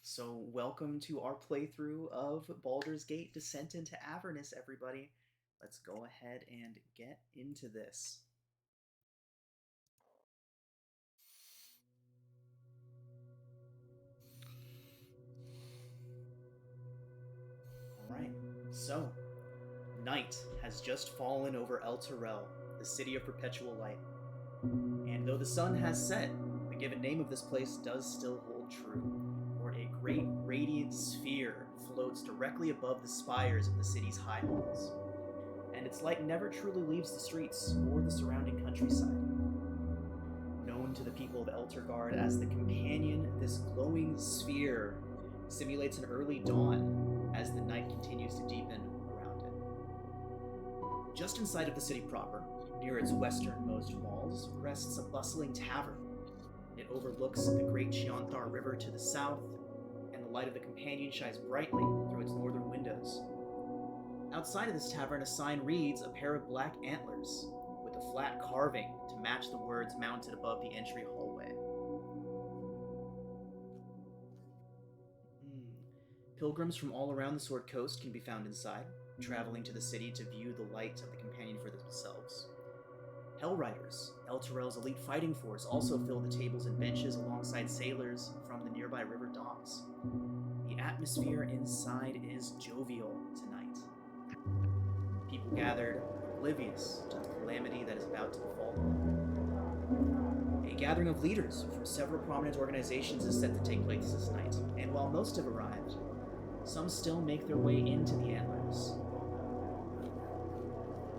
So, welcome to our playthrough of Baldur's Gate Descent into Avernus, everybody. Let's go ahead and get into this. Alright, so, night has just fallen over El Terrell, the city of perpetual light. And though the sun has set, the given name of this place does still hold true, for a great radiant sphere floats directly above the spires of the city's high halls, and its light never truly leaves the streets or the surrounding countryside. Known to the people of Eltergard as the Companion, this glowing sphere simulates an early dawn as the night continues to deepen around it. Just inside of the city proper, near its westernmost walls, rests a bustling tavern. It overlooks the great Chianthar River to the south, and the light of the Companion shines brightly through its northern windows. Outside of this tavern, a sign reads a pair of black antlers, with a flat carving to match the words mounted above the entry hallway. Pilgrims from all around the Sword Coast can be found inside, traveling to the city to view the light of the Companion for themselves. Hellriders, El Terrell's elite fighting force, also fill the tables and benches alongside sailors from the nearby river docks. The atmosphere inside is jovial tonight. People gathered, oblivious to the calamity that is about to befall them. A gathering of leaders from several prominent organizations is set to take place this night, and while most have arrived, some still make their way into the Antlers.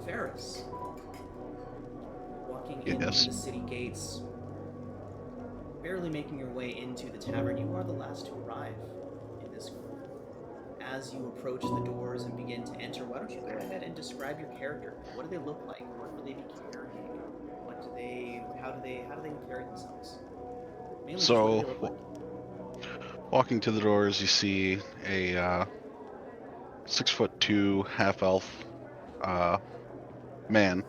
Ferris, walking into the city gates, barely making your way into the tavern, you are the last to arrive in this group. As you approach the doors and begin to enter, why don't you go ahead and describe your character? What do they look like? What will they be carrying? How do they carry themselves? Mainly So, what do they look like? Walking to the doors, you see a 6'2" half-elf man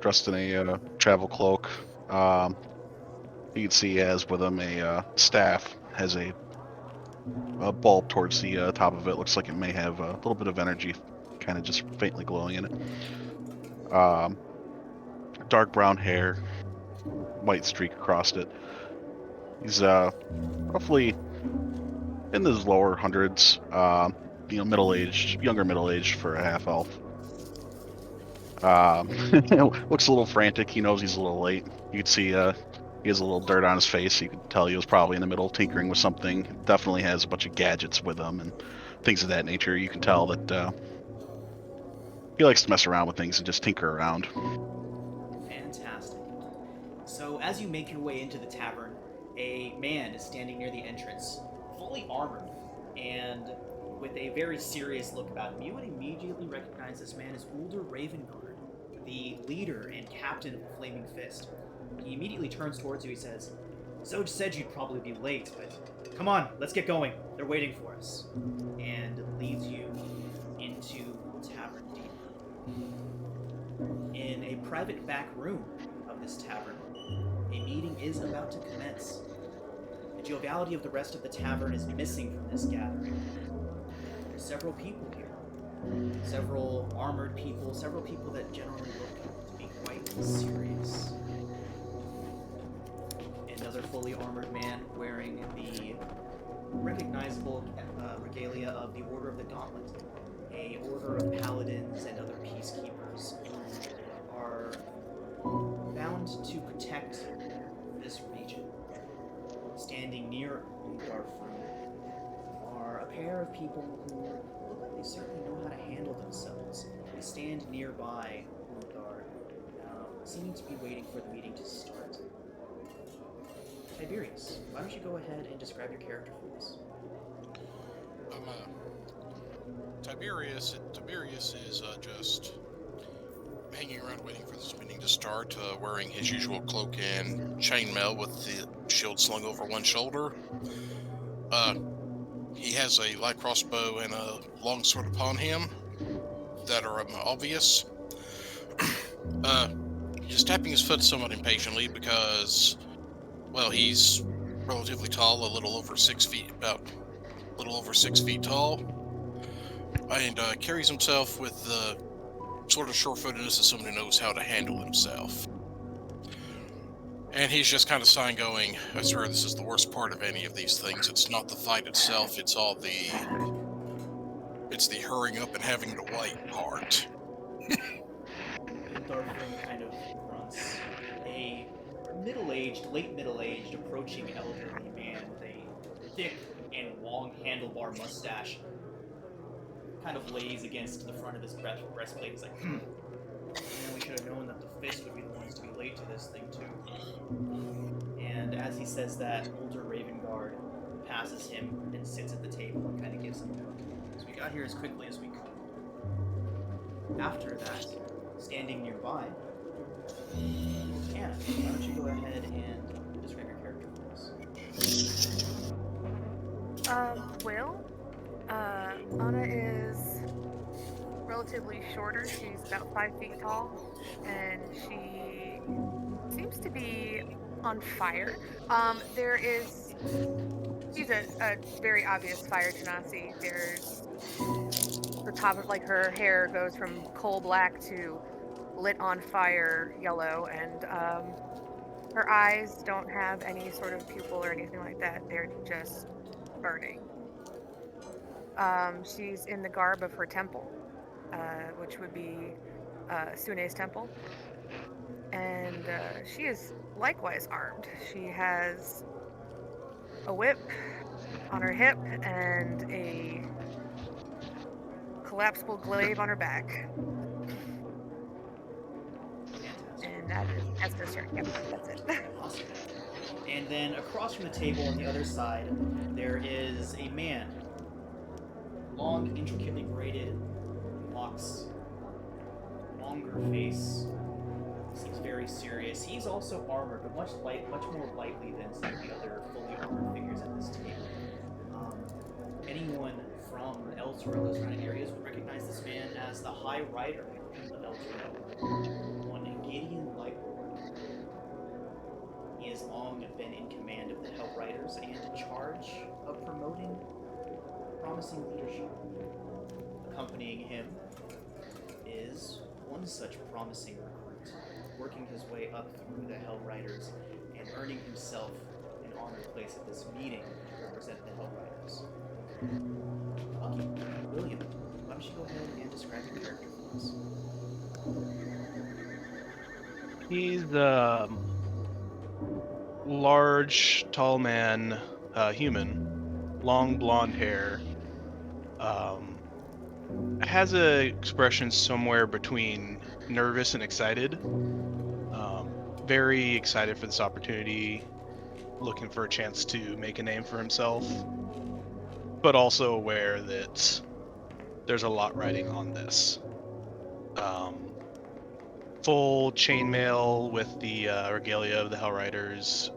dressed in a travel cloak. You can see he has with him a staff, has a bulb towards the top of it. Looks like it may have a little bit of energy, kind of just faintly glowing in it. Dark brown hair, white streak across it. He's roughly in his lower hundreds, middle-aged, younger middle-aged for a half-elf. Looks a little frantic. He knows he's a little late. You can see he has a little dirt on his face. You can tell he was probably in the middle tinkering with something. Definitely has a bunch of gadgets with him and things of that nature. You can tell that he likes to mess around with things and just tinker around. Fantastic. So as you make your way into the tavern, a man is standing near the entrance, fully armored, and with a very serious look about him. You would immediately recognize this man as Ulder Ravengard, the leader and captain of the Flaming Fist. He immediately turns towards you. He says, "Zoj said you'd probably be late, but come on, let's get going. They're waiting for us." And leads you into the tavern deep. In a private back room of this tavern, a meeting is about to commence. The joviality of the rest of the tavern is missing from this gathering. There's several people here. Several armored people, several people that generally look to be quite serious. Another fully armored man wearing the recognizable regalia of the Order of the Gauntlet, a order of paladins and other peacekeepers who are bound to protect this region. Standing near Uldarfrun are a pair of people who look like they certainly know how to handle themselves. They stand nearby Uldar, seeming to be waiting for the meeting to start. Tiberius, why don't you go ahead and describe your character for us? Tiberius is just hanging around waiting for this meeting to start, wearing his usual cloak and chainmail with the shield slung over one shoulder. He has a light crossbow and a long sword upon him that are obvious. He's tapping his foot somewhat impatiently because, well, he's relatively tall, a little over 6 feet, about little over 6 feet tall, and carries himself with the sort of sure-footedness of someone who knows how to handle himself. And he's just kind of sighing, going, I swear this is the worst part of any of these things. It's not the fight itself, it's the hurrying up and having to wait part. Darfrin kind of grunts. A late middle-aged, approaching elderly man with a thick and long handlebar mustache kind of lays against the front of this breastplate. He's like, we should have known that the fist would be the ones to be late to this thing, too. And as he says that, older Raven Guard passes him and sits at the table and kind of gives him a look. So we got here as quickly as we could. After that, standing nearby, Anna, why don't you go ahead and describe your character for us? Anna is relatively shorter. She's about 5 feet tall, and she seems to be on fire. She's a very obvious fire genasi. There's the top of her hair goes from coal black to lit on fire yellow, and her eyes don't have any sort of pupil or anything like that. They're just burning. She's in the garb of her temple, which would be Sune's temple, and she is likewise armed. She has a whip on her hip and a collapsible glaive on her back. And that's the start. Yep, that's it. Awesome. And then across from the table on the other side, there is a man. Long, intricately braided locks, longer face, seems very serious. He's also armored, but much more lightly than some of the other fully armored figures at this table. Anyone from El Torello's surrounding areas would recognize this man as the High Rider of El Torello, one Gideon Lightward. He has long been in command of the Hell Riders and in charge of promoting promising leadership. Accompanying him is one such promising recruit, working his way up through the Hell Riders and earning himself an honored place at this meeting to represent the Hell Riders. Lucky, William, why don't you go ahead and describe your character for us? He's a large, tall man, human, long blonde hair. Has a expression somewhere between nervous and excited. Very excited for this opportunity, looking for a chance to make a name for himself, but also aware that there's a lot riding on this. Full chainmail with the regalia of the Hell Riders.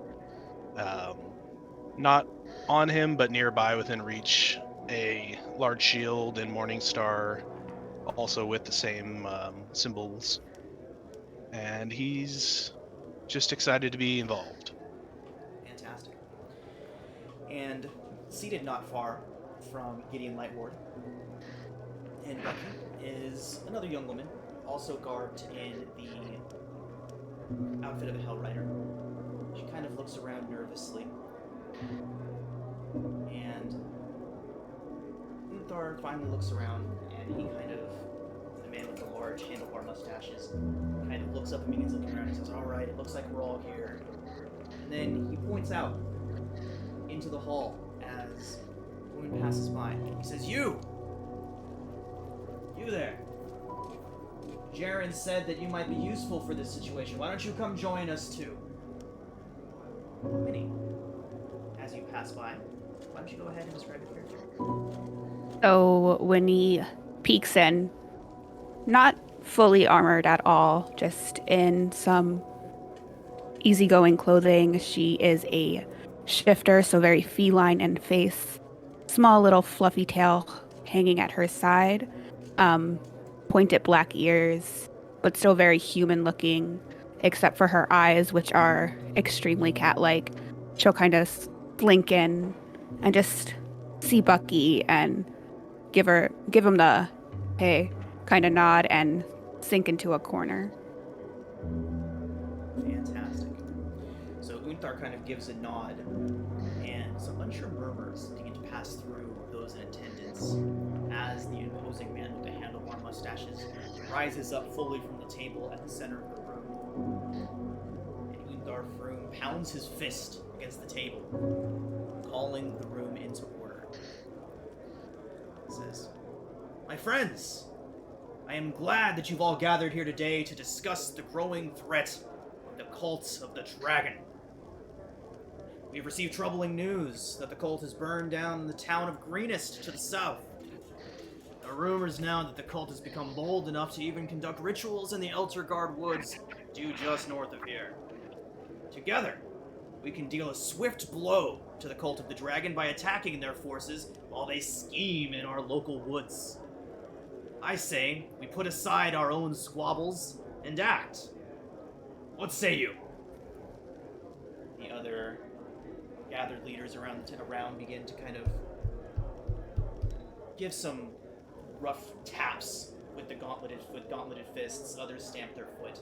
Not on him, but nearby within reach, a large shield and morning star, also with the same symbols. And he's just excited to be involved. Fantastic. And seated not far from Gideon Lightward and Bucky is another young woman, also garbed in the outfit of a Hell Rider. She kind of looks around nervously. And Uthar finally looks around, and he kind of, the man with the large handlebar mustaches, kind of looks up and begins looking around and says, "Alright, it looks like we're all here." And then he points out into the hall as a woman passes by. He says, You there! Jaren said that you might be useful for this situation. Why don't you come join us too? Minnie, as you pass by, why don't you go ahead and describe your character? So when he peeks in, not fully armored at all, just in some easygoing clothing. She is a shifter, so very feline in face. Small little fluffy tail hanging at her side. Pointed black ears, but still very human looking, except for her eyes, which are extremely cat-like. She'll kind of slink in and just see Bucky and give him the hey kind of nod and sink into a corner. Fantastic. So Unthar kind of gives a nod, and some unsure murmurs begin to pass through those in attendance as the imposing man with the handlebar mustaches rises up fully from the table at the center of the room. And Unthar Froom pounds his fist against the table, calling the room into order. He says, "My friends, I am glad that you've all gathered here today to discuss the growing threat of the cult of the dragon. We have received troubling news that the cult has burned down the town of Greenest to the south. There are rumors now that the cult has become bold enough to even conduct rituals in the Eltergard woods due just north of here. Together, we can deal a swift blow to the cult of the dragon by attacking their forces while they scheme in our local woods. I say we put aside our own squabbles and act. What say you?" The other gathered leaders around begin to kind of give some rough taps with gauntleted fists. Others stamp their foot.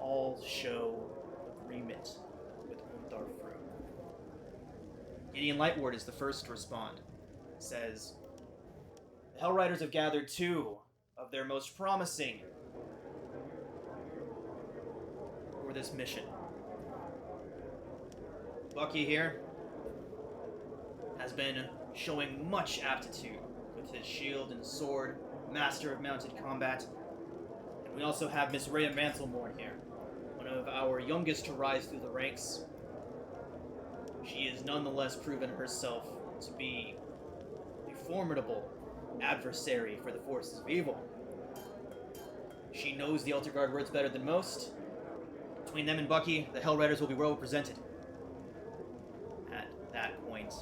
All show agreement with Unthar Froom. Gideon Lightward is the first to respond. Says, "The Hellriders have gathered 2 of their most promising for this mission. Bucky here has been showing much aptitude with his shield and sword, master of mounted combat. And we also have Miss Rhea Mantlemorn here, one of our youngest to rise through the ranks. She has nonetheless proven herself to be a formidable adversary for the forces of evil. She knows the Eltergard words better than most. Between them and Bucky, the Hellriders will be well represented." At that point,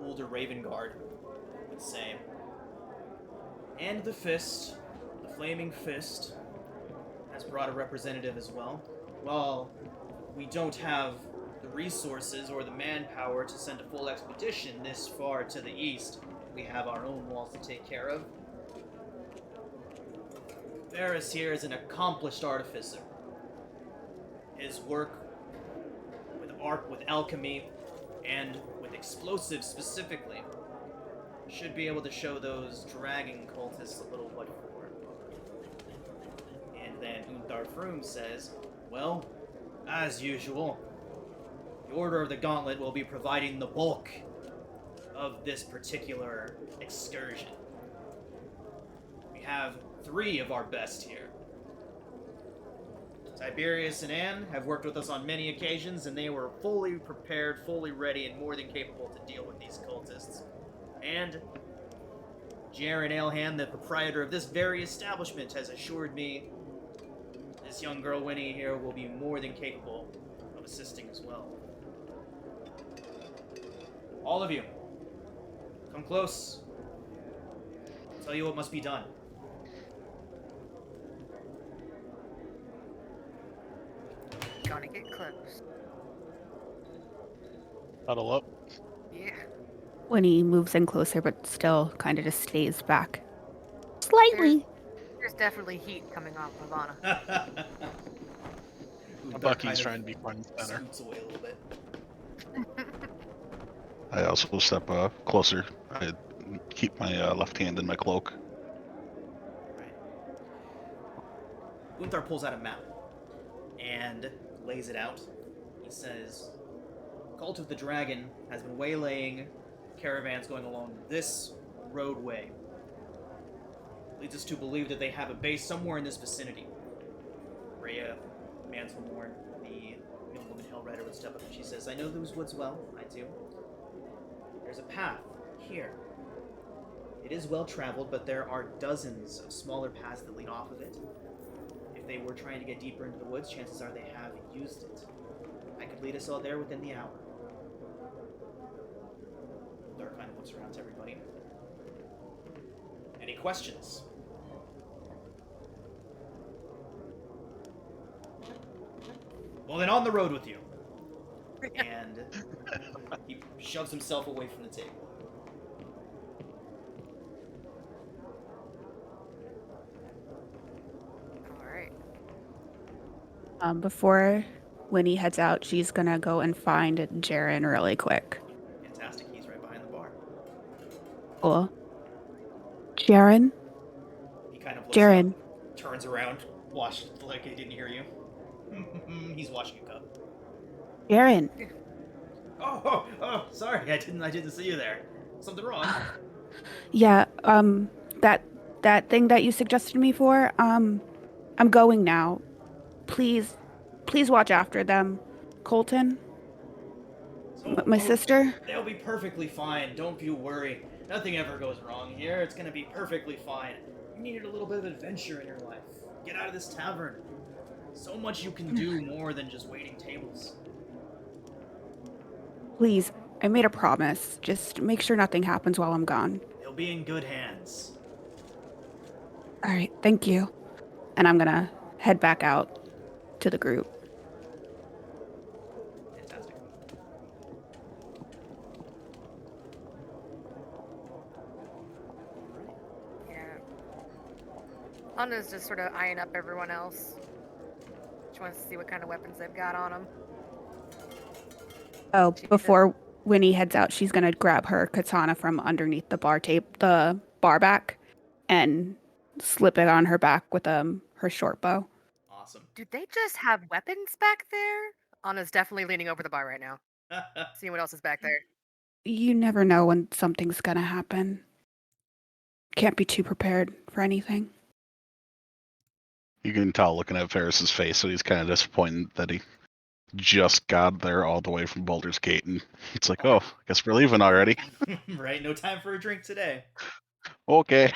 older Ravengard would say, "And the fist, the flaming fist, has brought a representative as well. While we don't have the resources or the manpower to send a full expedition this far to the east, we have our own walls to take care of. Varys here is an accomplished artificer. His work with alchemy and with explosives specifically should be able to show those dragon cultists a little what for." And then Unthar Froom says, "Well, as usual, the Order of the Gauntlet will be providing the bulk of this particular excursion. We have 3 of our best here. Tiberius and Anne have worked with us on many occasions, and they were fully prepared, fully ready, and more than capable to deal with these cultists. And Jaren Ailhan, the proprietor of this very establishment, has assured me this young girl Winnie here will be more than capable of assisting as well. All of you, come close. I'll tell you what must be done." Gonna get close. Huddle up. Yeah. Winnie moves in closer, but still kind of just stays back. Slightly. There's definitely heat coming off of Anna. Bucky's trying to be front and center. Scoots away a little bit. I also will step closer. I keep my left hand in my cloak. Right. Unthar pulls out a map and lays it out. He says, "Cult of the Dragon has been waylaying caravans going along this roadway. Leads us to believe that they have a base somewhere in this vicinity." Rhea Mantlemorn, the young woman Hellrider, would step up and she says, "I know those woods well. I do. There's a path here. It is well traveled, but there are dozens of smaller paths that lead off of it. If they were trying to get deeper into the woods, chances are they have used it. I could lead us all there within the hour." Dark kind of looks around to everybody. Any questions? Well, then on the road with you. and he shoves himself away from the table. All right. Before Winnie heads out, she's gonna go and find Jaren really quick. Fantastic. He's right behind the bar. Cool. Jaren? He kind of looks Jaren. up, turns around, like he didn't hear you. He's washing a cup. Jaren. Oh, sorry, I didn't see you there. Something wrong? Yeah, that thing that you suggested me for, I'm going now. Please watch after them. Colton? My sister? They'll be perfectly fine. Don't you worry. Nothing ever goes wrong here. It's gonna be perfectly fine. You needed a little bit of adventure in your life. Get out of this tavern. So much you can do more than just waiting tables. Please, I made a promise. Just make sure nothing happens while I'm gone. They'll be in good hands. All right, thank you. And I'm gonna head back out to the group. Fantastic. Yeah. Anna's just sort of eyeing up everyone else. She wants to see what kind of weapons they've got on them. Oh, before Winnie heads out, she's gonna grab her katana from underneath the the bar back, and slip it on her back with her short bow. Awesome. Do they just have weapons back there? Anna's definitely leaning over the bar right now, seeing what else is back there. You never know when something's gonna happen. Can't be too prepared for anything. You can tell looking at Ferris's face that he's kind of disappointed that he just got there all the way from Baldur's Gate, and it's like, oh, I guess we're leaving already. Right, no time for a drink today. Okay.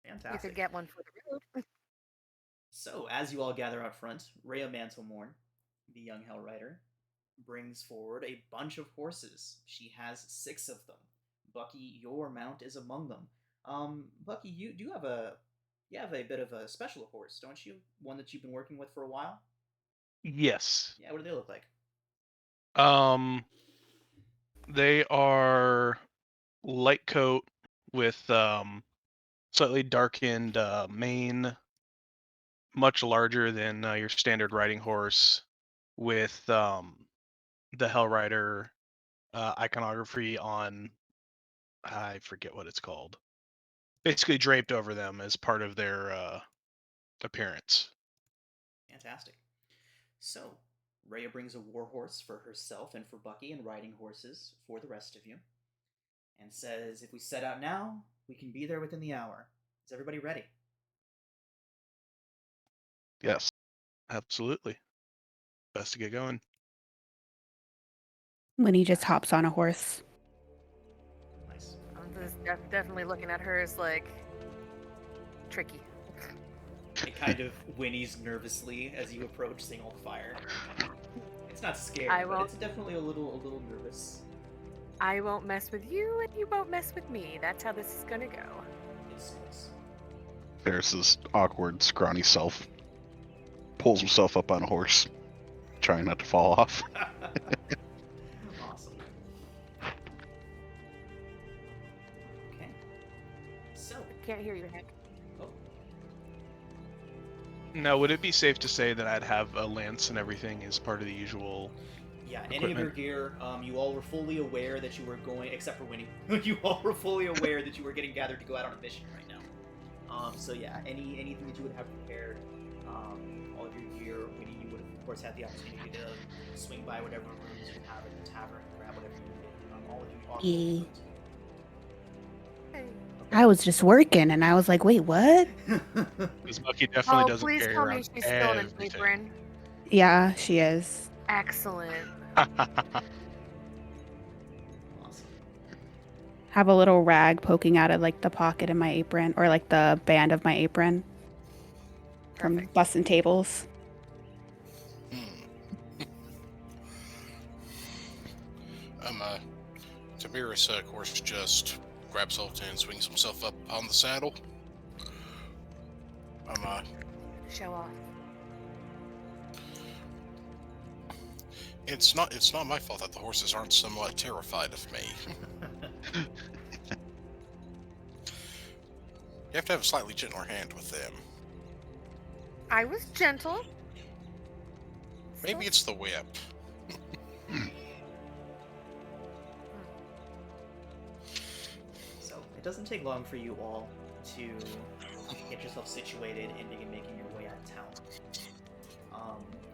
Fantastic. You could get one for the road. So, as you all gather out front, Rhea Mantlemorn, the young Hell Rider, brings forward a bunch of horses. She has 6 of them. Bucky, your mount is among them. Bucky, you have a bit of a special horse, don't you? One that you've been working with for a while? Yes. Yeah, what do they look like? They are light coat with slightly darkened mane, much larger than your standard riding horse, with the Hell Rider iconography on, I forget what it's called. Basically draped over them as part of their appearance. Fantastic. So, Rhea brings a war horse for herself and for Bucky, and riding horses for the rest of you, and says, if we set out now, we can be there within the hour. Is everybody ready? Yes. Absolutely. Best to get going. Winnie just hops on a horse. Nice. I'm just definitely looking at her as like tricky. It kind of whinnies nervously as you approach, seeing all the fire. It's not scared, I but won't- it's definitely a little nervous. I won't mess with you, and you won't mess with me. That's how this is gonna go. It's Ferris's awkward, scrawny self pulls himself up on a horse, trying not to fall off. awesome. Okay. So, Can't hear you, Hank. oh, Now, would it be safe to say that I'd have a lance and everything as part of the usual? yeah, any of your gear, you all were fully aware that you were going, except for Winnie, you all were fully aware that you were getting gathered to go out on a mission right now. So yeah, anything that you would have prepared, all of your gear, Winnie, you would have, of course, had the opportunity to swing by whatever rooms you have at the tavern and grab whatever you needed. All of you are Yeah. Hey. I was just working, and I was like, wait, what? Because Bucky definitely Oh, doesn't please carry tell me around she's still in an everything. apron. Yeah, she is. Excellent. Awesome. Have a little rag poking out of like the pocket in my apron, or like the band of my apron from Perfect. busting tables. Tamiris, of course, just grabs hold and swings himself up on the saddle. Show off. It's not my fault that the horses aren't somewhat terrified of me. You have to have a slightly gentler hand with them. I was gentle. Maybe it's the whip. So it doesn't take long for you all to get yourself situated and begin making your way out of town.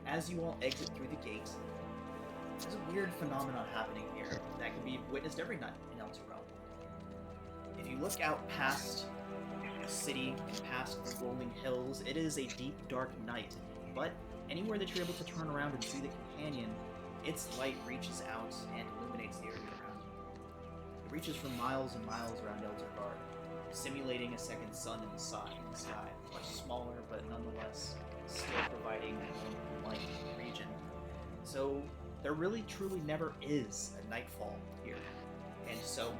As you all exit through the gate, there's a weird phenomenon happening here that can be witnessed every night in El Terrell. If you look out past the city and past the rolling hills, it is a deep, dark night. But anywhere that you're able to turn around and see the companion, its light reaches out and illuminates the area around you. It reaches for miles and miles around Eltergard, simulating a second sun in the sky. Much smaller, but nonetheless still providing light in the region. So there really truly never is a nightfall here. And so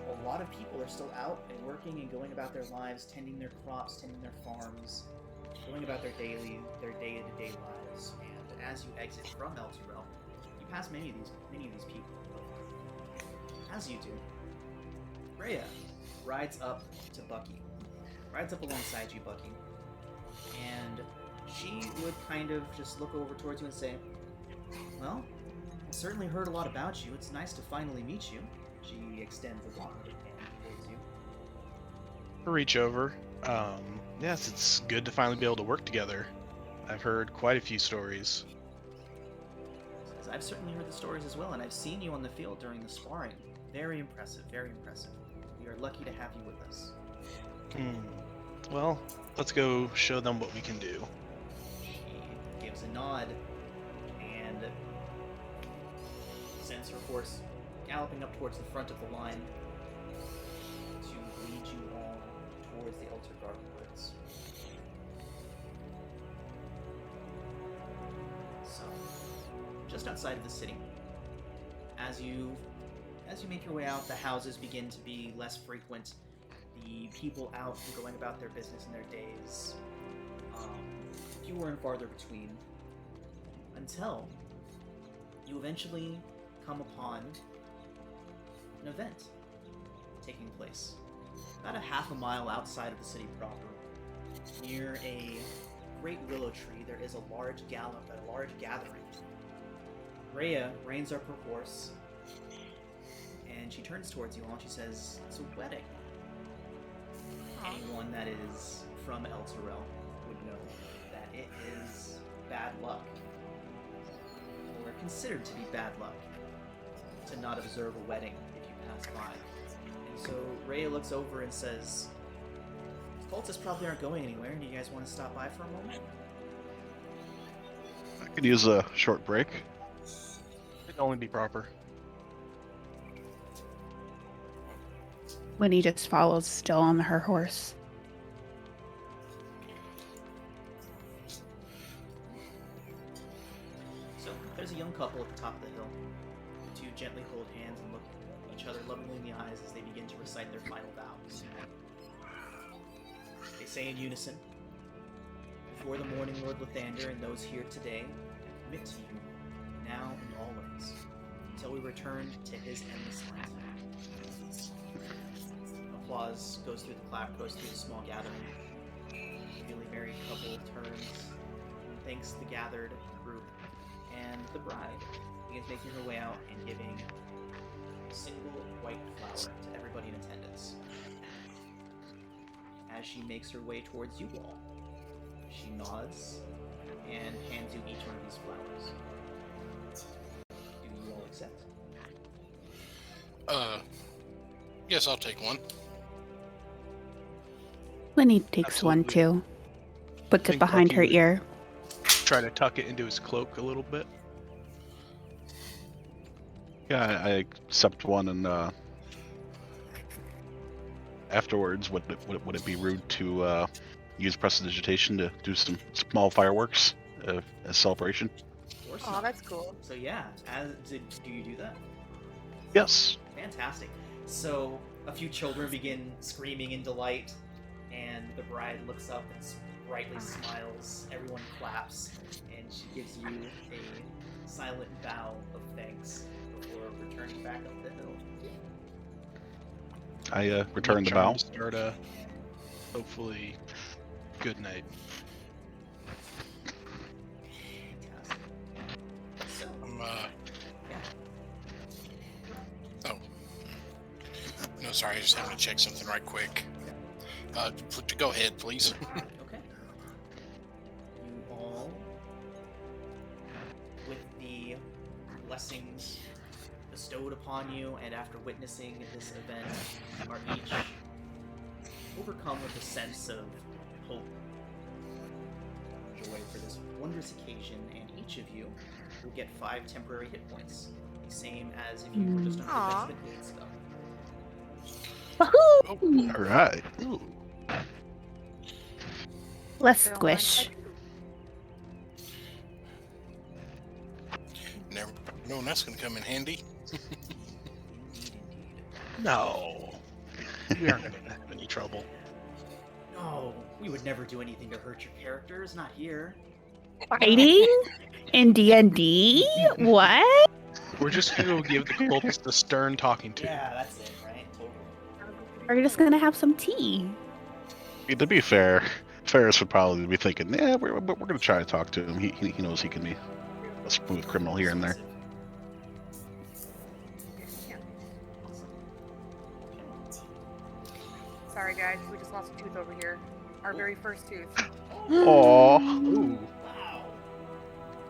a lot of people are still out and working and going about their lives, tending their crops, tending their farms, going about their day-to-day lives. And as you exit from El Terrell, you pass many of these people. As you do, Rhea rides up to Bucky. Rides up alongside you, Bucky. And she would kind of just look over towards you and say, "Well, I certainly heard a lot about you. It's nice to finally meet you." She extends a long-handed hand towards you. Reach over. Yes, it's good to finally be able to work together. I've heard quite a few stories. Says, "I've certainly heard the stories as well, and I've seen you on the field during the sparring. Very impressive, very impressive. We are lucky to have you with us." Well, let's go show them what we can do. She gives a nod and sends her horse galloping up towards the front of the line to lead you all towards the Eltergard woods. So, just outside of the city, as you make your way out, the houses begin to be less frequent. The people out and going about their business in their days, fewer and farther between, until you eventually come upon an event taking place about a half a mile outside of the city proper. Near a great willow tree, there is a large gathering. Rhea reins up her horse, and she turns towards you all and she says, "It's a wedding." Anyone that is from El Terrell would know that it is bad luck, or considered to be bad luck, to not observe a wedding if you pass by. And so Rhea looks over and says, "Cultists probably aren't going anywhere. Do you guys want to stop by for a moment?" I could use a short break. It'd only be proper. Winnie just follows, still on her horse. So there's a young couple at the top of the hill. The two gently hold hands and look each other lovingly in the eyes as they begin to recite their final vows. They say in unison, "Before the morning Lord Lathander and those here today, commit to you, now and always, until we return to his endless light." Applause goes through the small gathering. The newly married couple turns and thanks the gathered group, and the bride begins making her way out and giving a single white flower to everybody in attendance. As she makes her way towards you all, she nods and hands you each one of these flowers. Do you all accept? Yes, I'll take one. Winnie takes one Absolutely. too. Puts it Think behind Bucky her would- ear. Try to tuck it into his cloak a little bit. Yeah, I accept one, and afterwards, would it be rude to use prestidigitation to do some small fireworks as celebration? Of course Oh, not. that's cool. So yeah, do you do that? Yes. Fantastic. So a few children begin screaming in delight, and the bride looks up and brightly smiles. Everyone claps, and she gives you a silent bow of thanks before returning back up the hill. I return the bow. To start a hopefully good night. Fantastic. So, Oh. No, sorry, I just having to check something right quick. Go ahead, please. okay. You all, with the blessings bestowed upon you, and after witnessing this event, are each overcome with a sense of hope and joy for this wondrous occasion, and each of you will get 5 temporary hit points, the same as if you were just under Aw. the Benjamin spell. Woohoo! All right. Ooh. Less Don't squish. mind Never known that's going to come in handy. No. We aren't going to have any trouble. No, we would never do anything to hurt your characters, not here. Fighting in D&D? What? We're just going to go give the cultist a stern talking to. Yeah, that's it, right? Totally. We're just gonna have some tea. To be fair, Ferris would probably be thinking, yeah, we're going to try to talk to him. He knows he can be a smooth criminal here and there. Sorry, guys. We just lost a tooth over here. Our very first tooth. Aww. Ooh. Wow.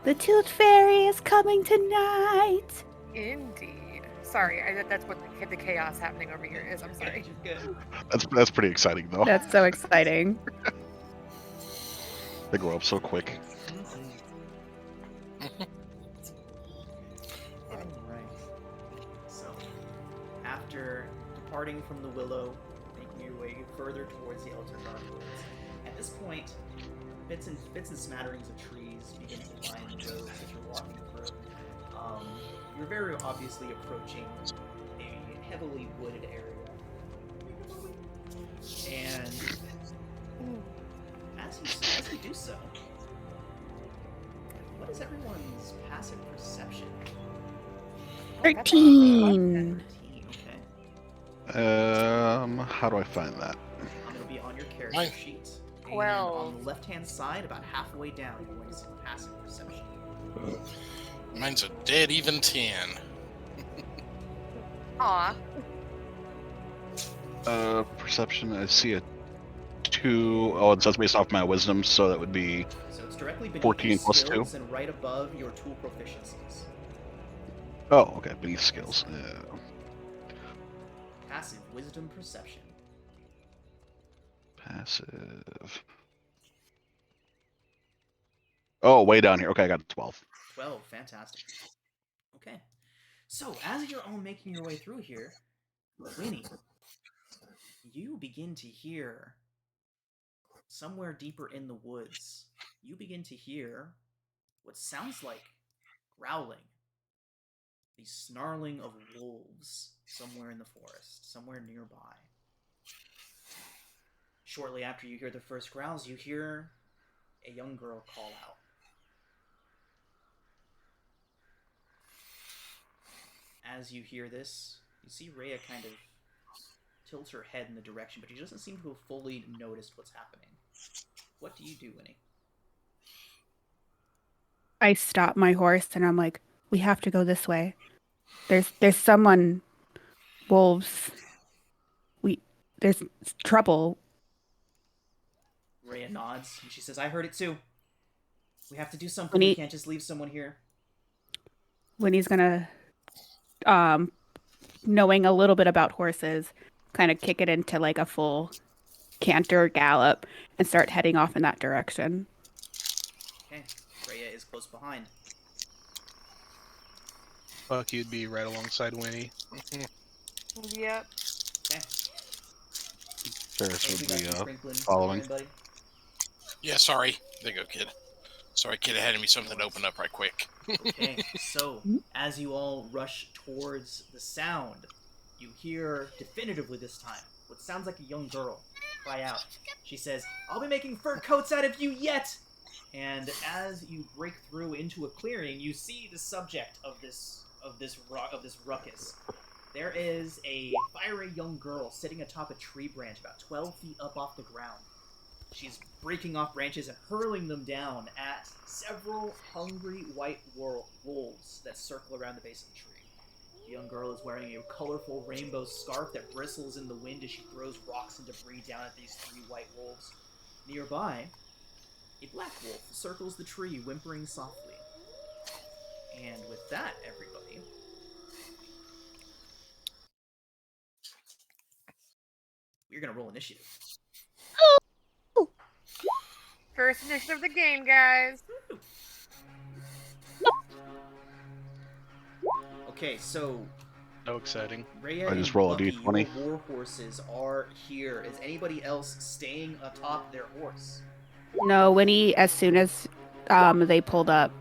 The Tooth Fairy is coming tonight. Indeed. Sorry, that's what the chaos happening over here is. I'm sorry. Good. That's pretty exciting, though. That's so exciting. They grow up so quick. Alright. So, after departing from the willow, making your way further towards the Elder Dark Woods, at this point, bits and smatterings of trees begin to line the roads that you're walking through. You're very obviously approaching a heavily wooded area. And as you do so, what is everyone's passive perception? 13. 13, okay. How do I find that? It'll be on your character Mine. sheet. And 12. on the left-hand side, about halfway down, you're going to see passive perception. Mine's a dead even 10. Aw. Perception. I see a 2. Oh, that's based off my wisdom, so that would be. So it's directly beneath 14 your plus 2. skills and right above your tool proficiencies. Oh, okay. Beneath skills. Passive wisdom perception. Passive. Oh, way down here. Okay, I got 12. 12, fantastic. Okay. So, as you're all making your way through here, Winnie, you begin to hear, somewhere deeper in the woods, you begin to hear what sounds like growling. The snarling of wolves somewhere in the forest, somewhere nearby. Shortly after you hear the first growls, you hear a young girl call out. As you hear this, you see Rhea kind of tilt her head in the direction, but she doesn't seem to have fully noticed what's happening. What do you do, Winnie? I stop my horse and I'm like, we have to go this way. There's someone, wolves. There's trouble. Rhea nods, and she says, I heard it too. We have to do something. We can't just leave someone here. Winnie's gonna, knowing a little bit about horses, kind of kick it into like a full canter gallop and start heading off in that direction. Okay, Rhea is close behind. Fuck, you'd be right alongside Winnie. Yep. Okay. Ferris would be Sprinkling following. buddy. Yeah, sorry. There you go, kid. Sorry, kid, I had me something to open up right quick. Okay, so as you all rush towards the sound, you hear definitively this time what sounds like a young girl cry out. She says, I'll be making fur coats out of you yet! And as you break through into a clearing, you see the subject of this ruckus. There is a fiery young girl sitting atop a tree branch about 12 feet up off the ground. She's breaking off branches and hurling them down at several hungry white wolves that circle around the base of the tree. The young girl is wearing a colorful rainbow scarf that bristles in the wind as she throws rocks and debris down at these 3 white wolves. Nearby, a black wolf circles the tree, whimpering softly. And with that, everybody, we're going to roll initiative. First initiative of the game, guys. Okay, so So exciting. Rhea I just and roll a Bucky, D20. your war horses are here. Is anybody else staying atop their horse? No, Winnie, as soon as they pulled up,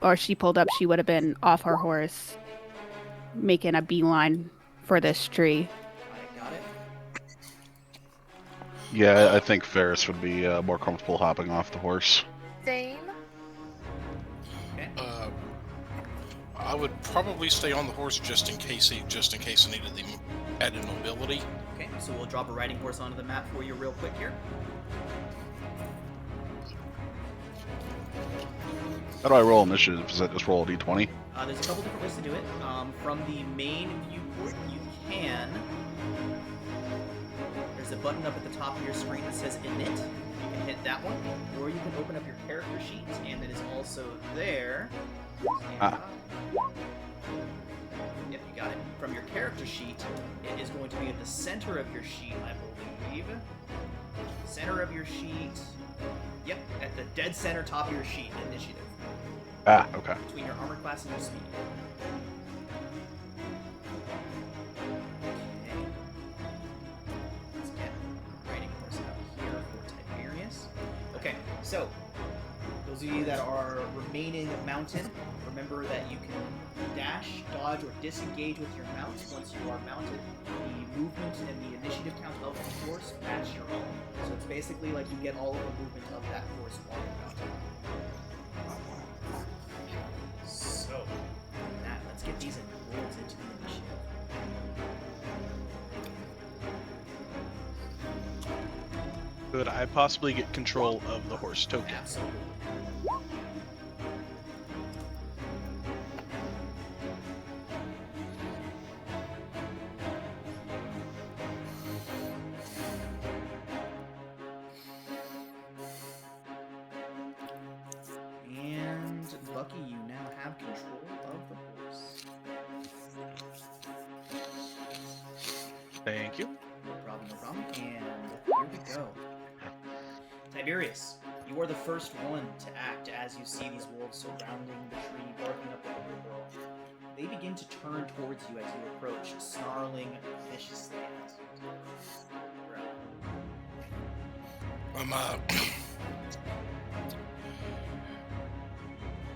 or she pulled up, she would have been off her horse, making a beeline for this tree. I got it. Yeah, I think Ferris would be more comfortable hopping off the horse. Same. Okay. I would probably stay on the horse just in case I needed the added mobility. Okay, so we'll drop a riding horse onto the map for you real quick here. How do I roll initiative? Does that just roll a D20? There's a couple different ways to do it. From the main viewport, you can. There's a button up at the top of your screen that says Init. You can hit that one, or you can open up your character sheet, and it is also there. Yep, you got it. From your character sheet, it is going to be at the center of your sheet, I believe. Center of your sheet. Yep, at the dead center top of your sheet, initiative. Okay. Between your armor class and your speed. Okay. Let's get riding horse out here for Tiberius. Okay, so those of you that are remaining mounted, remember that you can dash, dodge, or disengage with your mount once you are mounted. The movement and the initiative count of the horse match your own. So it's basically like you get all of the movement of that horse while you're mounted. So, with that, let's get these rolls into the initiative. Could I possibly get control of the horse token? Absolutely. And Bucky, you now have control of the horse. Thank you. No problem, no problem. And here we go. Tiberius, you are the first one to act as you see these wolves surrounding the tree, barking up at the little girl. They begin to turn towards you as you approach, snarling viciously at you.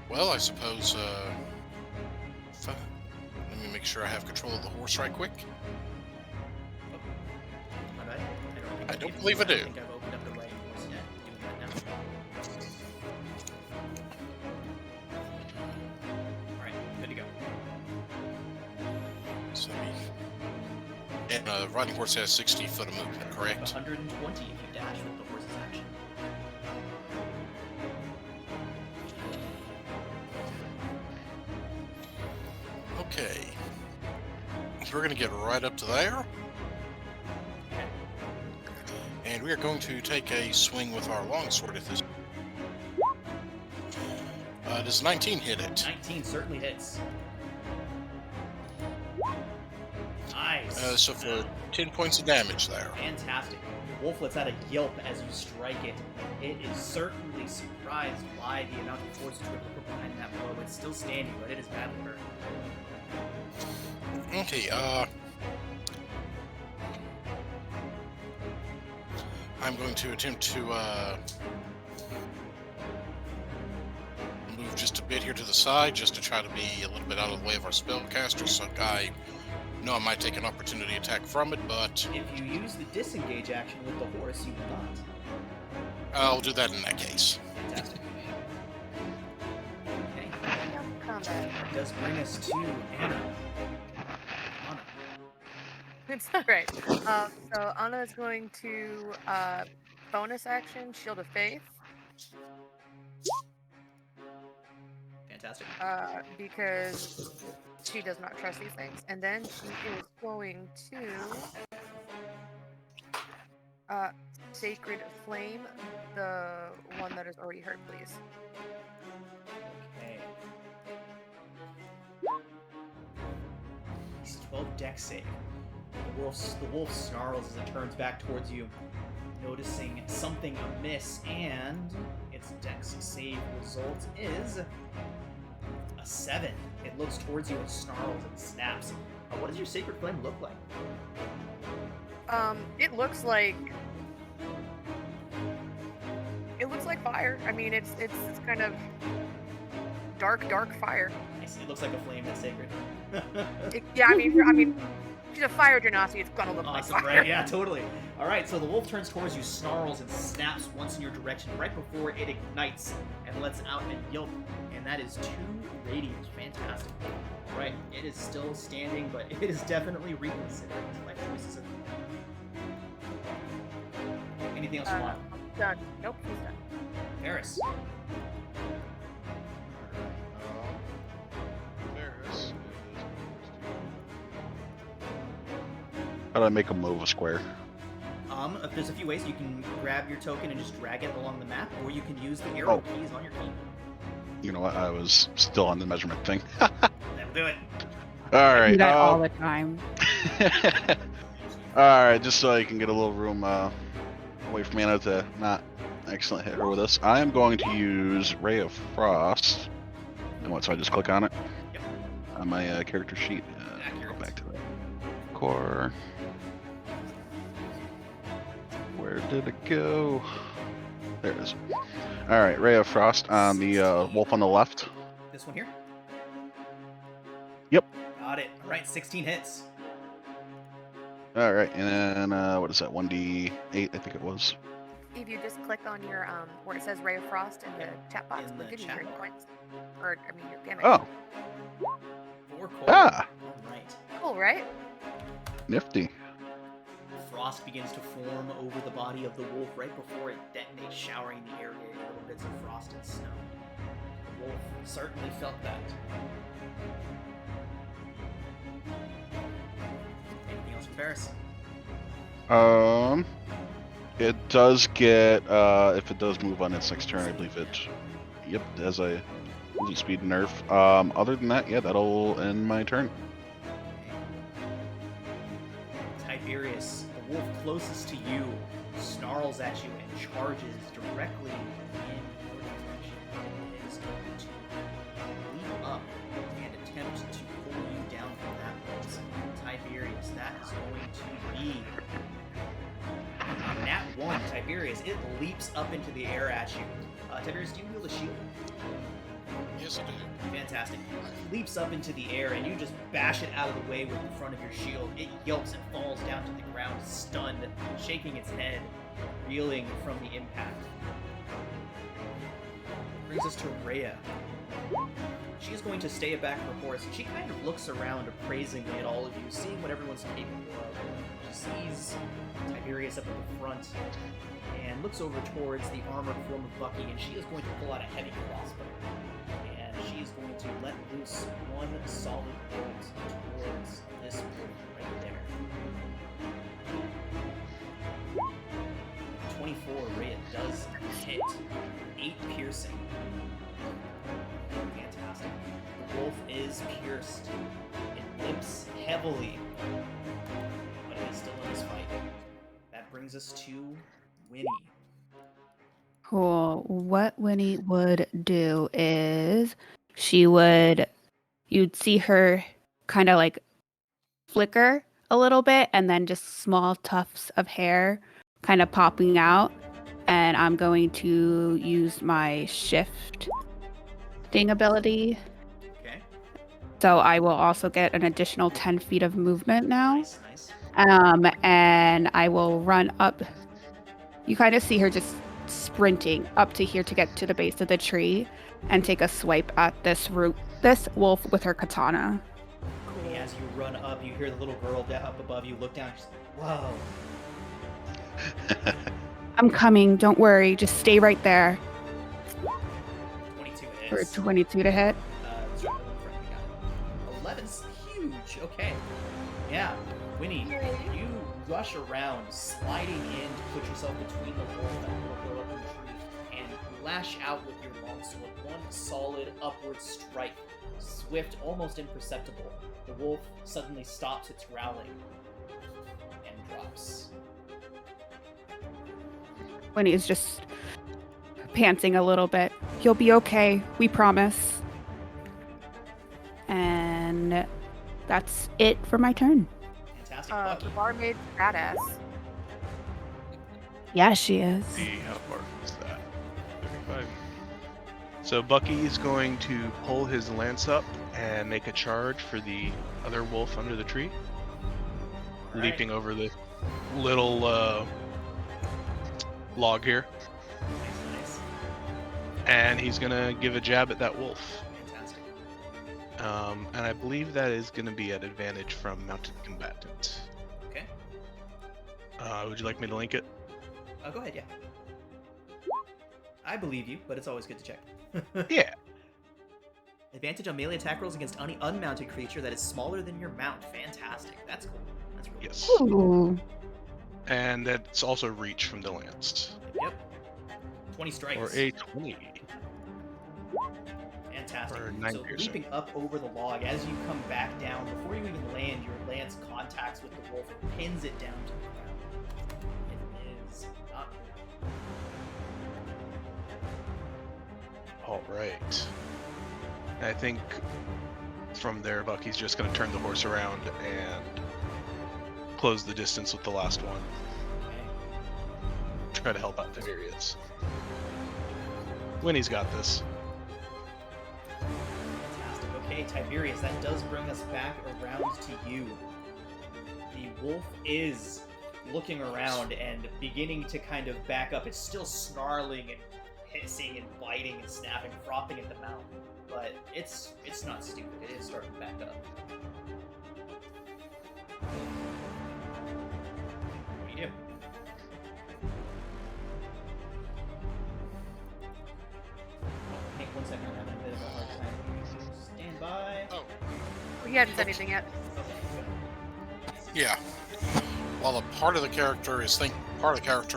Well, I suppose, let me make sure I have control of the horse right quick. My bad. I don't believe I do. I think I've opened up the riding horse yet. Doing that now. Alright, good to go. So and riding horse has 60 foot of movement, correct? 120 if you dash with the horse's action. Okay. So we're going to get right up to there. And we are going to take a swing with our longsword at this. Does 19 hit it? 19 certainly hits. Nice. So for 10 points of damage there. Fantastic. The wolf lets out a yelp as you strike it. It is certainly surprised by the amount of force you were able to put behind that blow. It's still standing, but it is badly hurt. Okay, I'm going to attempt to move just a bit here to the side, just to try to be a little bit out of the way of our spellcaster, so I know I might take an opportunity attack from it, but If you use the disengage action with the horse, you will not. I'll do that in that case. Fantastic. That does bring us to Anna. Anna. It's all right. So Anna is going to bonus action Shield of Faith Fantastic. because she does not trust these things, and then she is going to Sacred Flame the one that is already hurt, please. Okay. He's 12 dex save. The wolf snarls as it turns back towards you, noticing something amiss, and its dex save result is a 7. It looks towards you and snarls and snaps. What does your sacred flame look like? It looks like fire. I mean, it's kind of dark fire. Nice. It looks like a flame that's sacred. Yeah, I mean, she's a fire genasi. It's gonna look Awesome, like fire. right? Yeah, totally. All right, so the wolf turns towards you, snarls, and snaps once in your direction right before it ignites and lets out a yelp, and that is 2 radiant. Fantastic. All right, it is still standing, but it is definitely reconsidering its life choices. Anything else you want? Done. Nope, he's done. Varys. Varys is how do I make a move a square? There's a few ways. You can grab your token and just drag it along the map, or you can use the arrow keys on your key. You know what? I was still on the measurement thing. That'll do it. All I right. do that all the time. All right, just so I can get a little room away from Anna to not accidentally hit her with this. I am going to use Ray of Frost. And what? So I just click on it Yep. on my character sheet. Go Accurate. back to that. Core. Where did it go? There it is. All right, Ray of Frost on the wolf on the left. This one here? Yep. Got it. All right, 16 hits. All right, and then what is that? 1d8, I think it was. If you just click on your where it says Ray of Frost in the chat box, In we'll the give you chat your box. points. Or your damage. Oh, 4 cold. Ah. All right. Cool, right? nifty. Frost begins to form over the body of the wolf right before it detonates, showering the area in little bits of frost and snow. The wolf certainly felt that. Anything else for Ferris? It does get if it does move on its next turn, I believe it. Yep, as a movement speed nerf. Other than that, yeah, that'll end my turn. Tiberius, the wolf closest to you, snarls at you and charges directly in your direction. It is going to leap up and attempt to pull you down from that place. Tiberius, that is going to be on nat 1. Tiberius, it leaps up into the air at you. Tiberius, do you wield a shield? Yes, I do. Fantastic. It leaps up into the air, and you just bash it out of the way with the front of your shield. It yelps and falls down to the ground, stunned, shaking its head, reeling from the impact. Brings us to Rhea. She is going to stay back her horse, and she kind of looks around appraisingly at all of you, seeing what everyone's capable of. She sees Tiberius up at the front, and looks over towards the armored form of Bucky, and she is going to pull out a heavy crossbow. And she is going to let loose one solid bolt towards this wolf right there. 24, Rhea does hit. 8 piercing. Fantastic. The wolf is pierced. It limps heavily, but it is still in this fight. That brings us to Winnie. Cool. What Winnie would do is you'd see her kind of like flicker a little bit and then just small tufts of hair kind of popping out. And I'm going to use my shifting ability. Okay. So I will also get an additional 10 feet of movement now. Nice, nice. And I will run up. You kind of see her just sprinting up to here to get to the base of the tree and take a swipe at this root this wolf with her katana. Winnie, as you run up, you hear the little girl up above you. Look down. Just, whoa. I'm coming. Don't worry. Just stay right there. 22 For hits. 22 to hit. Let's try the one friend we got. 11's huge. Okay. Yeah. Winnie, you rush around, sliding in to put yourself between the wolf and the little girl up in the tree, and lash out with your longsword. One solid upward strike. Swift, almost imperceptible. The wolf suddenly stops its growling and drops. Winnie is just panting a little bit. You'll be okay. We promise. And that's it for my turn. Fantastic. Bucky. The barmaid's badass. Yeah, she is. See how far is that? 35. So Bucky is going to pull his lance up and make a charge for the other wolf under the tree, Alright. leaping over the little log here, Nice. and he's gonna give a jab at that wolf. Fantastic. And I believe that is gonna be at advantage from mounted combatant. Okay. Would you like me to link it? Go ahead, yeah. I believe you, but it's always good to check. Yeah. Advantage on melee attack rolls against any unmounted creature that is smaller than your mount. Fantastic. That's cool. That's really Yes. Ooh. And that's also reach from the lance. cool. Yep. 20 strikes. Or a 20. Fantastic. or 9 So piercing. leaping up over the log, as you come back down, before you even land, your lance contacts with the wolf and pins it down to the ground. It is not. All right. I think from there, Bucky's just going to turn the horse around and close the distance with the last one. Okay. Try to help out Tiberius. Winnie's got this. Fantastic. Okay, Tiberius, that does bring us back around to you. The wolf is looking around and beginning to kind of back up. It's still snarling and hissing and biting and snapping, frothing at the mouth. But it's not stupid. It is starting to back up. What do you do? Oh, Hank, 1 second. I'm having a bit of a hard time. Stand by. Oh, He hasn't said anything yet. yeah. While a part of the character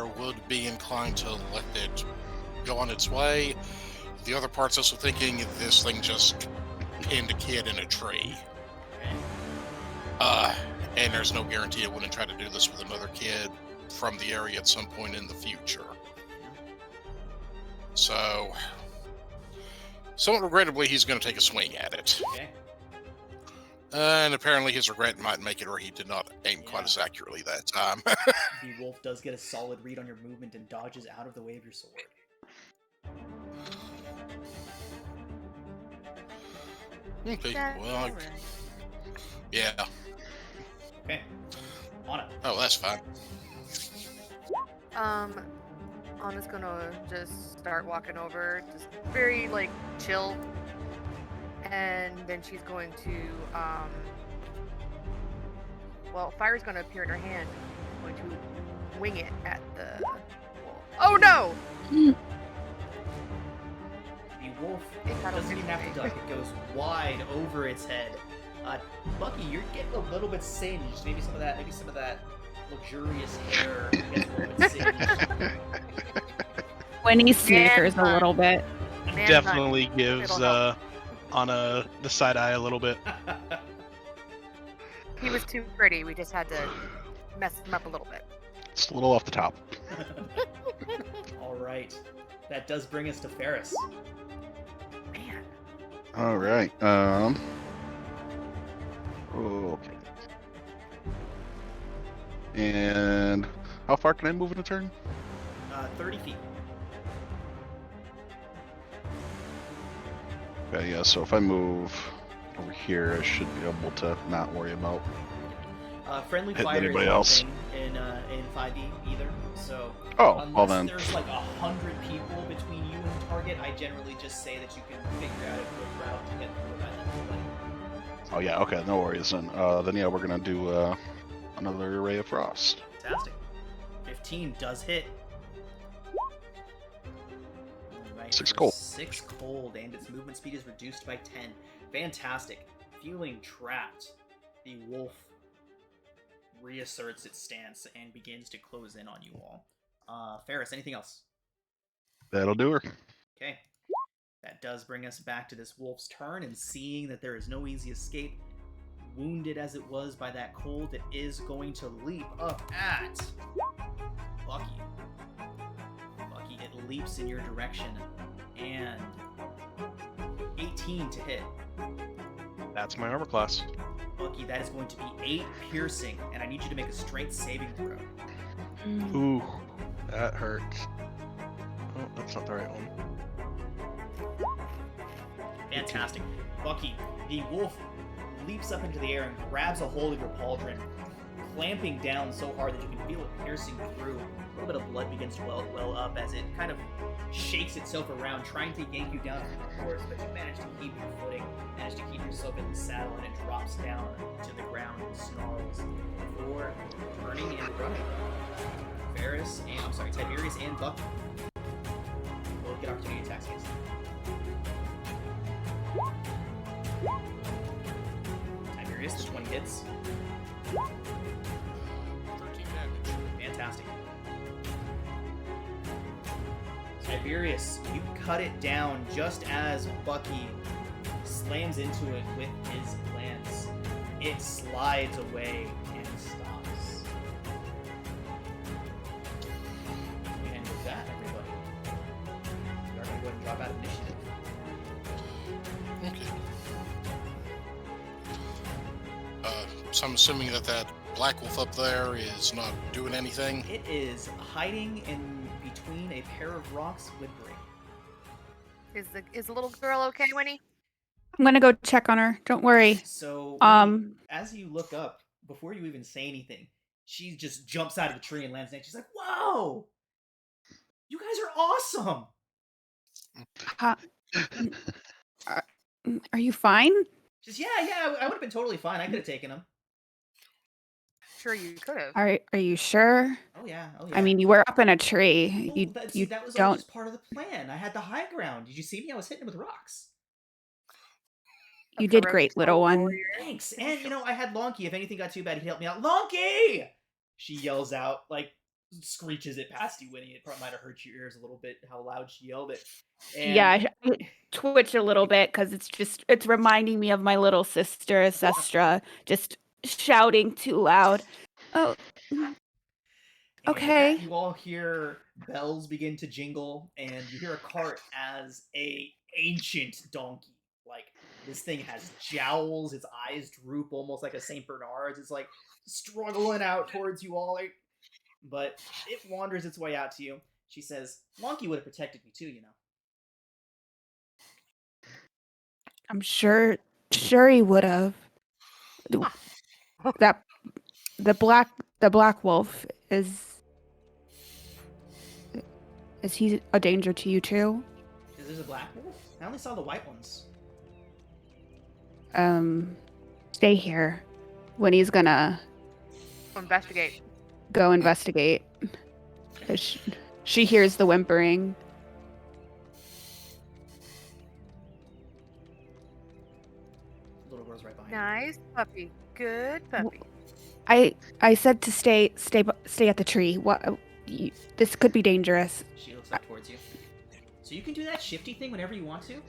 would be inclined to let it go on its way, the other part's also thinking this thing just pinned a kid in a tree. And there's no guarantee it wouldn't try to do this with another kid from the area at some point in the future. So, somewhat regrettably, he's going to take a swing at it. Okay. And apparently his regret might make it, or he did not aim quite Yeah. as accurately that time. The wolf does get a solid read on your movement and dodges out of the way of your sword. Okay, That's well, alright. yeah. Okay. On it. Oh, that's fine. Anna's gonna just start walking over, just very like chill, and then she's going to well, fire's gonna appear in her hand. Going to wing it at the wolf. Oh no! The wolf It got doesn't over even have me. to duck. It goes wide over its head. Bucky, you're getting a little bit singed. Maybe some of that luxurious hair gets a little bit singed. Winnie snickers a fun. little bit. Man, Definitely gives It'll help. Anna the side eye a little bit. he was too pretty. We just had to mess him up a little bit. It's a little off the top. All right. That does bring us to Ferris. Man, All right. Okay. And how far can I move in a turn? 30 feet. Okay, yeah. So if I move over here, I should be able to not worry about Friendly Hitting fire anybody isn't a else? thing in 5e either. So Oh, well unless then. there's like 100 people between you and the target, I generally just say that you can figure out a quick route to get through that. Oh yeah, okay, no worries then. Then yeah, we're gonna do another ray of frost. Fantastic. 15 does hit. Right, 6 for cold. 6 cold, and its movement speed is reduced by 10. Fantastic. Feeling trapped, the wolf reasserts its stance and begins to close in on you all. Ferris, anything else? That'll do her. Okay. That does bring us back to this wolf's turn, and seeing that there is no easy escape, wounded as it was by that cold, it is going to leap up at Bucky. Bucky, it leaps in your direction, and 18 to hit. That's my armor class. Bucky, that is going to be 8 piercing, and I need you to make a strength saving throw. Ooh, that hurts. Oh, that's not the right one. Fantastic. Bucky, the wolf leaps up into the air and grabs a hold of your pauldron, clamping down so hard that you can feel it piercing through. A little bit of blood begins to well up as it kind of shakes itself around, trying to yank you down from the horse, but you manage to keep your footing, manage to keep yourself in the saddle, and it drops down to the ground and snarls before turning and running. Tiberius and Bucky both get opportunity attacks against them. Tiberius, the 20 hits. 13 damage. Fantastic. Tiberius, you cut it down just as Bucky slams into it with his lance. It slides away and stops. And with that, everybody, we are going to go ahead and drop out initiative. Okay. So I'm assuming that black wolf up there is not doing anything. It is hiding in between a pair of rocks, whimpering. Is the little girl okay, Winnie? I'm gonna go check on her. Don't worry. So, Um, as you look up, before you even say anything, she just jumps out of the tree and lands next. She's like, "Whoa! You guys are awesome!" Are you fine? She's, "Yeah, I would have been totally fine. I could have taken him." Sure, you could have. Are you sure? Oh yeah. I mean, you were up in a tree. Well, that was all don't. just part of the plan. I had the high ground. Did you see me? I was hitting him with rocks. You did great, little one. Thanks. And I had Lonky. If anything got too bad, he'd help me out. Lonky! She yells out, like screeches it past you, Winnie. It probably might have hurt your ears a little bit how loud she yelled it. And Yeah, I twitch a little bit because it's reminding me of my little sister, Sestra, just shouting too loud. Oh, and okay. with that, you all hear bells begin to jingle, and you hear a cart as a ancient donkey. Like, this thing has jowls, its eyes droop almost like a St. Bernard's. It's like struggling out towards you all, but it wanders its way out to you. She says, "Lonky would have protected me too, I'm sure he would have. That the black wolf is he a danger to you too? Is there a black wolf? I only saw the white ones. Stay here. Winnie's gonna Investigate. go investigate. She hears the whimpering. Little girl's right behind you. Nice puppy. Good puppy. I said to stay at the tree. This could be dangerous. She looks up towards you. So you can do that shifty thing whenever you want to?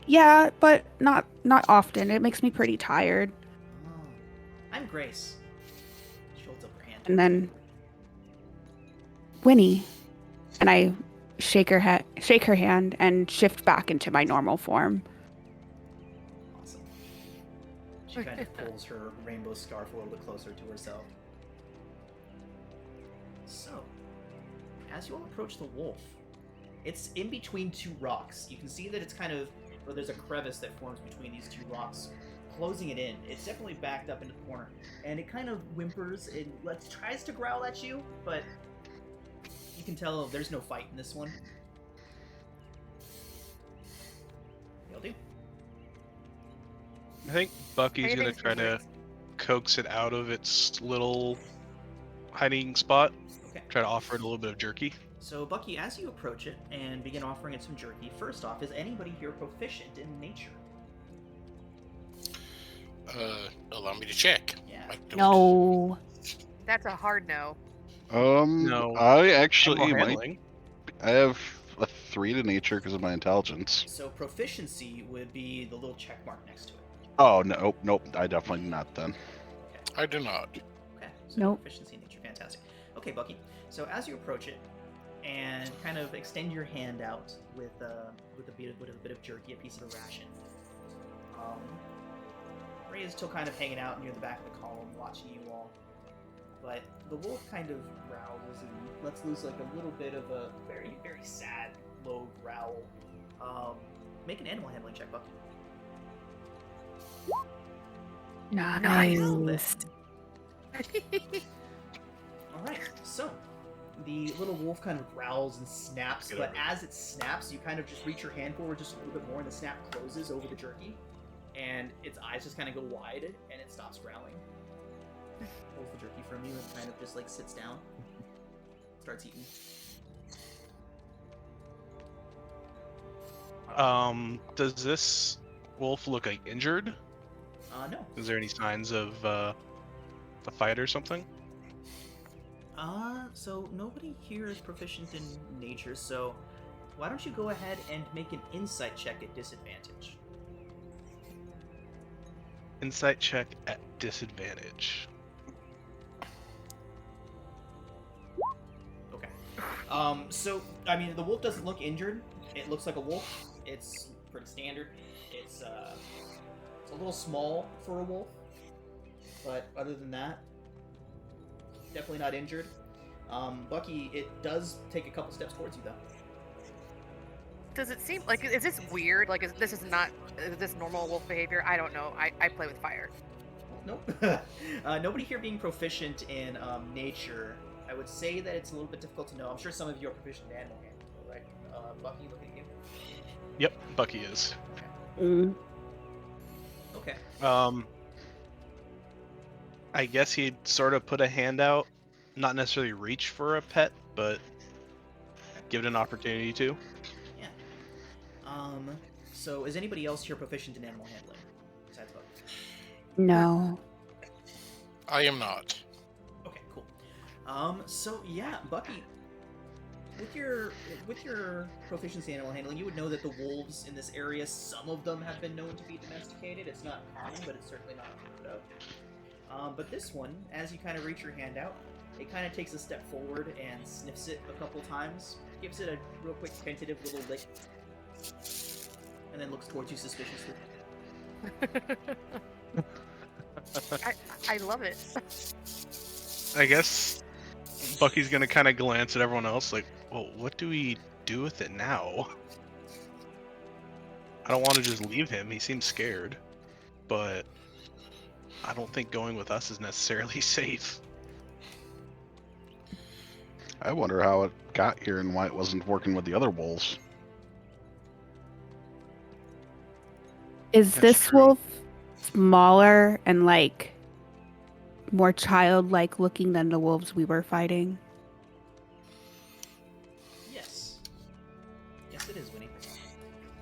Yeah, but not often. It makes me pretty tired. Oh. I'm Grace. She holds up her hand. And then Winnie, and I shake her hand and shift back into my normal form. Awesome. She kind of pulls her rainbow scarf a little bit closer to herself. So, as you all approach the wolf, it's in between two rocks. You can see that it's kind of, or there's a crevice that forms between these two rocks, closing it in. It's definitely backed up into the corner, and it kind of whimpers and tries to growl at you, but you can tell there's no fight in this one. You'll do. I think Bucky's gonna Anything's try to coax it out of its little hiding spot. Okay. Try to offer it a little bit of jerky. So, Bucky, as you approach it and begin offering it some jerky, first off, is anybody here proficient in nature? Allow me to check. Yeah. I don't- No. That's a hard no. No. I actually Animal might. handling. I have a 3 to nature because of my intelligence. So, proficiency would be the little check mark next to it. Oh no, nope. I definitely not then. I do not. Okay. So, Nope. proficiency in nature, fantastic. Okay, Bucky. So, as you approach it and kind of extend your hand out with a bit of jerky, a piece of a ration, Ray is still kind of hanging out near the back of the column, watching you all. But the wolf kind of growls and lets loose like a little bit of a very, very sad, low growl. Make an animal handling check, Bucky. Nice. Alright, so the little wolf kind of growls and snaps, Get but over as it snaps, you kind of just reach your hand forward just a little bit more, and the snap closes over the jerky, and its eyes just kind of go wide, and it stops growling. Pulls the jerky from you and kind of just like sits down, starts eating. Does this wolf look like injured? No. Is there any signs of a fight or something? So nobody here is proficient in nature, so why don't you go ahead and make an insight check at disadvantage? Insight check at disadvantage. Okay. So, I mean, the wolf doesn't look injured. It looks like a wolf. It's pretty standard. It's a little small for a wolf, but other than that, definitely not injured. Bucky, it does take a couple steps towards you, though. Does it seem like, is this weird? Like, is this normal wolf behavior? I don't know. I play with fire. Nope. Nobody here being proficient in nature. I would say that it's a little bit difficult to know. I'm sure some of you are proficient in animal handling, right? Bucky, look at you. Yep, Bucky is. Okay. I guess he'd sort of put a hand out, not necessarily reach for a pet, but give it an opportunity to. Yeah. So is anybody else here proficient in animal handling? Besides Bucky? No. I am not. Okay, cool. So yeah, Bucky, with your proficiency in animal handling, you would know that the wolves in this area, some of them have been known to be domesticated. It's not common, but it's certainly not unheard of. But this one, as you kind of reach your hand out, it kind of takes a step forward and sniffs it a couple times, gives it a real quick tentative little lick, and then looks towards you suspiciously. I love it. I guess Bucky's gonna kind of glance at everyone else like, well, what do we do with it now? I don't want to just leave him. He seems scared. But I don't think going with us is necessarily safe. I wonder how it got here and why it wasn't working with the other wolves. Is That's this true. wolf smaller and like more childlike looking than the wolves we were fighting? Yes. Yes, it is, Winnie.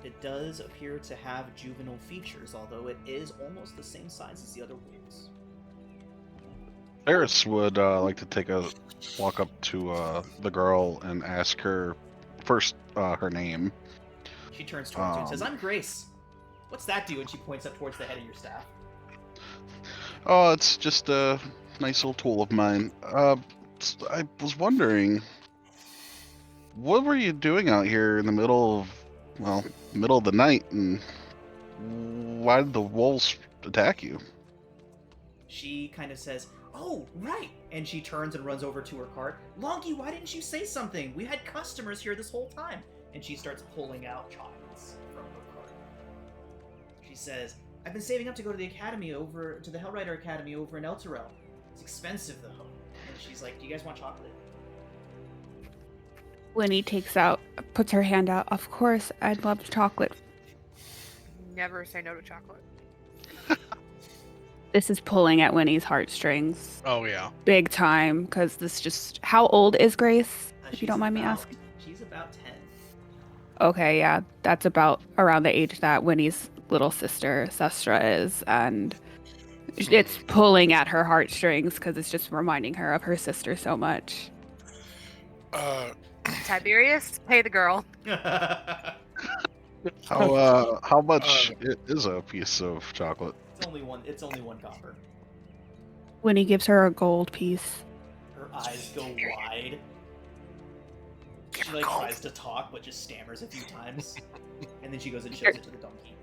It does appear to have juvenile features, although it is almost the same size as the other wolves. Eris would like to take a walk up to the girl and ask her first her name. She turns towards you and says, "I'm Grace. What's that do?" And she points up towards the head of your staff. Oh, it's just a nice little tool of mine. I was wondering, what were you doing out here in the middle of the night, and why did the wolves attack you? She kind of says, "Oh, right," and she turns and runs over to her cart. "Longy, why didn't you say something? We had customers here this whole time." And she starts pulling out chocolates from her cart. She says, I've been saving up to go to the academy over to the Hellrider Academy over in Elturel. It's expensive though. And she's like, "Do you guys want chocolate?" Winnie puts her hand out. Of course, I'd love chocolate. Never say no to chocolate. This is pulling at Winnie's heartstrings. Oh yeah. Big time, because this just... How old is Grace, if you She's don't mind me about- asking? She's about 10. Okay, yeah. That's about around the age that Winnie's little sister, Sestra, is. And it's pulling at her heartstrings because it's just reminding her of her sister so much. Tiberius, pay the girl. How much is a piece of chocolate? It's only one copper. Winnie gives her a gold piece. Her eyes go wide. She like tries to talk, but just stammers a few times, and then she goes and shows it to the donkey.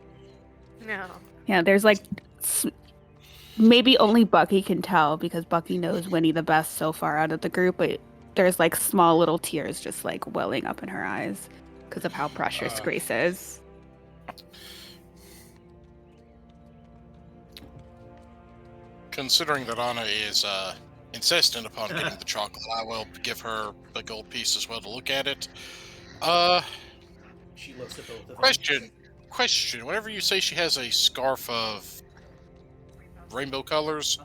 No. Yeah, there's like... Maybe only Bucky can tell, because Bucky knows Winnie the best so far out of the group, but there's like small little tears just like welling up in her eyes because of how precious Grace is. Considering that Anna is insistent upon getting the chocolate, I will give her the gold piece as well to look at it. She looks at both of them. Question. Whenever you say she has a scarf of rainbow colors,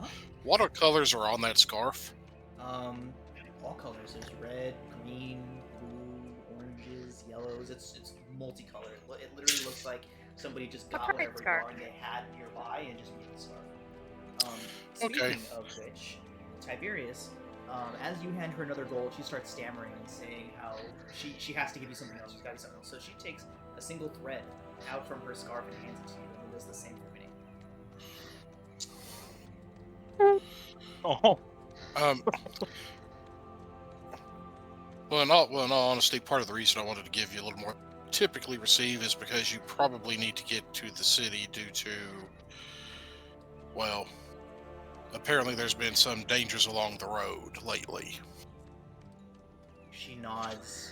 what are colors are on that scarf? All colors. There's red, green, blue, oranges, yellows. It's multicolored. It literally looks like somebody just got whatever yarn they had nearby and just made a scarf. Speaking of which, Tiberius, as you hand her another gold, she starts stammering and saying how she has to give you something else. She's got to do something else. So she takes a single thread out from her scarf and hands it to you, and does the same for Winnie. Oh. Well, in all honesty, part of the reason I wanted to give you a little more typically receive is because you probably need to get to the city due to, well, apparently there's been some dangers along the road lately. She nods.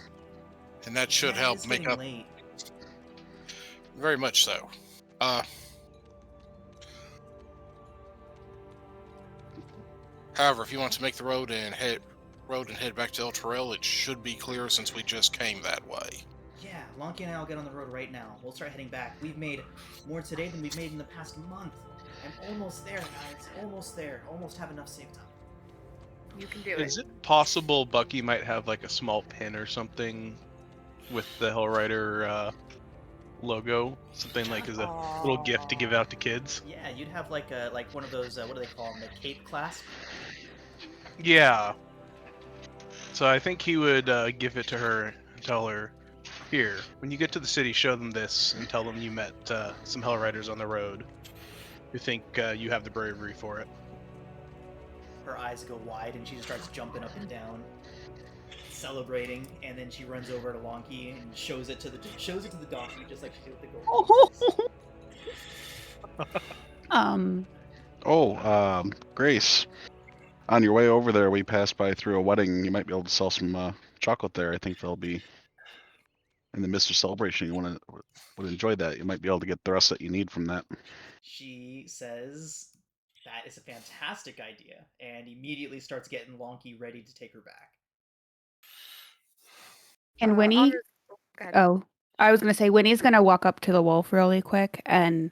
And that should help make up. Late. Very much so. However, if you want to make the road and head back to El Terrell, it should be clear since we just came that way. Yeah, Lonky and I will get on the road right now. We'll start heading back. We've made more today than we've made in the past month. I'm almost there, guys. Almost there. Almost have enough saved time. You can do it. Is it possible Bucky might have like a small pin or something with the Hellrider logo? Something like as a little gift to give out to kids? Yeah, you'd have like one of those, what do they call them? The cape clasp? Yeah. So I think he would give it to her and tell her, here, when you get to the city, show them this and tell them you met some Hellriders on the road who think you have the bravery for it. Her eyes go wide and she just starts jumping up and down, celebrating, and then she runs over to Lonky and shows it to the donkey, just like she did with the gold. Grace, on your way over there, we passed by through a wedding. You might be able to sell some chocolate there. I think they'll be in the midst of celebration. You would enjoy that. You might be able to get the rest that you need from that. She says that is a fantastic idea, and immediately starts getting Lonky ready to take her back. And Winnie... I was going to say, Winnie's going to walk up to the wolf really quick, and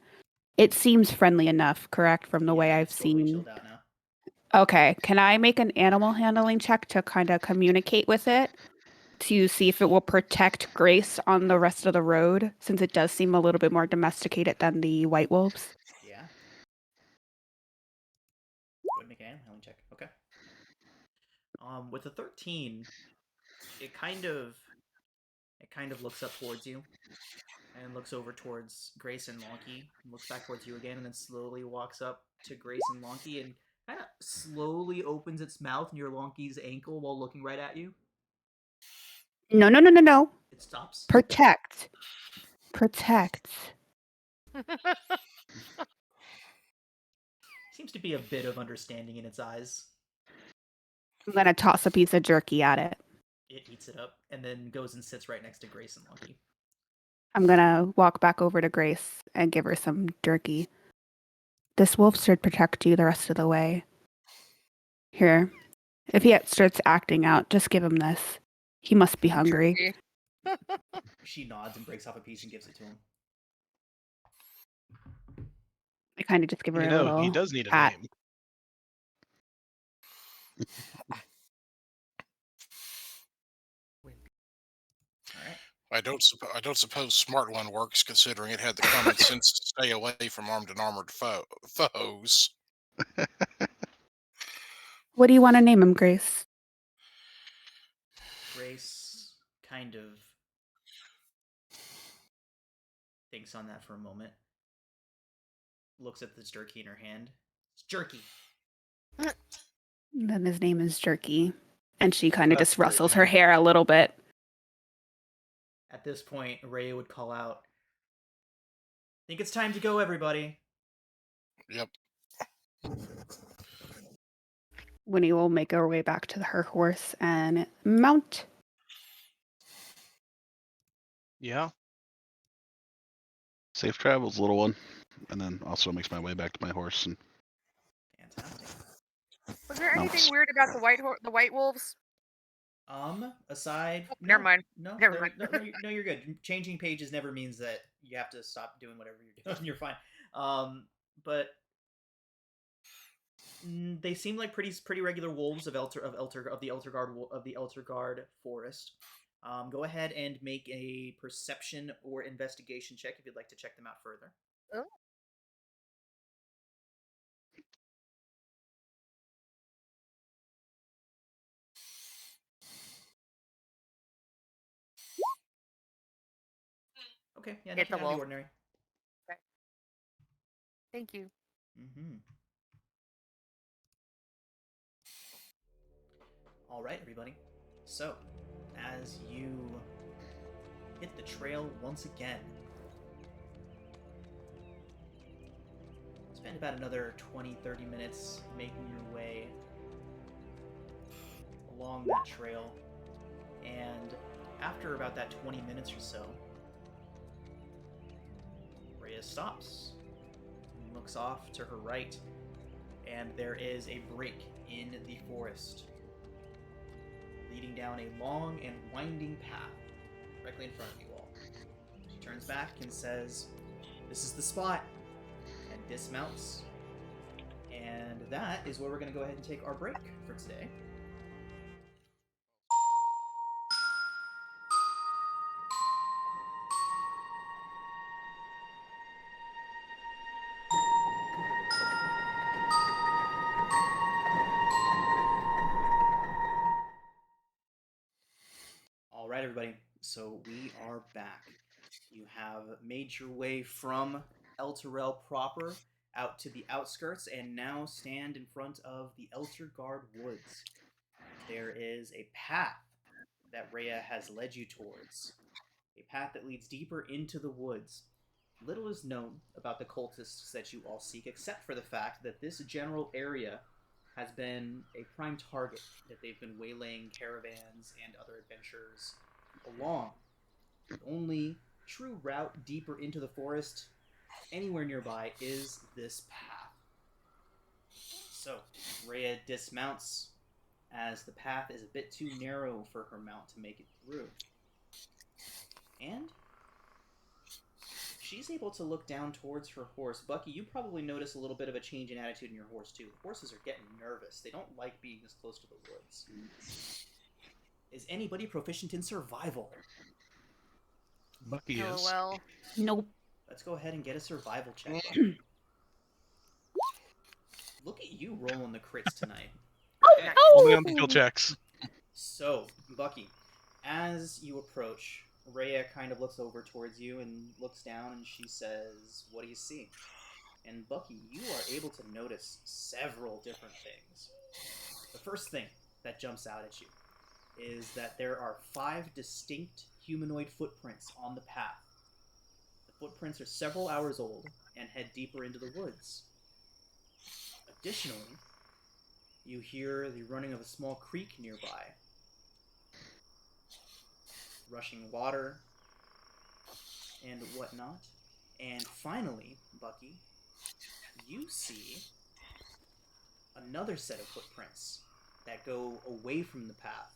it seems friendly enough, correct, from the way I've seen... Chilled out now. Okay, can I make an animal handling check to kind of communicate with it to see if it will protect Grace on the rest of the road, since it does seem a little bit more domesticated than the white wolves? Yeah. Go ahead and make an animal handling check. Okay. With a 13, it kind of looks up towards you and looks over towards Grace and Lonky, looks back towards you again, and then slowly walks up to Grace and Lonky and kind of slowly opens its mouth near Lonky's ankle while looking right at you. No. It stops. Protect. Seems to be a bit of understanding in its eyes. I'm going to toss a piece of jerky at it. It eats it up and then goes and sits right next to Grace and Lonky. I'm going to walk back over to Grace and give her some jerky. This wolf should protect you the rest of the way. Here. If he starts acting out, just give him this. He must be hungry. She nods and breaks off a piece and gives it to him. I kind of just give her You a know, little he does need a pat. name. All right. I don't suppose Smart One works, considering it had the common sense to stay away from armed and armored foes. What do you want to name him, Grace? Grace kind of thinks on that for a moment. Looks at this jerky in her hand. It's jerky. And then his name is Jerky. And she kind of That's just a great rustles her name. hair a little bit. At this point, Ray would call out, "Think it's time to go, everybody." Yep. Winnie will make her way back to her horse and mount. Yeah. Safe travels, little one. And then also makes my way back to my horse and Fantastic. Was there anything mounts. weird about the white wolves? Aside. Oh, never mind. No, Never mind. No, you're good. Changing pages never means that you have to stop doing whatever you're doing. You're fine. But they seem like pretty regular wolves of the Eltergard forest. Go ahead and make a perception or investigation check if you'd like to check them out further. Oh. Okay, yeah, Hit nothing the out of the wolf. ordinary. Thank you. Mm-hmm. All right, everybody. So, as you hit the trail once again, spend about another 20-30 minutes making your way along that trail, and after about that 20 minutes or so, Rhea stops and looks off to her right, and there is a break in the forest leading down a long and winding path directly in front of you all. She turns back and says, "This is the spot," and dismounts. And that is where we're going to go ahead and take our break for today. All right, everybody. So we are back. You have made your way from Elturel proper out to the outskirts and now stand in front of the Elturgard Woods. There is a path that Rhea has led you towards, a path that leads deeper into the woods. Little is known about the cultists that you all seek, except for the fact that this general area has been a prime target, that they've been waylaying caravans and other adventurers along. The only true route deeper into the forest anywhere nearby is this path. So, Rhea dismounts as the path is a bit too narrow for her mount to make it through. And she's able to look down towards her horse. Bucky, you probably notice a little bit of a change in attitude in your horse, too. The horses are getting nervous. They don't like being this close to the woods. Is anybody proficient in survival? Bucky is. LOL. Nope. Let's go ahead and get a survival check, Bucky. Look at you rolling the crits tonight. Nice. Only on the kill checks. So, Bucky, as you approach, Rhea kind of looks over towards you and looks down and she says, "What do you see?" And Bucky, you are able to notice several different things. The first thing that jumps out at you is that there are 5 distinct humanoid footprints on the path. The footprints are several hours old and head deeper into the woods. Additionally, you hear the running of a small creek nearby. Rushing water and whatnot. And finally, Bucky, you see another set of footprints that go away from the path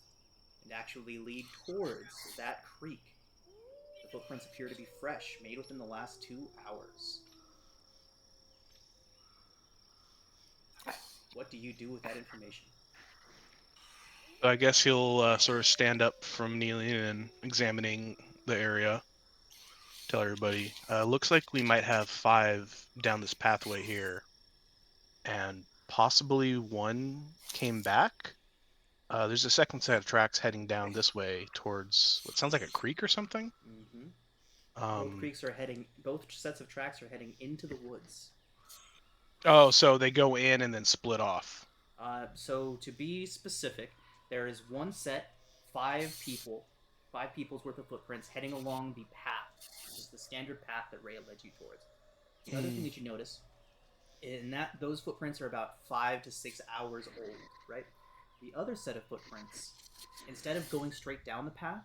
and actually lead towards that creek. The footprints appear to be fresh, made within the last 2 hours. What do you do with that information? So I guess he'll sort of stand up from kneeling and examining the area. Tell everybody, looks like we might have 5 down this pathway here, and possibly 1 came back. There's a second set of tracks heading down this way towards what sounds like a creek or something. Mm-hmm. Um, Both sets of tracks are heading into the woods. Oh, so they go in and then split off. So to be specific, there is one set, 5 people's worth of footprints heading along the path, which is the standard path that Rhea led you towards. The other thing that you notice in that those footprints are about 5 to 6 hours old, right? The other set of footprints, instead of going straight down the path,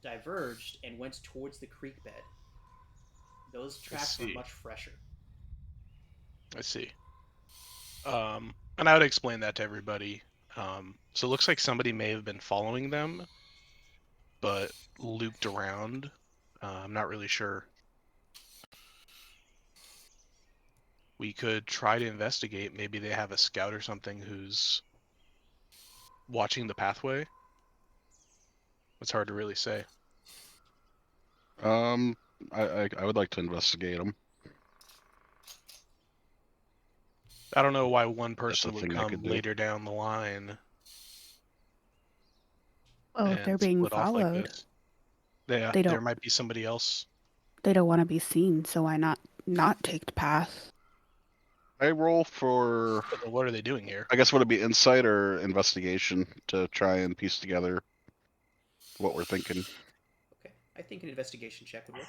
diverged and went towards the creek bed. Those tracks were much fresher. I see. And I would explain that to everybody. So it looks like somebody may have been following them, but looped around. I'm not really sure. We could try to investigate. Maybe they have a scout or something who's watching the pathway. It's hard to really say. I would like to investigate them. I don't know why one person would thing I come could do. later down the line. Well, if and they're being split off like followed, this. Yeah, they there don't might be somebody else. they don't want to be seen, so why not take the path? I roll for, But what are they doing here? I guess, would it be insight or investigation to try and piece together what we're thinking? Okay, I think an investigation check would work.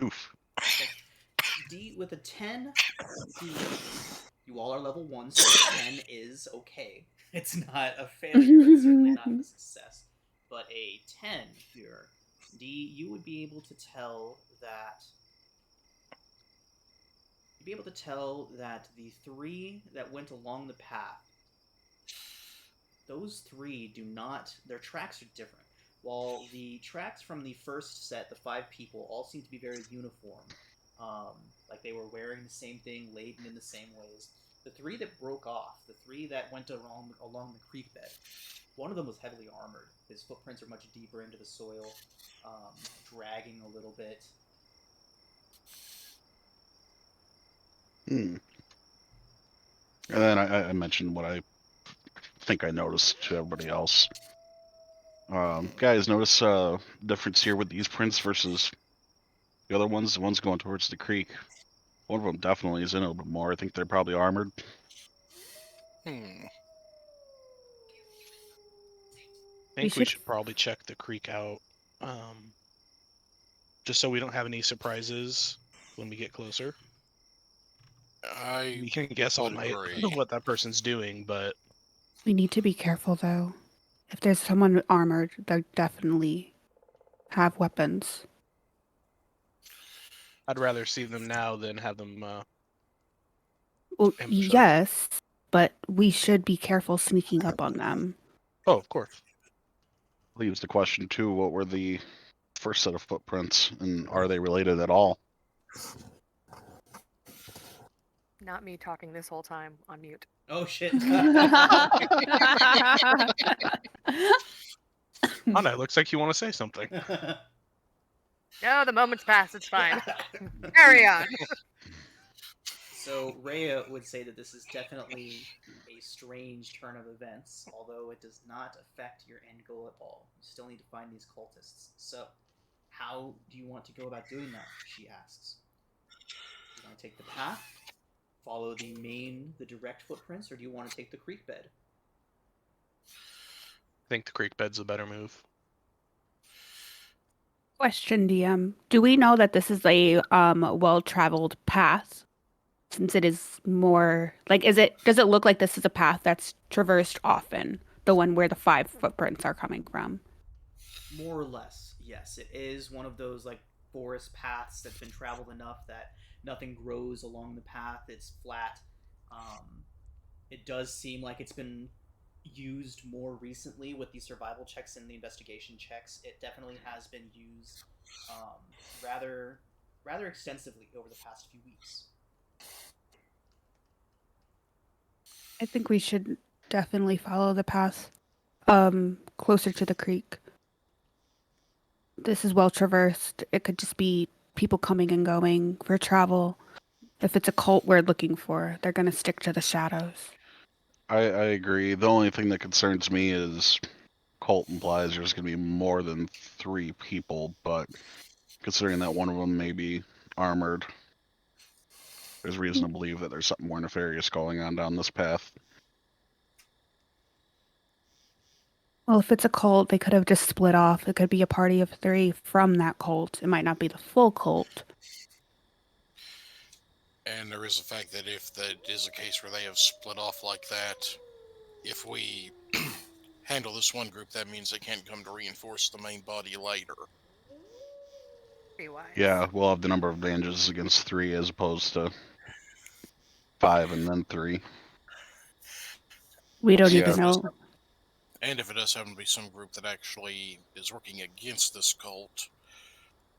Oof. Okay. D with a 10, you all are level 1, so 10 is okay. It's not a failure, but it's certainly not a success. But a 10 here, D, you would be able to tell that the 3 that went along the path, those 3 do not, their tracks are different. While the tracks from the first set, the 5 people, all seem to be very uniform, like they were wearing the same thing, laden in the same ways. The 3 that broke off, the 3 that went along the creek bed, one of them was heavily armored. His footprints are much deeper into the soil, dragging a little bit. And then I mentioned what I think I noticed to everybody else. Guys, notice difference here with these prints versus the other ones. The ones going towards the creek. One of them definitely is in a little bit more. I think they're probably armored. I think we should probably check the creek out, just so we don't have any surprises when we get closer. We can guess all night what that person's doing, but we need to be careful, though. If there's someone armored, they definitely have weapons. I'd rather see them now than have them. Well, yes, but we should be careful sneaking up on them. Oh, of course. Leaves the question too, what were the first set of footprints, and are they related at all? Not me talking this whole time on mute. Oh shit. Anna, it looks like you want to say something. No, the moment's passed, it's fine. Carry on. So Rhea would say that this is definitely a strange turn of events, although it does not affect your end goal at all. You still need to find these cultists. So, how do you want to go about doing that? She asks. Do you want to take the path, follow the direct footprints, or do you want to take the creek bed? I think the creek bed's a better move. Question, DM. Do we know that this is a well-traveled path? Since it is more like, does it look like this is a path that's traversed often? The one where the 5 footprints are coming from? More or less, yes. It is one of those like forest paths that's been traveled enough that nothing grows along the path. It's flat. It does seem like it's been used more recently with the survival checks and the investigation checks. It definitely has been used um, rather rather extensively over the past few weeks. I think we should definitely follow the path closer to the creek. This is well traversed. It could just be people coming and going for travel. If it's a cult we're looking for, they're going to stick to the shadows. I agree. The only thing that concerns me is cult implies there's going to be more than 3 people, but considering that one of them may be armored, there's reason to believe that there's something more nefarious going on down this path. Well, if it's a cult, they could have just split off. It could be a party of 3 from that cult. It might not be the full cult. And there is the fact that if that is a case where they have split off like that, if we handle this one group, that means they can't come to reinforce the main body later. Pretty wise. Yeah, we'll have the number of advantages against 3 as opposed to 5 and then 3. We don't Yeah. even know. And if it does happen to be some group that actually is working against this cult,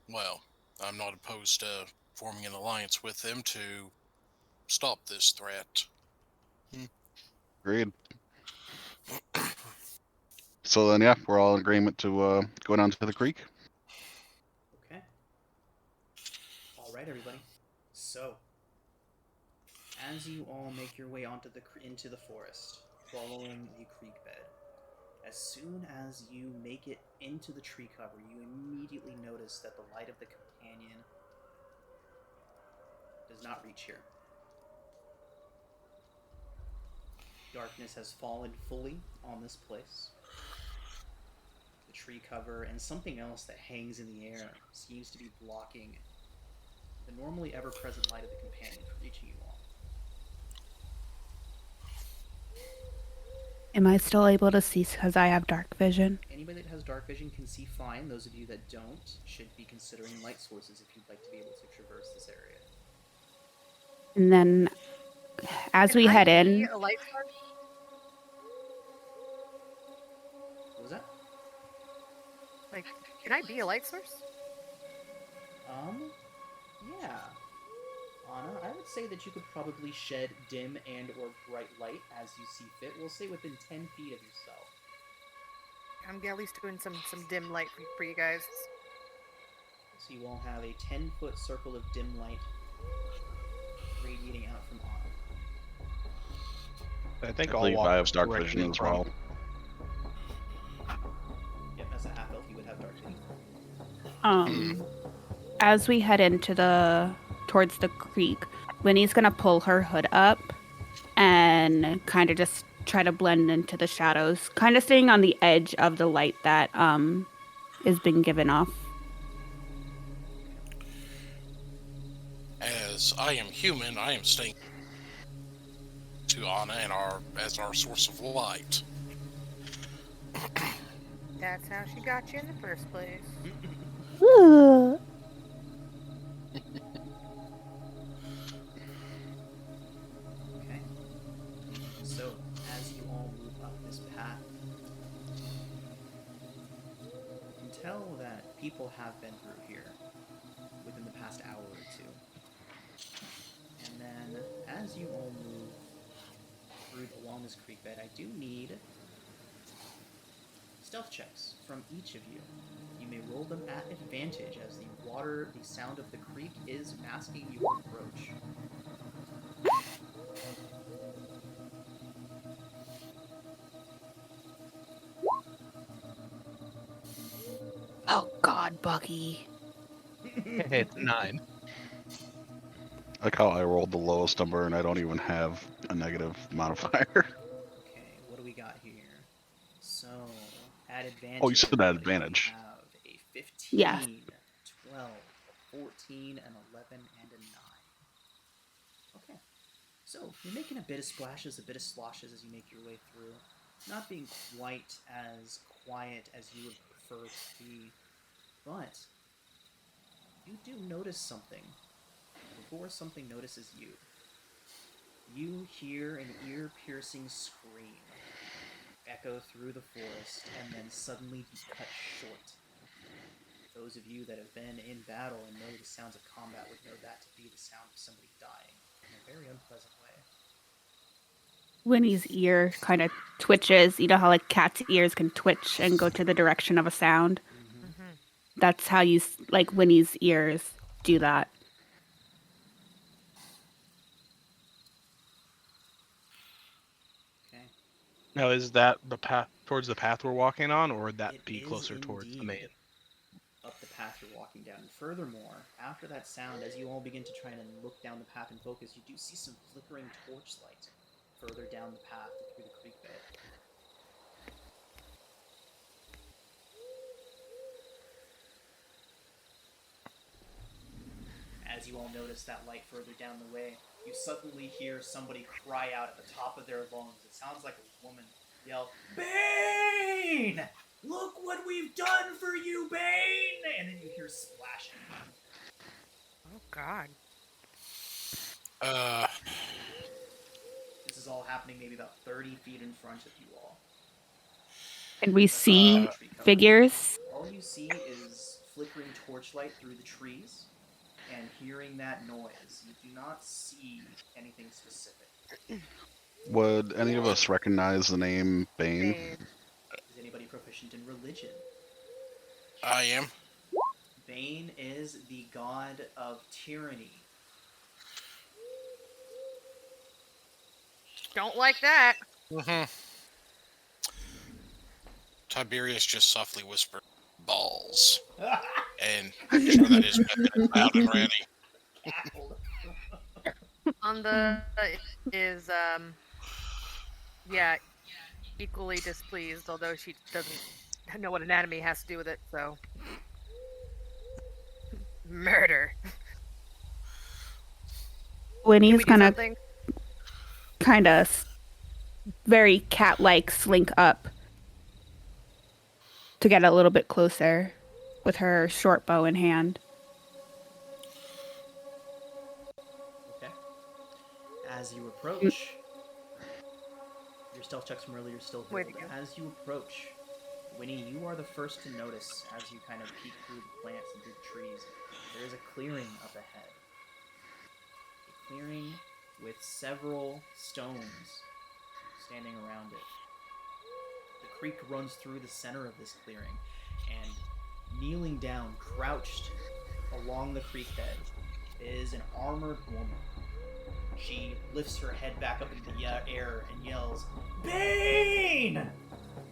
well, I'm not opposed to forming an alliance with them to stop this threat. Agreed. So then, yeah, we're all in agreement to go down to the creek. Okay. All right, everybody. So, as you all make your way into the forest, following the creek bed, as soon as you make it into the tree cover, you immediately notice that the light of the companion does not reach here. Darkness has fallen fully on this place. The tree cover and something else that hangs in the air seems to be blocking the normally ever-present light of the companion from reaching you all. Am I still able to see because I have dark vision? Anybody that has dark vision can see fine. Those of you that don't should be considering light sources if you'd like to be able to traverse this area. And then as we head in, A light source? What was that? Like, can I be a light source? Yeah. Anna, I would say that you could probably shed dim and or bright light as you see fit. We'll say within 10 feet of yourself. I'm at least doing some dim light for you guys. So you all have a 10-foot circle of dim light radiating out from Anna. I think I I'll believe walk I have dark directly vision in as front. well. Yep, as a half elf, you would have dark vision. as we head towards the creek, Winnie's gonna pull her hood up and kind of just try to blend into the shadows, kind of staying on the edge of the light that is being given off. As I am human, I am staying to Anna and as our source of light. That's how she got you in the first place. Okay. So, as you all move up this path, you can tell that people have been through here within the past hour or two. And then, as you all move through along this creek bed, I do need stealth checks from each of you. You may roll them at advantage as the sound of the creek is masking your approach. Oh God, Bucky. Hey, it's 9. Like how I rolled the lowest number and I don't even have a negative modifier. Okay, what do we got here? So, at advantage. Oh, you said that everybody, advantage. We have a 15, Yes. 12, 14, an 11, and a 9. Okay. So, you're making a bit of splashes, a bit of sloshes as you make your way through. Not being quite as quiet as you would prefer to be, but you do notice something before something notices you. You hear an ear-piercing scream echo through the forest and then suddenly be cut short. Those of you that have been in battle and know the sounds of combat would know that to be the sound of somebody dying in a very unpleasant way. Winnie's ear kind of twitches. You know how like cats' ears can twitch and go to the direction of a sound? Mm-hmm. That's how like Winnie's ears do that. Okay. Now, is that the path towards the path we're walking on, or would that It be is closer towards the indeed main? up the path you're walking down. And furthermore, after that sound, as you all begin to try and look down the path and focus, you do see some flickering torchlight further down the path and through the creek bed. As you all notice that light further down the way, you suddenly hear somebody cry out at the top of their lungs. It sounds like a woman yell, "Bane! Look what we've done for you, Bane!" And then you hear splashing. Oh God. This is all happening maybe about 30 feet in front of you all. And we see Tree cover. figures. All you see is flickering torchlight through the trees, and hearing that noise, you do not see anything specific. Would any of us recognize the name Bane? Bane. Is anybody proficient in religion? I am. Bane is the god of tyranny. Don't like that. Mm-hmm. Tiberius just softly whispered, "Balls," and make sure that his weapon is out and ready. Cackled. On the is yeah, equally displeased, although she doesn't know what anatomy has to do with it, so murder. Can Winnie's we do gonna something? kind of very cat-like slink up to get a little bit closer with her short bow in hand. Okay. As you approach, your stealth checks from earlier still Way hold. to go. As you approach, Winnie, you are the first to notice as you kind of peek through the plants and through the trees. There is a clearing up ahead. A clearing with several stones standing around it. The creek runs through the center of this clearing, and kneeling down, crouched along the creek bed, is an armored woman. She lifts her head back up into the air and yells, "Bane!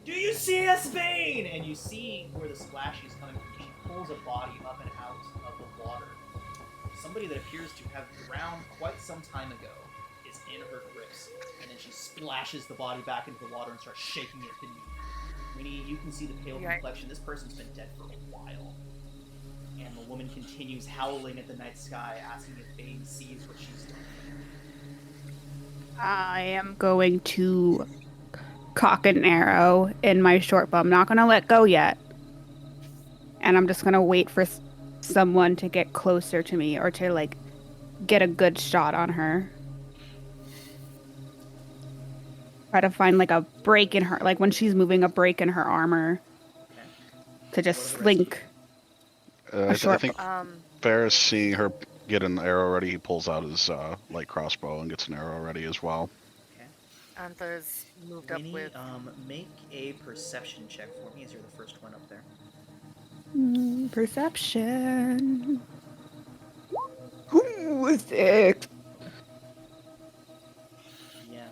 Do you see us, Bane?" And you see where the splash is coming from. She pulls a body up and out of the water. Somebody that appears to have drowned quite some time ago is in her grips, and then she splashes the body back into the water and starts shaking it beneath. Winnie, you can see the pale Yikes. complexion. This person's been dead for a while. And the woman continues howling at the night sky, asking if Bane sees what she's doing. I am going to cock an arrow in my short bow. I'm not going to let go yet. And I'm just going to wait for someone to get closer to me or to, like, get a good shot on her. Try to find, like, a break in her, like, when she's moving, a break in her armor. Okay. To just What are the rest of slink I a short think bow. Ferris, seeing her get an arrow ready, he pulls out his light crossbow and gets an arrow ready as well. Okay. Anta's moved up Winnie, with. make a perception check for me as you're the first one up there. Perception. Ooh, 6. Yeah.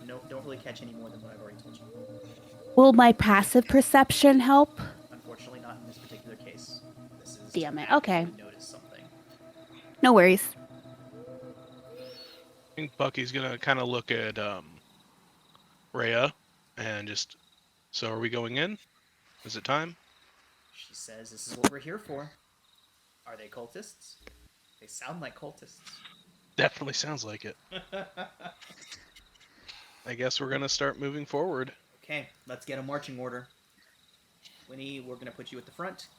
No, don't really catch any more than what I've already told you. Will my passive perception help? Unfortunately, not in this particular case. This is Damn to it, okay. actively notice something. No worries. I think Bucky's gonna kind of look at Rhea and just. So, are we going in? Is it time? She says, "This is what we're here for." Are they cultists? They sound like cultists. Definitely sounds like it. I guess we're gonna start moving forward. Okay, let's get a marching order. Winnie, we're gonna put you at the front.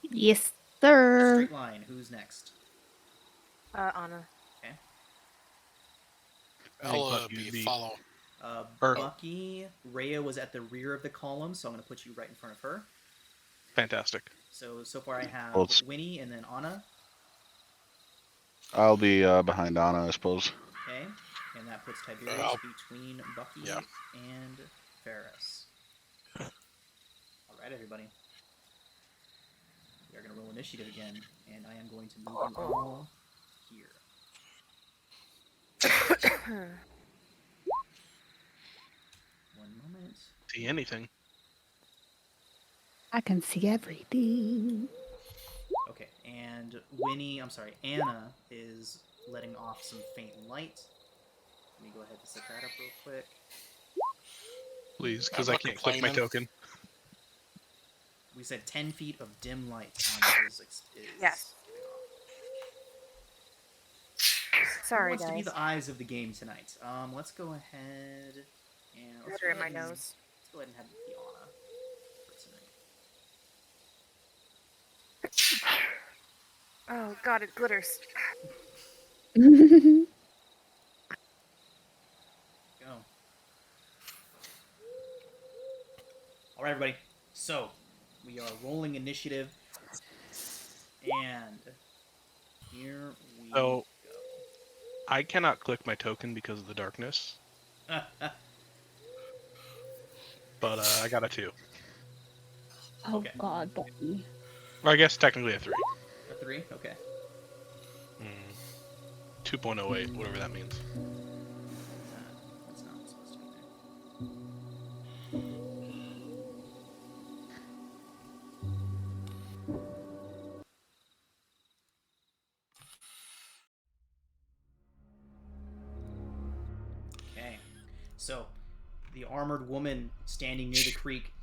Yes. Sir. Straight line. Who's next? Anna. Okay. I think I'll Bucky be would be- follow. Or- Bucky, Rhea was at the rear of the column, so I'm going to put you right in front of her. Fantastic. So far I have Well, it's- Winnie and then Anna. I'll be behind Anna, I suppose. Okay. And that puts Tiberius I'll- between Bucky Yeah. and Ferris. Alright, everybody. We are going to roll initiative again, and I am going to move you all here. One moment. See anything? I can see everything. Okay, and Anna is letting off some faint light. Let me go ahead and set that up real quick. Please, because I'm I not can't click my complaining. token. We said 10 feet of dim light is Yes. giving off. Who Sorry, wants to be guys. the eyes of the game tonight? Let's go ahead and let's Water go in my ahead and- nose. Let's go ahead and have it be Anna for tonight. Oh god, it glitters. Go. All right, everybody. So we are rolling initiative, and here we So- I cannot click my token because of the darkness, go. but I got a 2. Oh Okay. God, Bucky. Or I guess technically a 3. A 3. Okay. 2.08, whatever that means. That's not supposed to be there. Okay, so the armored woman standing near the creek,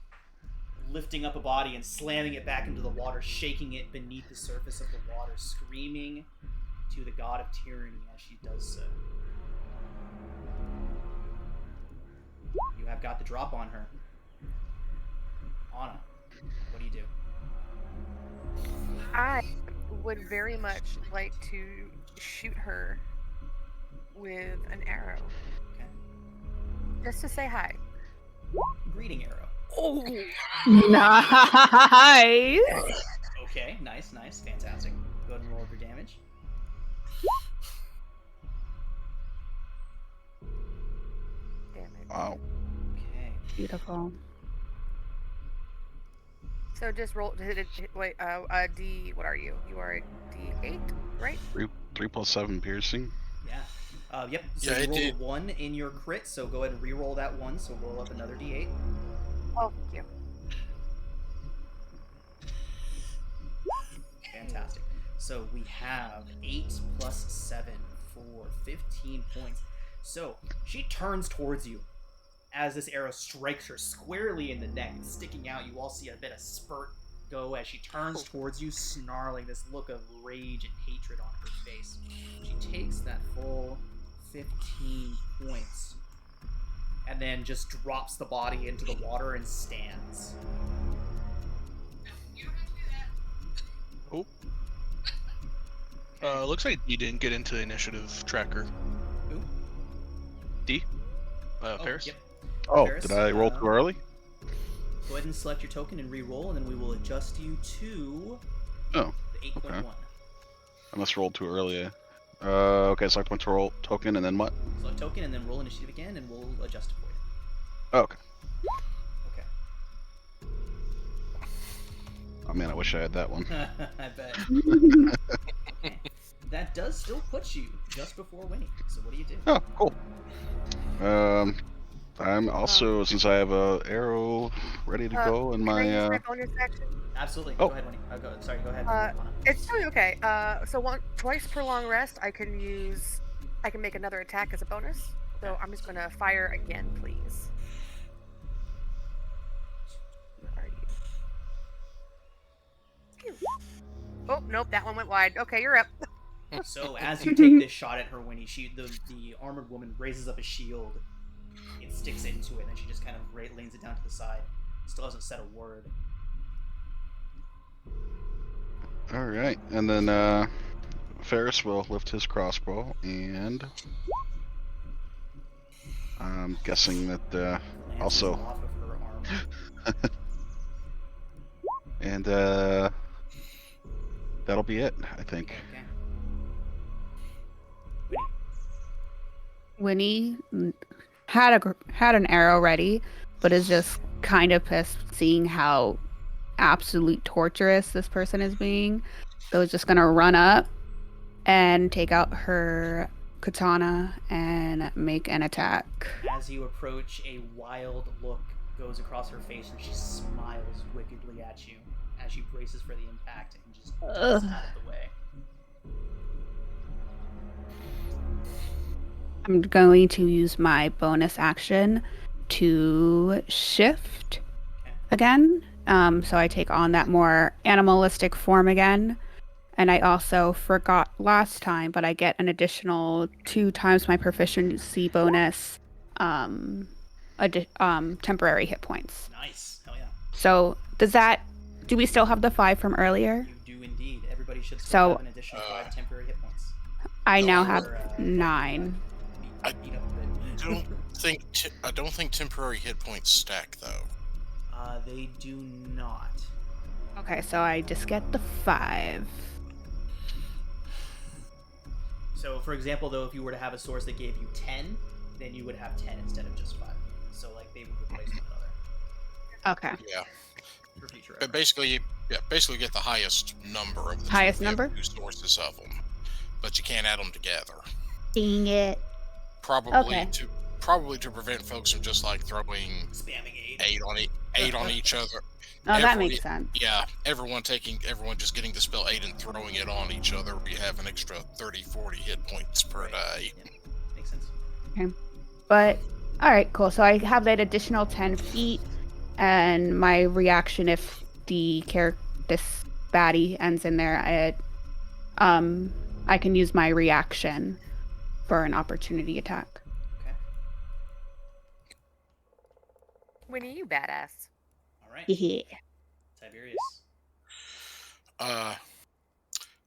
lifting up a body and slamming it back into the water, shaking it beneath the surface of the water, screaming to the god of tyranny as she does so. You have got the drop on her. Anna, what do you do? I would very much like to shoot her with an arrow. Okay. Just to say hi. Greeting arrow. Oh! Nice. Okay, nice, fantastic. Go ahead and roll your damage. Damn it. Wow. Okay. Beautiful. So just roll. Wait, D. What are you? You are a D8, right? 3 plus 7 piercing. Yeah. Yep. So Yeah, you it rolled did. a 1 in your crit, so go ahead and re-roll that 1, so roll up another d8. Oh, thank you. Fantastic. So we have 8 plus 7 for 15 points. So she turns towards you. As this arrow strikes her squarely in the neck, sticking out, you all see a bit of spurt go as she turns towards you, snarling, this look of rage and hatred on her face. She takes that full 15 points and then just drops the body into the water and stands. Oh. Looks like D didn't get into the initiative tracker. Who? D? Oh, Paris? yep. Oh, Ferris, did I roll too early? Go ahead and select your token and re-roll, and then we will adjust you to Oh, the 8.1. okay. I must roll too early. Okay, select my token and then what? Select token and then roll initiative again, and we'll adjust it for you. Oh, okay. Okay. Oh man, I wish I had that one. I bet. Okay. That does still put you just before winning. So what do you do? Oh, cool. I'm also, since I have a arrow ready to go in Can I use my my bonus action? Absolutely. Oh. Go ahead, Winnie. Sorry, go ahead. Uh, Anna. It's totally okay. So twice per long rest, I can make another attack as a bonus. So I'm just gonna fire again, please. Where are you? Oh nope, that one went wide. Okay, you're up. So as you take this shot at her, Winnie, the armored woman raises up a shield. It sticks into it, and then she just kind of leans it down to the side. Still hasn't said a word. All right, and then Ferris will lift his crossbow, and I'm guessing that Lances also, off of her armor. and that'll be it, I think. Okay. Winnie had an arrow ready, but is just kind of pissed seeing how absolute torturous this person is being. So is just gonna run up and take out her katana and make an attack. As you approach, a wild look goes across her face, and she smiles wickedly at you as she braces for the impact and just ducks out of the way. I'm going to use my bonus action to shift again. So I take on that more animalistic form again. And I also forgot last time, but I get an additional 2 times my proficiency bonus temporary hit points. Nice. Hell yeah. So do we still have the 5 from earlier? You do indeed. Everybody should still So- have an additional 5 temporary hit points. I No, now you're, have 9. Beat up a bit. I don't think temporary hit points stack though. They do not. Okay, so I just get the 5. So, for example, though, if you were to have a source that gave you 10, then you would have 10 instead of just 5. So, like, they would replace one another Okay. Yeah. for future But reference. basically get the highest number of the Highest two, number? two sources of them, but you can't add them together. Dang it. Probably Okay. to prevent folks from just like throwing Spamming 8. eight on each other. Oh, that Every- makes sense. Yeah, everyone just getting to spell 8 and throwing it on each other. You have an extra 30-40 hit points per day. Yeah. Makes sense. But all right, cool. So I have that additional 10 feet, and my reaction if this baddie ends in there, I can use my reaction for an opportunity attack. Okay. Winnie, you badass. Alright. Yeah. Tiberius.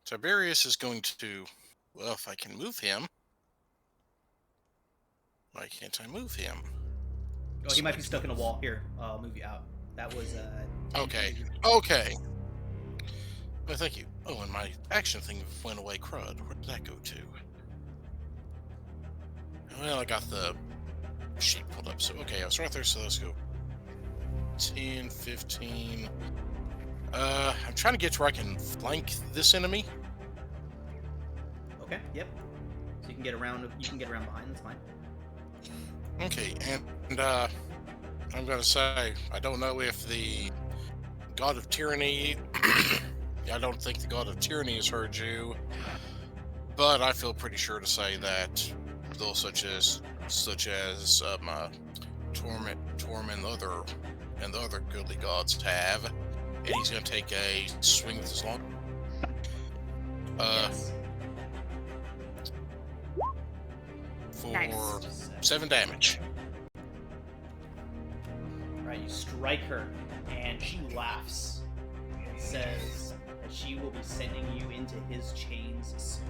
Tiberius is going to, well, if I can move him. Why can't I move him? Oh, he might be stuck in a wall. Here, I'll move you out. That was, Okay. Okay. Well, thank you. Oh, and my action thing went away. Crud. Where did that go to? Well, I got the sheet pulled up. So, okay, I was right there. So let's go. 10, 15. I'm trying to get to where I can flank this enemy. Okay, yep. So you can get around behind, that's fine. Okay, and I'm gonna say I don't know if the God of Tyranny I don't think the God of Tyranny has heard you, but I feel pretty sure to say that those such as Torment and the other goodly gods have, and he's gonna take a swing with his long. Yes. For Nice. 7 damage. Right, you strike her, and she laughs and says that she will be sending you into his chains soon.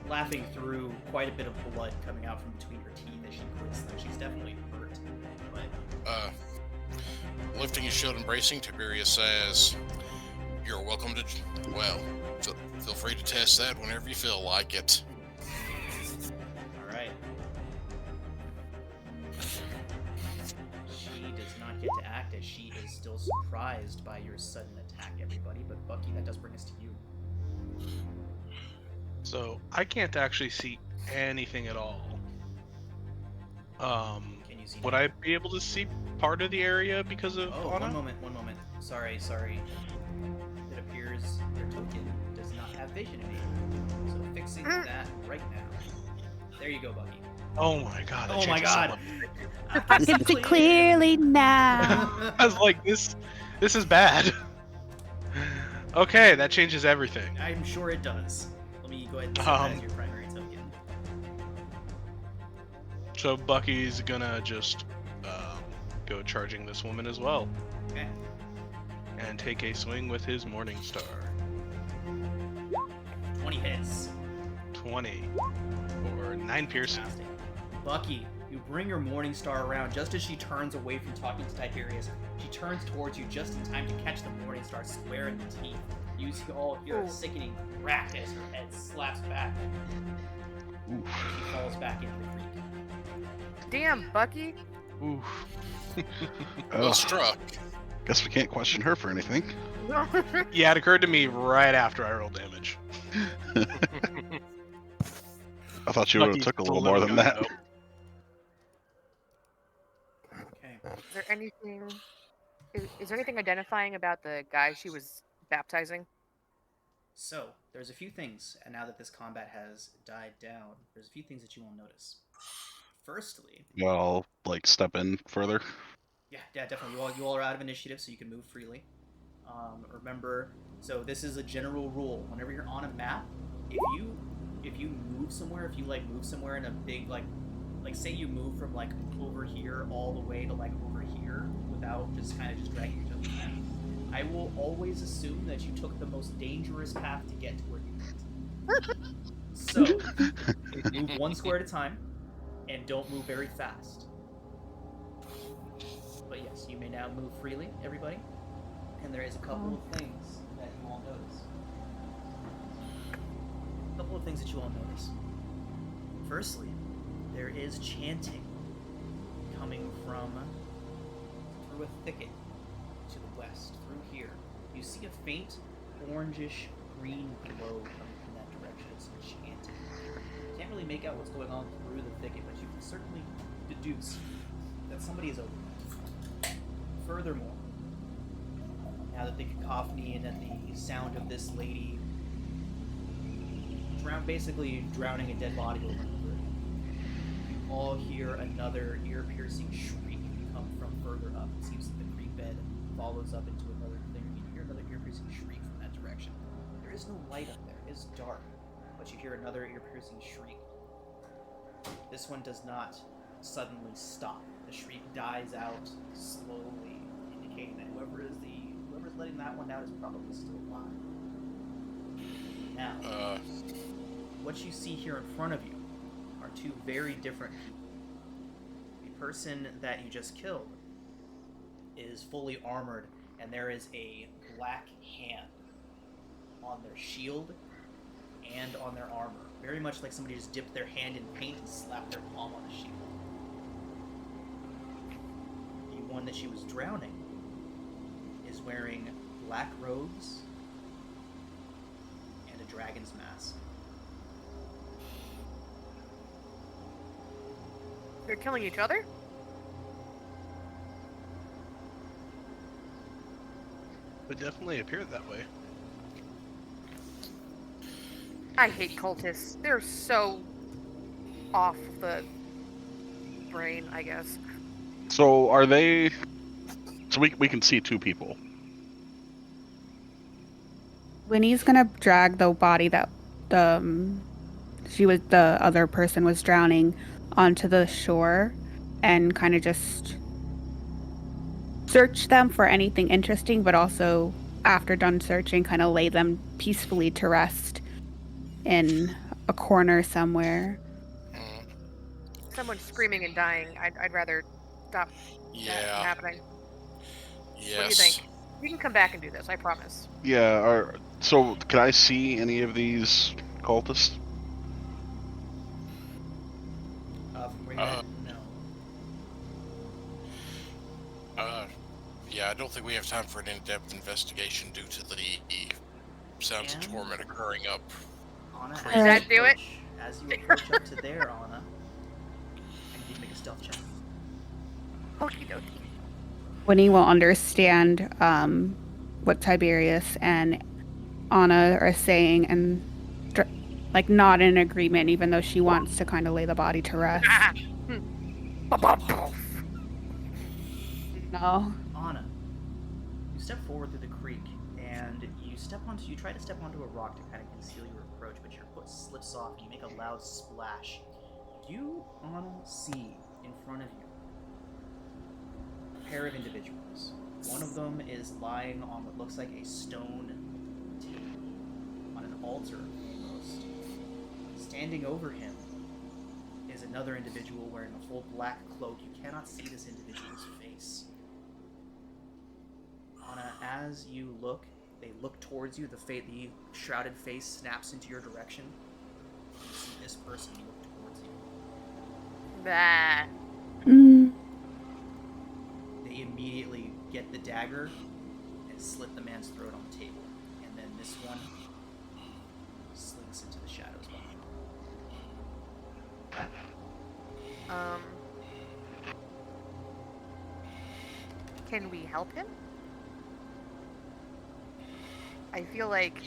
Laughing through quite a bit of blood coming out from between her teeth as she quits them. She's definitely hurt, but Lifting his shield and bracing, Tiberius says, "You're welcome to, well, feel free to test that whenever you feel like it." alright. She does not get to act as she is still surprised by your sudden attack, everybody, but Bucky, that does bring us to you. So I can't actually see anything at all. Can you see Would now? I be able to see part of the area because of Oh, Anna? one moment. Sorry. It appears your token does not have vision enabled. So fixing that right now. There you go, Bucky. Oh my god! that Oh my changes so god. much. I can see clearly now. I was like, this is bad. Okay, that changes everything. I'm sure it does. Let me go ahead and set that as your primary token. So Bucky's gonna just go charging this woman as well. Okay. and take a swing with his Morning Star. 20 hits. 20 for 9 piercing. Fantastic. Bucky, you bring your Morning Star around just as she turns away from talking to Tiberius. She turns towards you just in time to catch the Morning Star square in the teeth. You all hear a sickening crack as her head slaps back. Oof. She falls back into the creek. Damn, Bucky. Oof. Well Ugh. struck. Guess we can't question her for anything. Yeah, it occurred to me right after I rolled damage. I thought you would have Lucky's took a little still more living than on, that. though. Okay. Is there anything? Is there anything identifying about the guy she was baptizing? So, there's a few things, and now that this combat has died down, there's a few things that you will notice. Firstly, Well, like step in further. yeah, definitely. You all are out of initiative, so you can move freely. Remember, so this is a general rule. Whenever you're on a map, if you move somewhere, if you like move somewhere in a big like say you move from like over here all the way to like over here without just kind of just dragging your toes back, I will always assume that you took the most dangerous path to get to where you went. So move one square at a time, and don't move very fast. But yes, you may now move freely, everybody. And there is a couple of things that you all notice. A couple of things that you all notice. Firstly, there is chanting coming from through a thicket to the west, through here. You see a faint orangish green glow coming from that direction. It's chanting. You can't really make out what's going on through the thicket, but you can certainly deduce that somebody is over there. Furthermore, now that the cacophony and that the sound of this lady basically drowning a dead body over and over again, you all hear another ear-piercing shriek come from further up. It seems that the creek bed follows up into another thing. You hear another ear-piercing shriek from that direction. There is no light up there. It is dark, but you hear another ear-piercing shriek. This one does not suddenly stop. The shriek dies out slowly, indicating that whoever's letting that one out is probably still alive. Now, what you see here in front of you are two very different people. The person that you just killed is fully armored, and there is a black hand on their shield and on their armor. Very much like somebody just dipped their hand in paint and slapped their palm on the shield. The one that she was drowning is wearing black robes and a dragon's mask. They're killing each other? It definitely appeared that way. I hate cultists. They're so off the brain, I guess. So are they? So we can see two people. Winnie's gonna drag the body that the other person was drowning onto the shore and kind of just search them for anything interesting, but also after done searching, kind of lay them peacefully to rest in a corner somewhere. Someone's screaming and dying. I'd rather stop that from happening. Yes. What do you think? You can come back and do this, I promise. Yeah. So can I see any of these cultists? From where you're at? No. Yeah, I don't think we have time for an in-depth investigation due to the sounds of And- torment occurring up. Anna, Does that do it? As you approach up to there, Anna, I need you to make a stealth check. Okie dokie. Winnie will understand what Tiberius and Anna are saying and nod in agreement, even though she wants to kind of lay the body to rest. No. Anna, you step forward through the creek, and you try to step onto a rock to kind of conceal your approach, but your foot slips off, and you make a loud splash. You, Anna, see in front of you pair of individuals. One of them is lying on what looks like a stone table, on an altar almost. Standing over him is another individual wearing a full black cloak. You cannot see this individual's face. Anna, as you look, they look towards you. The shrouded face snaps into your direction. You see this person look towards you. Bah. They immediately get the dagger and slit the man's throat on the table. And then this one slinks into the shadows behind. Can we help him? I feel like,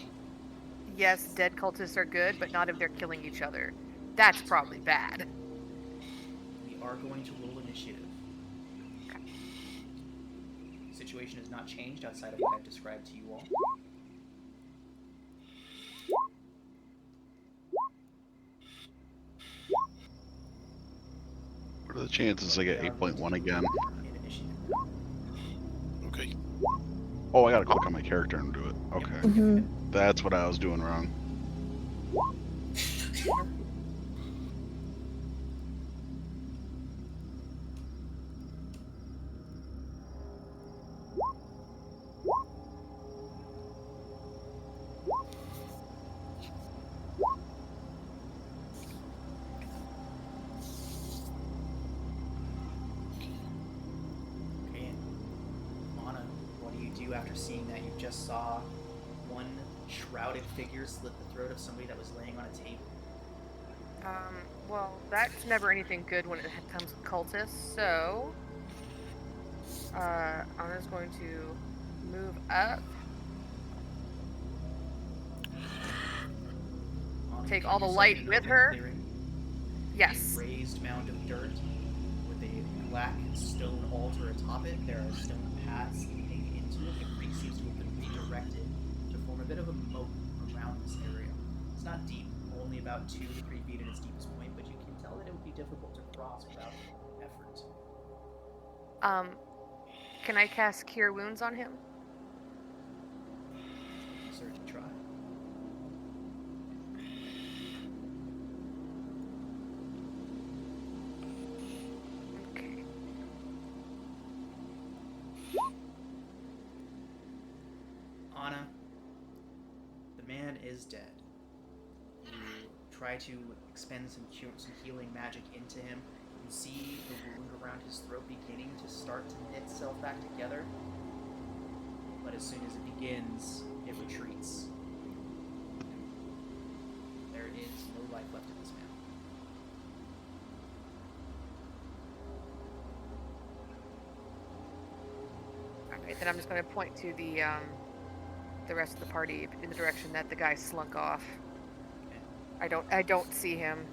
yes, dead cultists are good, but not if they're killing each other. That's probably bad. We are going to roll initiative. The situation has not changed outside of what I've described to you all. What are the chances I get 8.1 again? In initiative. Okay. Oh, I gotta click on my character and do it. Okay. That's what I was doing wrong. Okay, and Mana, what do you do after seeing that? You just saw one shrouded figure slit the throat of somebody that was laying on a table. Well, that's never anything good when it comes to cultists, so Anna's going to move up, Anna, take you all the find light yourself with in her. clearing, Yes. a raised mound of dirt with a black stone altar atop it. There are stone paths leading into it. The creek seems to have been redirected to form a bit of a moat around this area. It's not deep, only about 2 to 3 feet at its deepest point, but you can tell that it would be difficult to cross without effort. Can I cast Cure Wounds on him? You certainly try. Okay. Anna, the man is dead. You try to expend some healing magic into him. You see the wound around his throat beginning to start to knit itself back together. But as soon as it begins, it retreats. There is no life left in this man. Alright, then I'm just going to point to the rest of the party in the direction that the guy slunk off. Okay. I don't see him.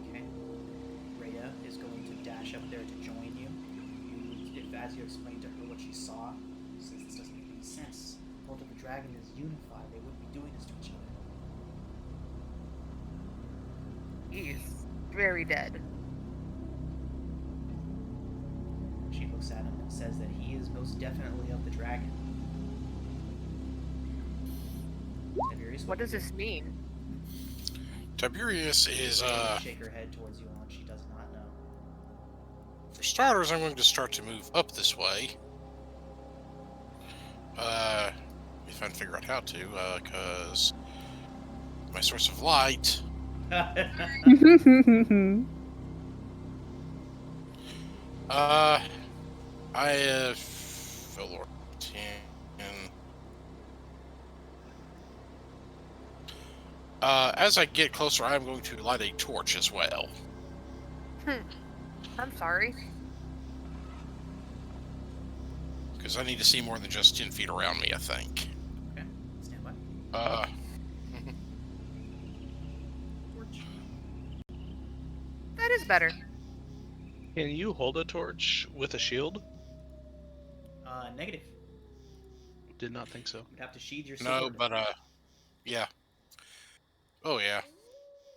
Okay. Rhea is going to dash up there to join you. As you explain to her what she saw, she says this doesn't make any sense. The cult of the dragon is unified. They wouldn't be doing this to each other. He's very dead. She looks at him and says that he is most definitely of the dragon. Tiberius, What do does you this mean? Tiberius is, Rhea shake her head towards you all, and she does not know. for starters, I'm going to start to move up this way. If I can figure out how to, because my source of light. I have Philor 10. As I get closer, I'm going to light a torch as well. I'm sorry. Because I need to see more than just 10 feet around me, I think. Okay, stand by. Torch. That is better. Can you hold a torch with a shield? Negative. Did not think so. You'd have to sheathe your No, sword. but, yeah. Oh, yeah.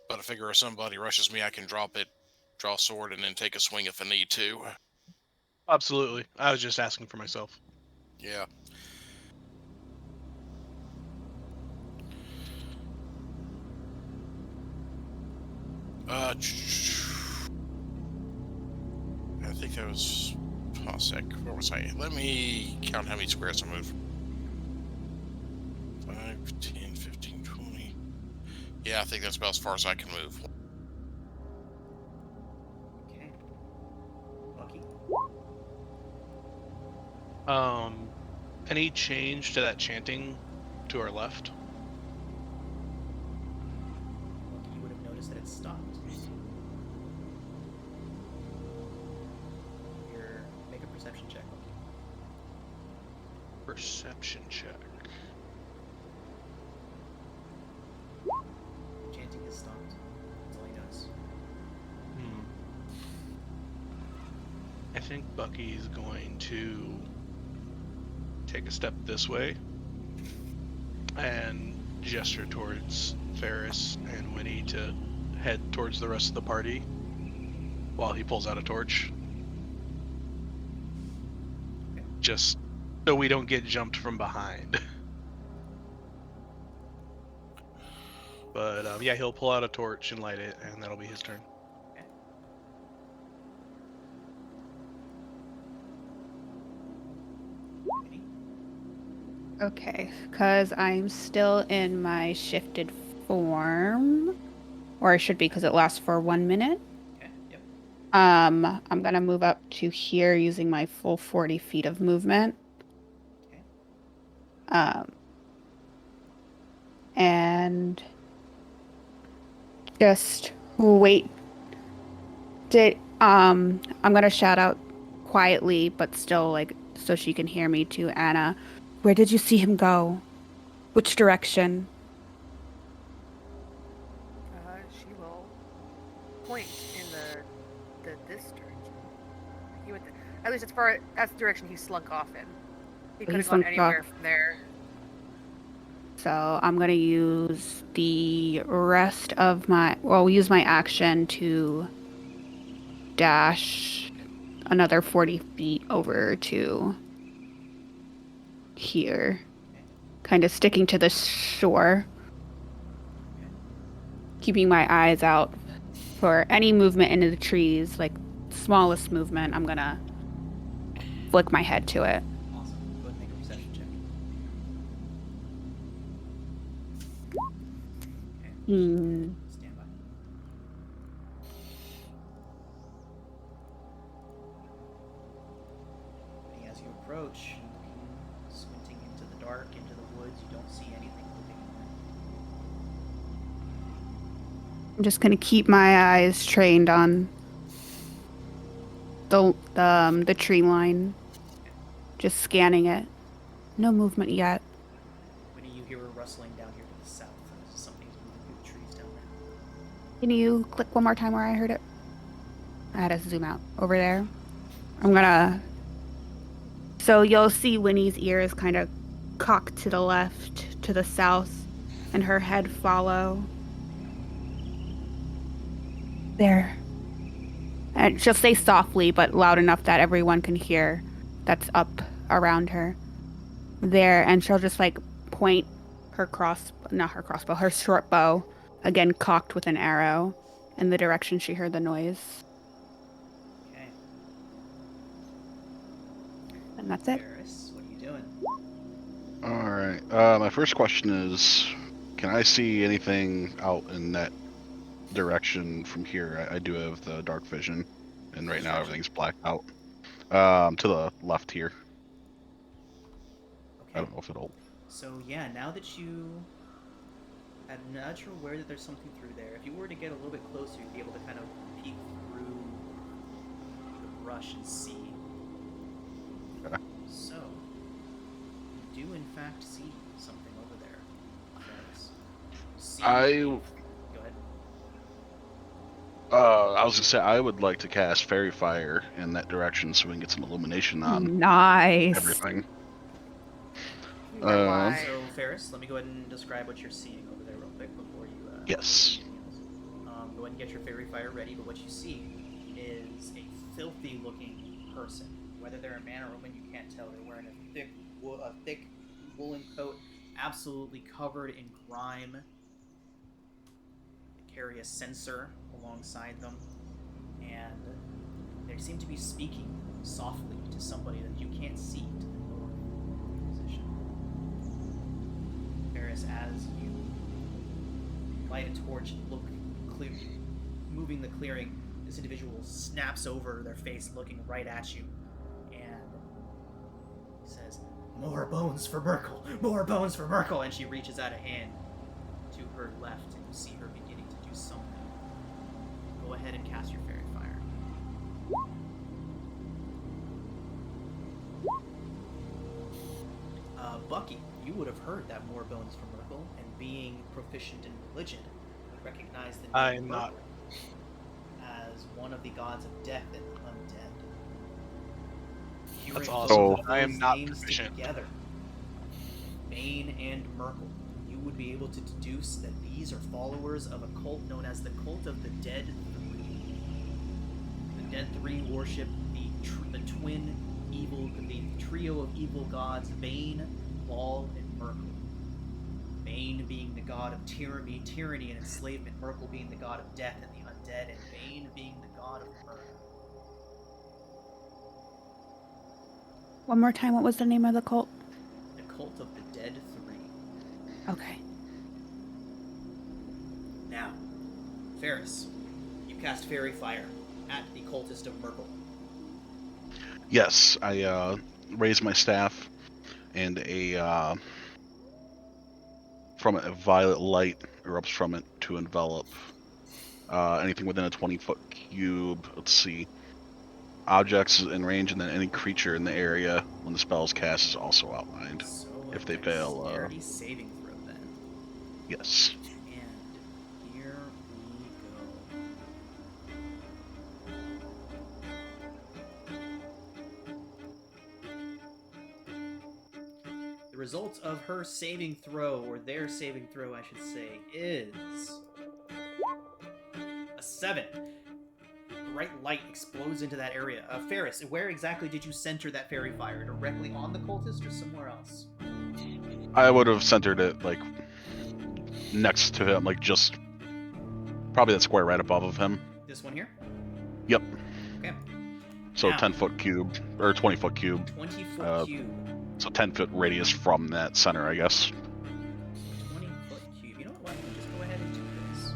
But I figure if somebody rushes me, I can drop it draw a sword and then take a swing if I need to. Absolutely. I was just asking for myself. Yeah. I think that was... Hold on a sec. Where was I? Let me count how many squares I moved. 5, 10, 15, 20. Yeah, I think that's about as far as I can move. Okay. Bucky. Any change to that chanting to our left? Bucky, you would have noticed that it stopped. Make a perception check, Bucky. Perception check. Chanting has stopped. That's all he knows. I think Bucky's going to take a step this way and gesture towards Ferris and Winnie to head towards the rest of the party while he pulls out a torch. Okay. Just so we don't get jumped from behind. But yeah, he'll pull out a torch and light it, and that'll be his turn. Winnie? Okay, because I'm still in my shifted form, or I should be because it lasts for 1 minute. Okay, yep. I'm gonna move up to here using my full 40 feet of movement. Okay. And just wait. I'm gonna shout out quietly, but still, like, so she can hear me, to Anna. Where did you see him go? Which direction? She will point in this direction. He would, at least as far as the direction he slunk off in. He could have gone slunk anywhere off. from there. So I'm gonna use the rest of my, well, use my action to dash another 40 feet over to here. Kind of sticking to the shore. Keeping my eyes out for any movement into the trees, like smallest movement, I'm gonna flick my head to it. Awesome. Go ahead and make a perception check. Okay. Stand by. And as you approach, squinting into the dark, into the woods, you don't see anything moving I'm just gonna keep my eyes trained on the tree line, just scanning it. No movement yet. When you hear a rustling down here to the south, something's moving through the trees down there. Can you click one more time where I heard it? I had to zoom out. Over there. I'm gonna... So you'll see Winnie's ears kind of cocked to the left, to the south, and her head follow. There. And she'll say softly, but loud enough that everyone can hear that's up around her. There, and she'll just, like, point her her short bow, again cocked with an arrow, in the direction she heard the noise. Okay. And that's it. Ferris, what are you doing? Alright, my first question is, can I see anything out in that direction from here? I do have the dark vision, and right now everything's blacked out. To the left here. Okay. I don't know if it'll... So yeah, now that I'm not sure where that there's something through there. If you were to get a little bit closer, you'd be able to kind of peek through the brush and see. Okay. So, you do in fact see something over there. Ferris. Go ahead. I was gonna say, I would like to cast Fairy Fire in that direction so we can get some illumination on Nice. everything. Why? So Ferris, let me go ahead and describe what you're seeing over there real quick before you. Yes. Go ahead and get your fairy fire ready. But what you see is a filthy-looking person. Whether they're a man or a woman, you can't tell. They're wearing a thick woolen coat, absolutely covered in grime. They carry a censer alongside them, and they seem to be speaking softly to somebody that you can't see to the north position. Ferris, as you light a torch, look clear, moving the clearing, this individual snaps over their face, looking right at you, and he says, "More bones for Merkel! More bones for Merkel!" And she reaches out a hand to her left, and you see her beginning to do something. Go ahead and cast your fairy fire. Bucky, you would have heard that more bones for Merkel, and being proficient in religion, would recognize the name I am Merkel not. as one of the gods of death and the undead. Hearing That's both awesome. of I am those not names proficient. together, Bane and Merkel, you would be able to deduce that these are followers of a cult known as the Cult of the Dead Three. The Dead Three worship the twin evil, the trio of evil gods, Bane, Baal, and Merkel. Bane being the god of tyranny and enslavement, Merkel being the god of death and the undead, and Bane being the god of murder. One more time, what was the name of the cult? The Cult of the Dead Three. Okay. Now, Ferris, you cast Fairy Fire at the cultist of Merkel. Yes, I raise my staff, and from it, a violet light erupts from it to envelop anything within a 20-foot cube. Let's see. Objects in range, and then any creature in the area when the spell is cast is also outlined. So If they fail, dexterity saving throw then. Yes. And here we go. The result of her saving throw, or their saving throw, I should say, is a 7. Bright light explodes into that area. Ferris, where exactly did you center that fairy fire? Directly on the cultist or somewhere else? I would have centered it, like, next to him, like, just probably that square right above of him. This one here? Yep. Okay. So Now- 10-foot cube, or 20-foot cube. 20-foot cube. So 10-foot radius from that center, I guess. 20-foot cube. You know what? Just go ahead and do this.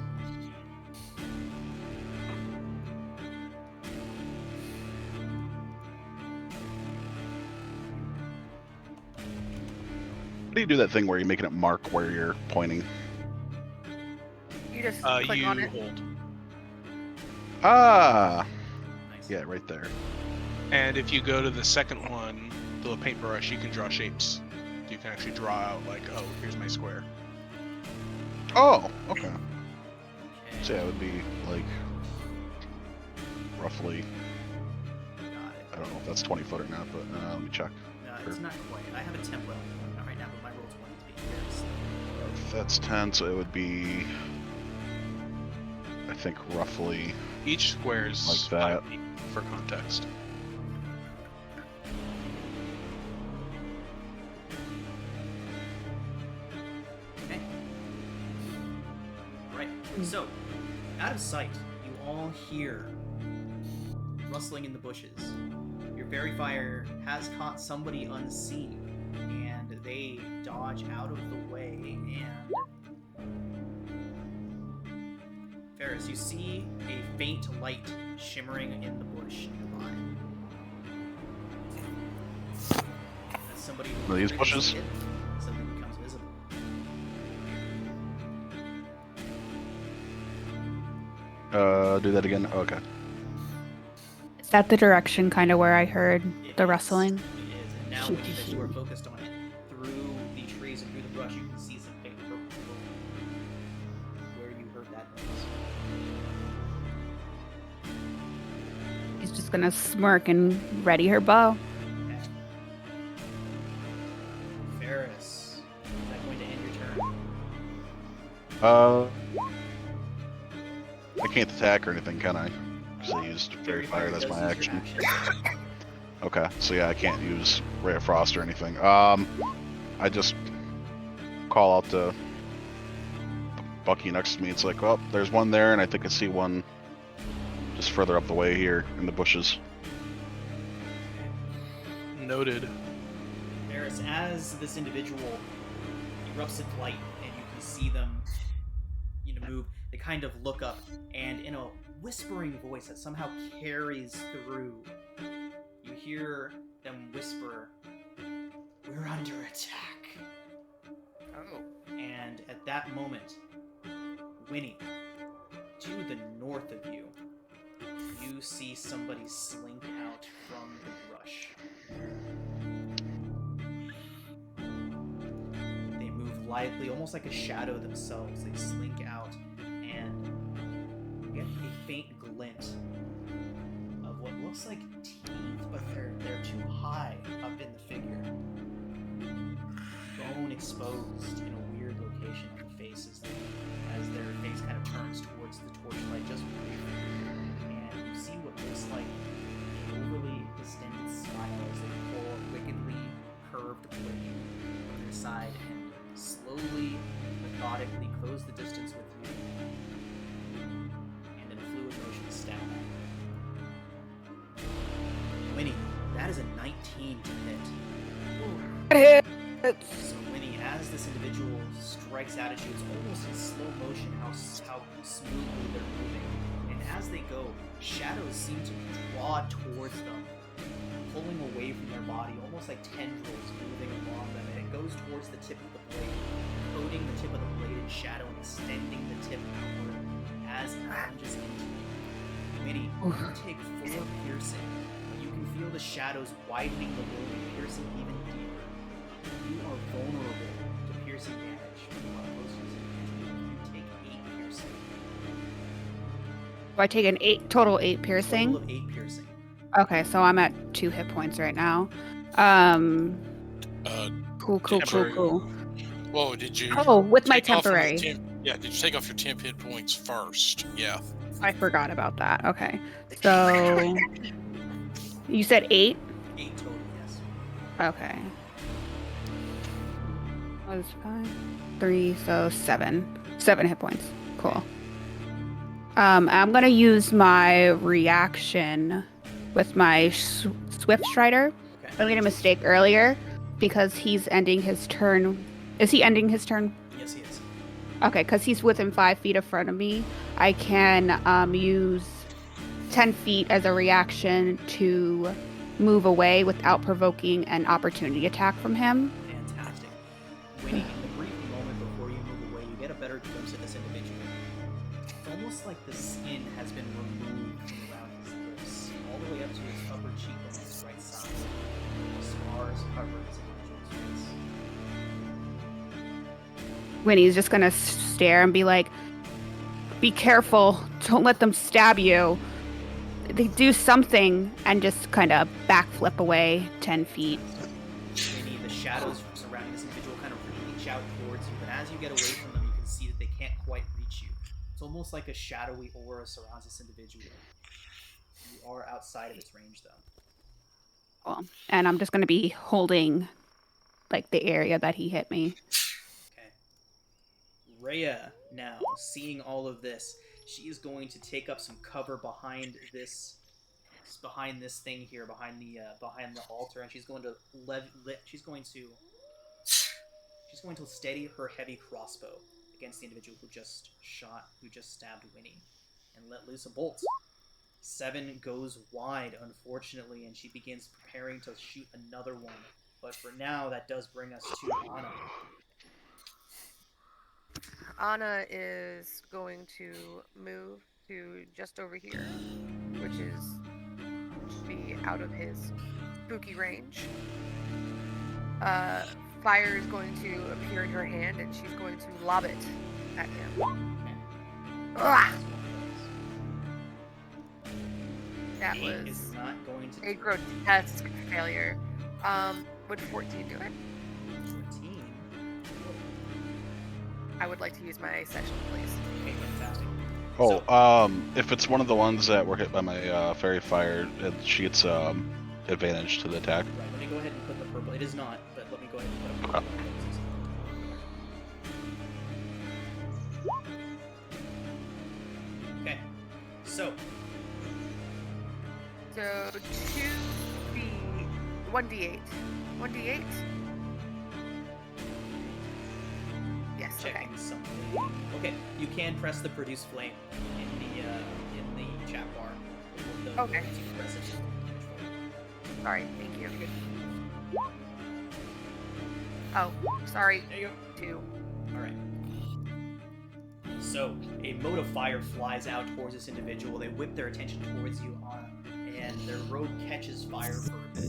How do you do that thing where you're making it mark where you're pointing? You just click You on it. hold. Ah! Nice. Yeah, right there. And if you go to the second one, the little paintbrush, you can draw shapes. You can actually draw out, like, oh, here's my square. Oh, okay. Okay. So yeah, it would be, like, roughly, Got it. I don't know if that's 20 foot or not, but let me check. No, it's not quite. I have a template. Not right now, but my roll 20 to be fair. If that's 10, so it would be, I think, roughly, Each square is Like that. 5 feet for context. Okay. Right. So, out of sight, you all hear rustling in the bushes. Your fairy fire has caught somebody unseen, and they dodge out of the way. And Ferris, you see a faint light shimmering in the bush nearby. As somebody Are these triggers bushes? it, something becomes visible. do that again. Oh, okay. Is that the direction kind of where I heard It the is. rustling? It is. And now that you are focused on it, through the trees and through the brush, you can see some faint purple glow where you heard that noise. She's just gonna smirk and ready her bow. Okay. Ferris, is that going to end your turn? I can't attack or anything, can I? because I used Fairy Fairy Fire. That's does my use your action. action. Okay, so yeah, I can't use Ray of Frost or anything. I just call out to Bucky next to me. It's like, oh, there's one there, and I think I see one just further up the way here in the bushes. Noted. Eris, as this individual erupts in light and you can see them, move, they kind of look up, and in a whispering voice that somehow carries through, you hear them whisper, "We're under attack." Oh. And at that moment, Winnie, to the north of you, you see somebody slink out from the brush. They move lightly, almost like a shadow themselves. They slink out, and you get a faint glint of what looks like teeth, but they're too high up in the figure. Bone exposed in a weird location on the faces, as their face kind of turns towards the torchlight just briefly, and you see what looks like an overly distended smile as they pull a wickedly curved blade from their side and slowly, methodically close the distance with you, and in a fluid motion stab at you. Winnie, that is a 19 to hit. So Winnie, as this individual strikes out at you, it's almost in slow motion how smoothly they're moving. And as they go, shadows seem to draw towards them, pulling away from their body, almost like tendrils moving along them. And it goes towards the tip of the blade, coating the tip of the blade in shadow and extending the tip outward as it plunges into you. Winnie, you take 4 piercing. You can feel the shadows widening the wound and piercing even deeper. You are vulnerable to piercing damage from what close to this individual. You take 8 piercing. Do I take an total 8 piercing? Total of 8 piercing. Okay, so I'm at 2 hit points right now. Cool. Whoa, did you? Oh, with my take off your temporary. did you take off your 10 hit points first? Yeah. I forgot about that. Okay. So you said 8? 8 total, yes. Okay. Was 5, 3, so 7. 7 hit points. Cool. I'm gonna use my reaction with my Swift Strider. Okay. I made a mistake earlier because he's ending his turn. Is he ending his turn? Yes, he is. Okay, because he's within 5 feet in front of me. I can use 10 feet as a reaction to move away without provoking an opportunity attack from him. Fantastic. Winnie, in the brief moment before you move away, you get a better glimpse of this individual. It's almost like the skin has been removed from around his lips, all the way up to his upper cheekbone on his right side. Scars cover his individual's face. Winnie's just gonna stare and be like, "Be careful! Don't let them stab you." They do something and just kind of backflip away 10 feet. Winnie, the shadows surrounding this individual kind of reach out towards you, but as you get away from them, you can see that they can't quite reach you. It's almost like a shadowy aura surrounds this individual. You are outside of its range, though. Cool. And I'm just gonna be holding, like, the area that he hit me. Okay. Rhea, now, seeing all of this, she is going to take up some cover behind this thing here, behind the altar, and she's going to she's going to steady her heavy crossbow against the individual who just stabbed Winnie, and let loose a bolt. 7 goes wide, unfortunately, and she begins preparing to shoot another one. But for now, that does bring us to Anna. Anna is going to move to just over here, which should be out of his spooky range. Fire is going to appear in her hand, and she's going to lob it at him. Ah! That was not going to a grotesque failure. Would 14 do it? 14. I would like to use my session, please. Okay, fantastic. Oh, So, if it's one of the ones that were hit by my fairy fire, she gets advantage to the attack. right, let me go ahead and put the purple. It is not, but let me go ahead and put a purple. Okay, so 1d8. 1d8? Yes, okay. checking something. Okay, you can press the produce flame in the chat bar. Okay. You can press it. Sorry, thank you. Oh, sorry. There you go. 2. Alright. So, a mote of fire flies out towards this individual. They whip their attention towards you, and their robe catches fire for a bit.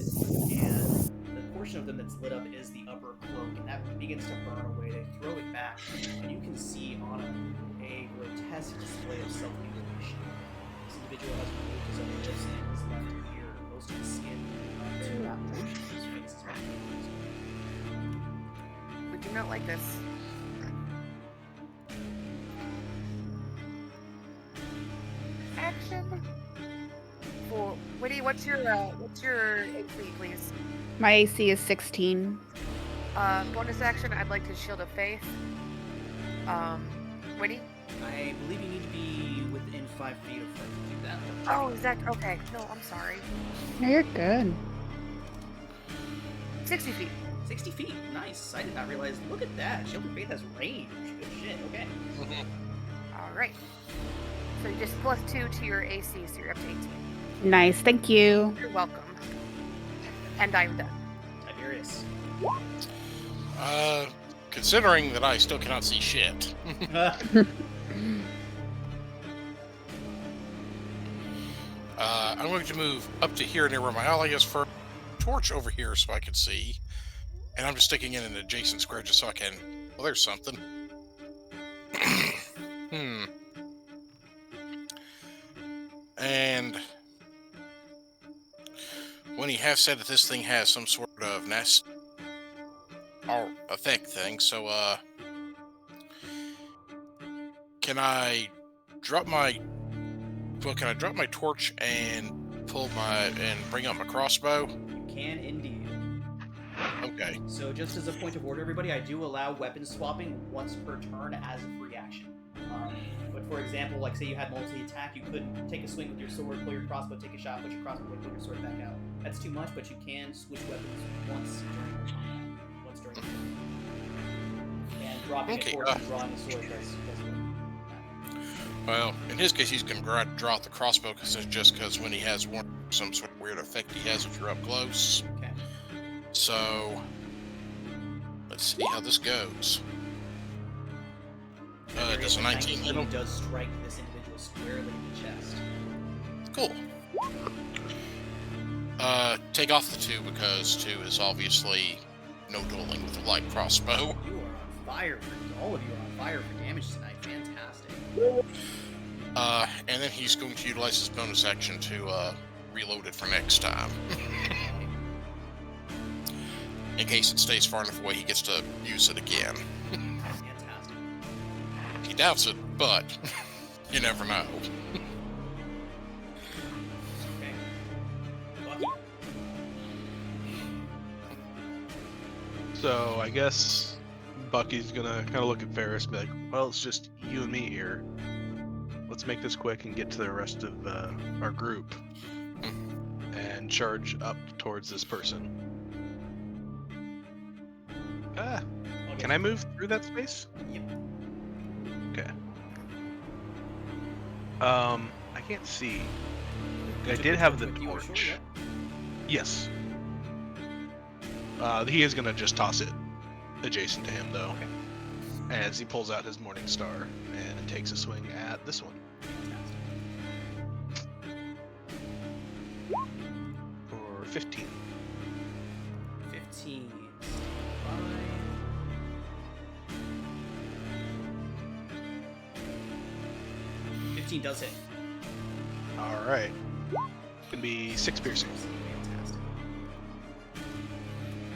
And the portion of them that's lit up is the upper cloak, and that begins to burn away. They throw it back, and you can see on a grotesque display of self-mutilation. This individual has removed his upper lips and his left ear. Most of the skin to that portion of his face is removed. We do not like this. Action. Well, Whitty, what's your AC, please? My AC is 16. Bonus action, I'd like to Shield of Faith. Whitty? I believe you need to be within 5 feet of her to do that. Oh, is that okay? No, I'm sorry. No, you're good. 60 feet. 60 feet. Nice. I did not realize. Look at that. Shield of Faith has range. Good shit. Okay. All right. So you just +2 to your AC, so you're up to 18. Nice, thank you. You're welcome. And I'm done. Tiberius. Considering that I still cannot see shit, I'm going to move up to here near where my ally is for a torch over here so I can see. And I'm just sticking in an adjacent square just so I can... Well, there's something. And when he have said that this thing has some sort of nest or effect thing, so can I drop my torch and bring up my crossbow? You can indeed. Okay. So just as a point of order, everybody, I do allow weapon swapping once per turn as a free action. But for example, like say you had multi-attack, you could take a swing with your sword, pull your crossbow, take a shot, put your crossbow away, pull your sword back out. That's too much, but you can switch weapons once during the turn. And dropping a torch and drawing a sword does work. Well, in his case, he's going to draw out the crossbow because when he has some sort of weird effect he has if you're up close. Okay. So let's see how this goes. Does a 19 hit him? Does strike this individual squarely in the chest. Cool. Take off the 2 because 2 is obviously no dueling with a light crossbow. You are on fire. All of you are on fire for damage tonight. Fantastic. And then he's going to utilize his bonus action to reload it for next time. In case it stays far enough away, he gets to use it again. Fantastic. He doubts it, but you never know. Okay. Lucky. So I guess Bucky's gonna kind of look at Ferris and be like, well, it's just you and me here. Let's make this quick and get to the rest of our group and charge up towards this person. Can I move through that space? Yep. Okay. I can't see. I did have the You are sure, torch. yeah? Yes. He is gonna just toss it adjacent to him, though, Okay. as he pulls out his Morning Star and takes a swing at this one Fantastic. for 15. 15. 15 does hit. All right. Gonna be 6 piercing, Fantastic.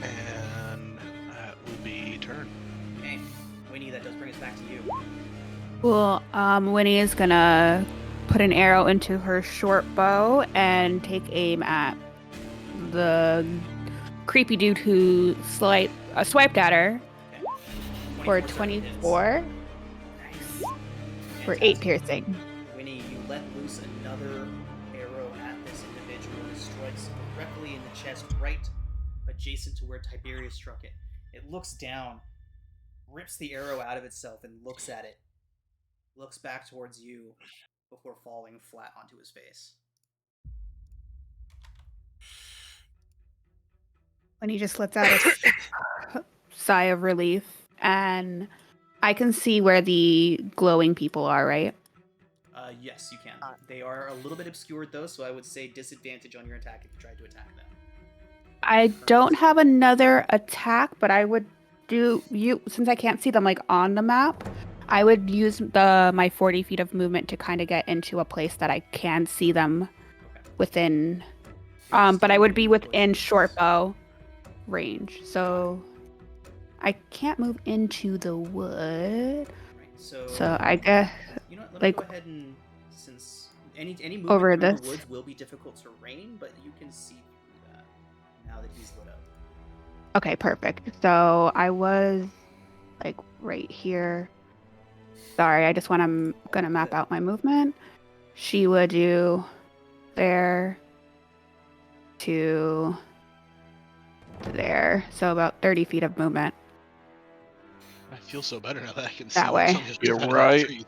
and that will be turn. Okay. Winnie, that does bring us back to you. Well, Winnie is gonna put an arrow into her short bow and take aim at the creepy dude who swiped at her Okay. for certainly hits. 24 for 8 Fantastic. piercing. Winnie, you let loose another arrow at this individual and it strikes directly in the chest, right adjacent to where Tiberius struck it. It looks down, rips the arrow out of itself, and looks at it. Looks back towards you before falling flat onto his face. Winnie just lets out a sigh of relief, and I can see where the glowing people are, right? Yes, you can. They are a little bit obscured though, so I would say disadvantage on your attack if you tried to attack them. I don't have another attack, but I would since I can't see them like on the map, I would use my 40 feet of movement to kind of get into a place that I can see them within. But I would be within short bow range, so I can't move into the wood. Right, so I guess you know what? Let me like go ahead and since any movement over through this. the woods will be difficult terrain, but you can see through that now that he's lit up. Okay, perfect. So I was like right here. Sorry, I just I'm gonna map out my movement. She would do there to there. So about 30 feet of movement. I feel so better now that I can see That what's way. on the You're side of the right. tree.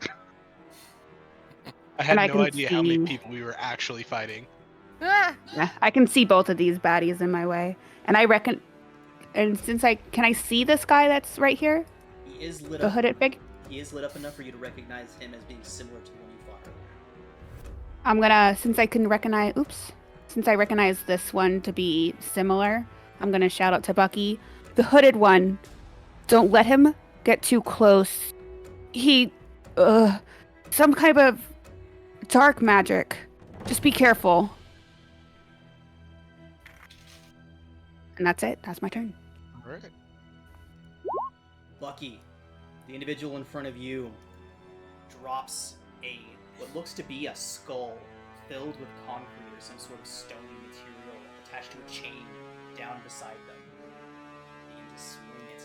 I had I no can idea how many see- people we were actually fighting. Ah! Yeah, I can see both of these baddies in my way. And I reckon and since can I see this guy that's right here? He is lit The up. hooded figure? He is lit up enough for you to recognize him as being similar to the one you fought earlier. I'm gonna, since I recognize this one to be similar, I'm gonna shout out to Bucky, the hooded one, don't let him get too close. He, some kind of dark magic. Just be careful. And that's it. That's my turn. All right. Bucky, the individual in front of you, drops what looks to be a skull filled with concrete or some sort of stony material attached to a chain down beside them. Begin to swing it.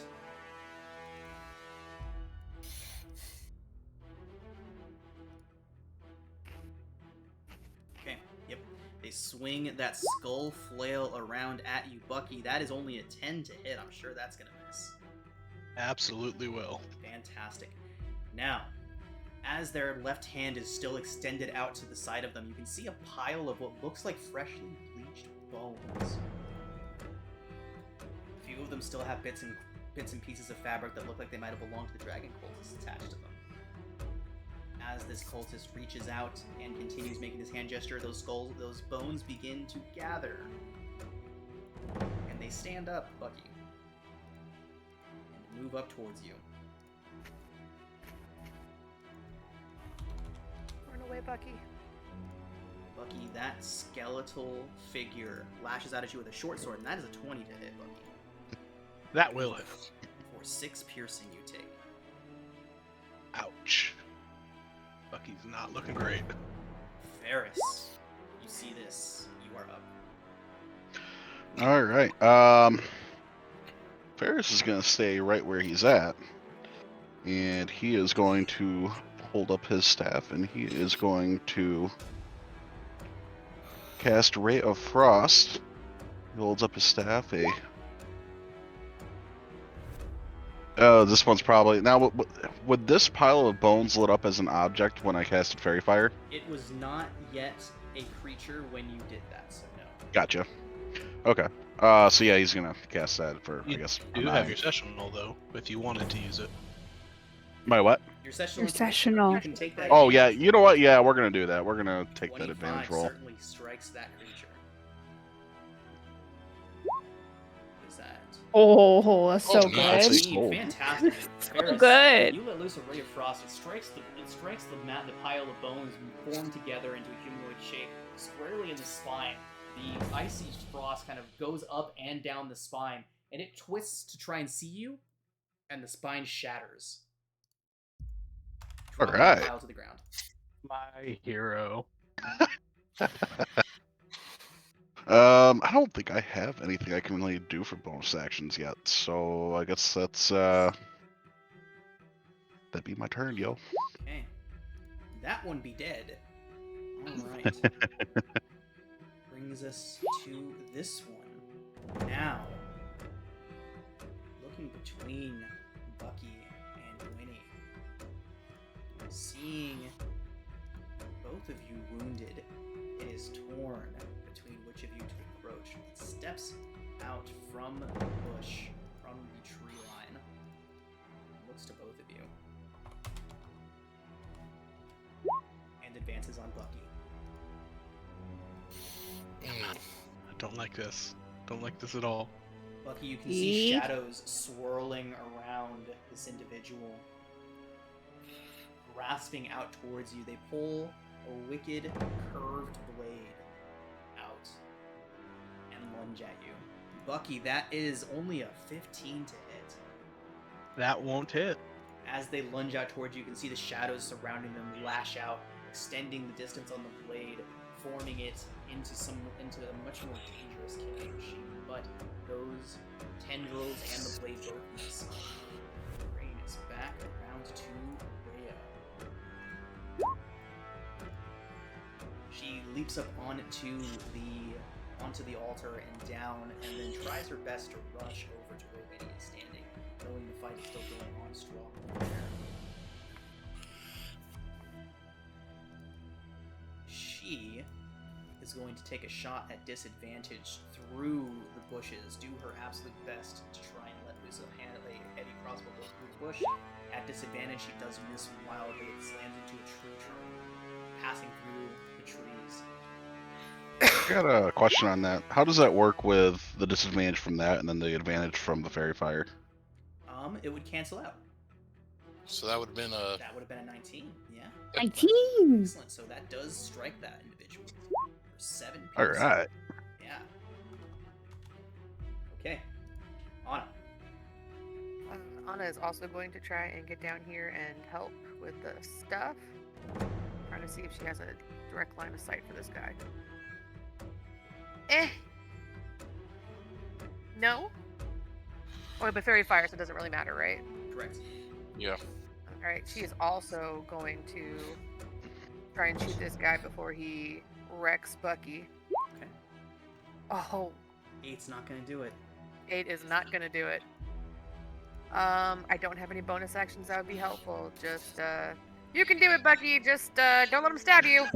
Okay, yep. They swing that skull flail around at you, Bucky. That is only a 10 to hit. I'm sure that's gonna miss. Absolutely will. Fantastic. Now, as their left hand is still extended out to the side of them, you can see a pile of what looks like freshly bleached bones. A few of them still have bits and pieces of fabric that look like they might have belonged to the dragon cultists attached to them. As this cultist reaches out and continues making this hand gesture, those bones begin to gather. And they stand up, Bucky, and move up towards you. Run away, Bucky. Bucky, that skeletal figure lashes out at you with a short sword, and that is a 20 to hit, Bucky. That will hit. For 6 piercing you take. Ouch. Bucky's not looking great. Ferris, you see this. You are up. All right. Ferris is going to stay right where he's at, and he is going to hold up his staff, and he is going to cast Ray of Frost. He holds up his staff. This one's probably now. Would this pile of bones lit up as an object when I casted Fairy Fire? It was not yet a creature when you did that, so no. Gotcha. Okay. So yeah, he's gonna cast that for You I guess. do have your sessional though, if you wanted to use it. My what? Your sessional. Your sessional. You can take that. Oh yeah, advantage. you know what? Yeah, we're gonna do that. We're gonna take that 25 advantage roll. certainly strikes that creature. What is that? Oh, that's so Oh, that's good. a gold. Fantastic. So Ferris, good. You let loose a ray of frost. It strikes the pile of bones and form together into a humanoid shape squarely in the spine. The icy frost kind of goes up and down the spine, and it twists to try and see you, and the spine shatters. from the Alright. pile to the ground. My hero. I don't think I have anything I can really do for bonus actions yet, so I guess that'd be my turn, yo. Okay. That one be dead. Alright. Brings us to this one. Now, looking between Bucky and Winnie, seeing both of you wounded, it is torn between which of you to approach. It steps out from the bush, from the tree line, looks to both of you, and advances on Bucky. I don't like this. Don't like this at all. Bucky, you can see shadows swirling around this individual, grasping out towards you. They pull a wicked, curved blade out and lunge at you. Bucky, that is only a 15 to hit. That won't hit. As they lunge out towards you, you can see the shadows surrounding them lash out, extending the distance on the blade, forming it into a much more dangerous killing machine. But those tendrils and the blade both miss. Bringing us back around to Rhea. She leaps up onto the altar and down, and then tries her best to rush over to where Winnie is standing, knowing the fight is still going on strong there. She is going to take a shot at disadvantage through the bushes, do her absolute best to try and let loose a heavy crossbow bolt through the bush. At disadvantage, she does miss wildly. It slams into a tree trunk, passing through the trees. I got a question on that. How does that work with the disadvantage from that and then the advantage from the fairy fire? It would cancel out. So that would have been a. That would have been a 19, yeah. 19! Excellent, so that does strike that individual. For 7 pieces. Alright. Yeah. Okay. Anna. Anna is also going to try and get down here and help with the stuff. Trying to see if she has a direct line of sight for this guy. No? Oh, but fairy fire, so it doesn't really matter, right? Correct. Yeah. Alright, she is also going to try and shoot this guy before he wrecks Bucky. Okay. Oh, 8's not gonna do it. 8 is not going to do it. I don't have any bonus actions that would be helpful. Just, you can do it, Bucky. Just, don't let him stab you.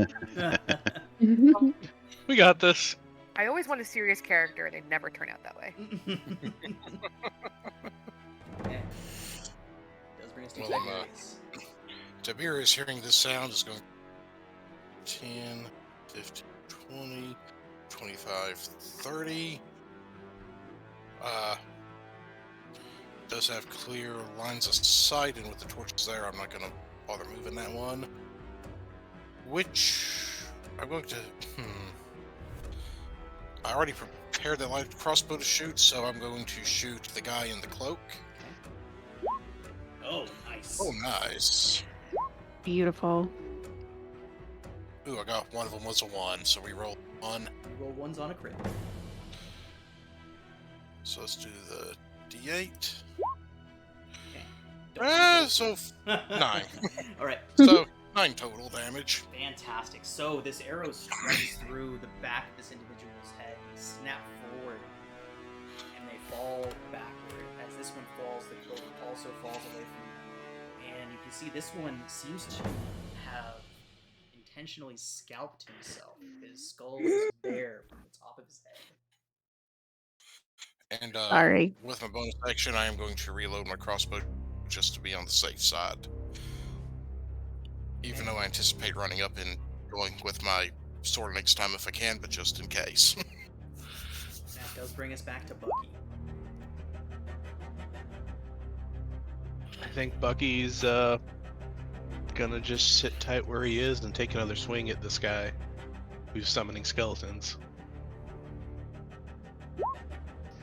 We got this. I always want a serious character, and they never turn out that way. Okay. Does bring us to Well, Tiberius. Tiberius, hearing this sound, is going 10, 15, 20, 25, 30. Does have clear lines of sight, and with the torches there, I'm not going to bother moving that one. Which I'm going to. I already prepared that light crossbow to shoot, so I'm going to shoot the guy in the cloak. Oh, nice. Oh, nice. Beautiful. Ooh, I got one of them was a 1, so we roll 1. You roll 1s on a crit. So let's do the D8. Okay. So 9. Alright, So 9 total damage. fantastic. So this arrow strikes through the back of this individual's head. They snap forward, and they fall backward. As this one falls, the cloak also falls away from you. And you can see this one seems to have intentionally scalped himself. His skull is bare from the top of his head. And Sorry. with my bonus action, I am going to reload my crossbow just to be on the safe side. Even though I anticipate running up and going with my sword next time if I can, but just in case. That does bring us back to Bucky. I think Bucky's gonna just sit tight where he is and take another swing at this guy who's summoning skeletons.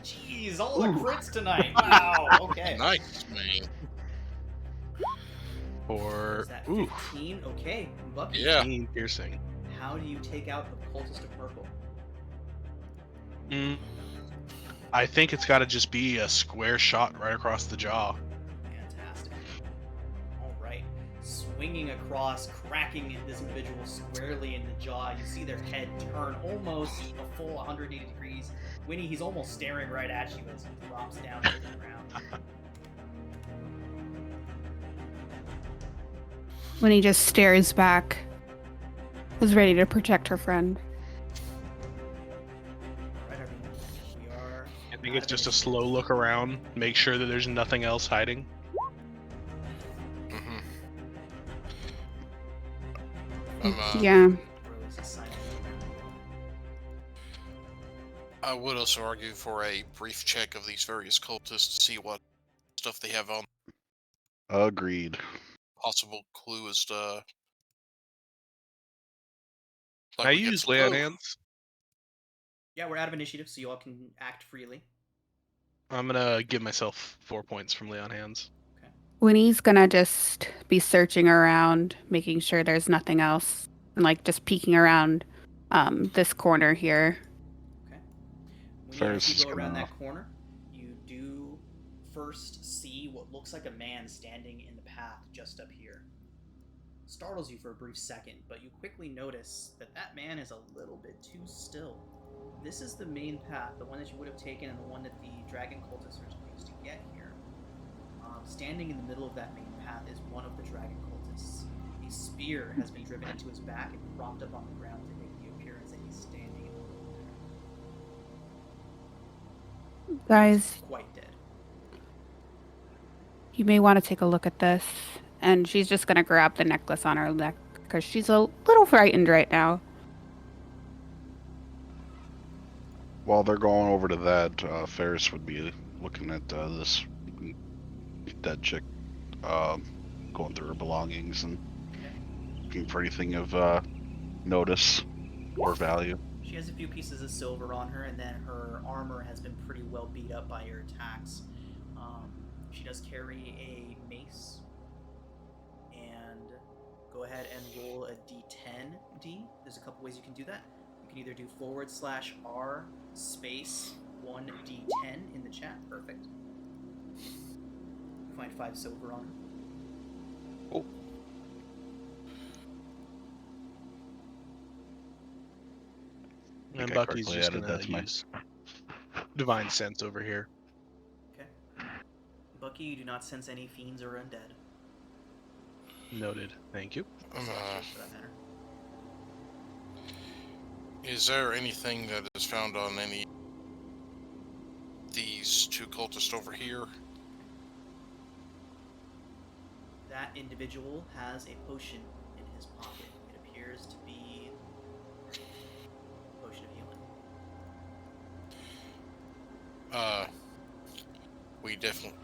Jeez, all the crits tonight. Wow. Okay. Nice, man. For Is that ooh, 15? Okay, Bucky. Yeah. 15 piercing. How do you take out the cultist of purple? I think it's got to just be a square shot right across the jaw. Fantastic. All right. Swinging across, cracking this individual squarely in the jaw. You see their head turn almost a full 180 degrees. Winnie, he's almost staring right at you as he drops down to the ground. When he just stares back, was ready to protect her friend. Right, everyone. We are. I think it's just a slow look around, make sure that there's nothing else hiding. Mm-hmm. Yeah. Rose is silent. I would also argue for a brief check of these various cultists to see what stuff they have on. Agreed. Possible clue as to. Can I we get use some lay on clue. hands? Yeah, we're out of initiative, so you all can act freely. I'm gonna give myself 4 points from lay on hands. Winnie's gonna just be searching around, making sure there's nothing else, and like just peeking around this corner here. Okay. When Ferris you is go around gonna- that corner, you do first see what looks like a man standing in the path just up here. Startles you for a brief second, but you quickly notice that that man is a little bit too still. This is the main path, the one that you would have taken and the one that the dragon cultists are used to get here. Standing in the middle of that main path is one of the dragon cultists. A spear has been driven into his back and propped up on the ground to make the appearance that he's standing in the middle there. Guys, He's quite dead. you may want to take a look at this. And she's just gonna grab the necklace on her neck because she's a little frightened right now. While they're going over to that, Ferris would be looking at this dead chick, going through her belongings and looking for anything of notice or value. She has a few pieces of silver on her, and then her armor has been pretty well beat up by your attacks. She does carry a mace. And go ahead and roll a d10. There's a couple ways you can do that. You can either do /R space 1d10 in the chat. Perfect. You find 5 silver on her. Oh. And I Bucky's correctly just added gonna that to my- use divine sense over here. Okay. Bucky, you do not sense any fiends or undead. Noted. Thank you. Or sorcerers, for that matter. Is there anything that is found on any these two cultists over here? That individual has a potion in his pocket. It appears to be a potion of healing. We definitely.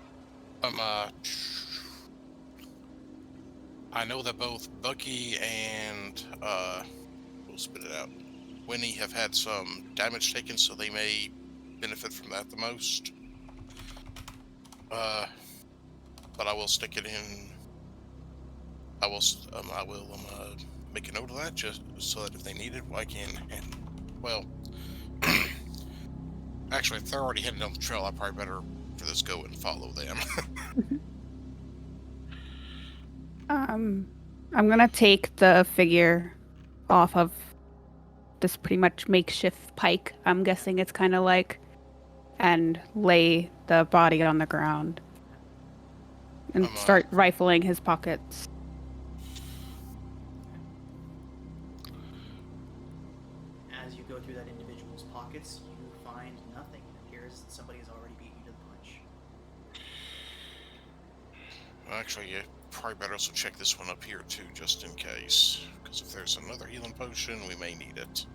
I know that both Bucky and we'll spit it out. Winnie have had some damage taken, so they may benefit from that the most. But I will stick it in. I will make a note of that just so that if they need it, I can. And well, actually, if they're already heading down the trail, I probably better for this go and follow them. I'm gonna take the figure off of this pretty much makeshift pike, I'm guessing it's kind of like, and lay the body on the ground and start rifling his pockets. As you go through that individual's pockets, you find nothing. It appears that somebody has already beat you to the punch. Actually, yeah, probably better also check this one up here too, just in case. Because if there's another healing potion, we may need it.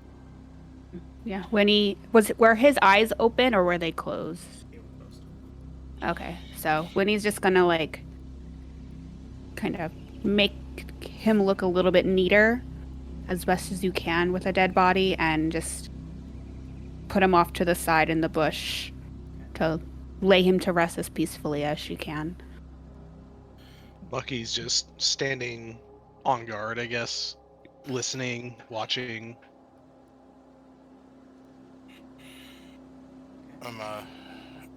Yeah, were his eyes open or were they closed? They were closed. Okay, so Winnie's just gonna like kind of make him look a little bit neater as best as you can with a dead body and just put him off to the side in the bush to lay him to rest as peacefully as she can. Bucky's just standing on guard, I guess, listening, watching.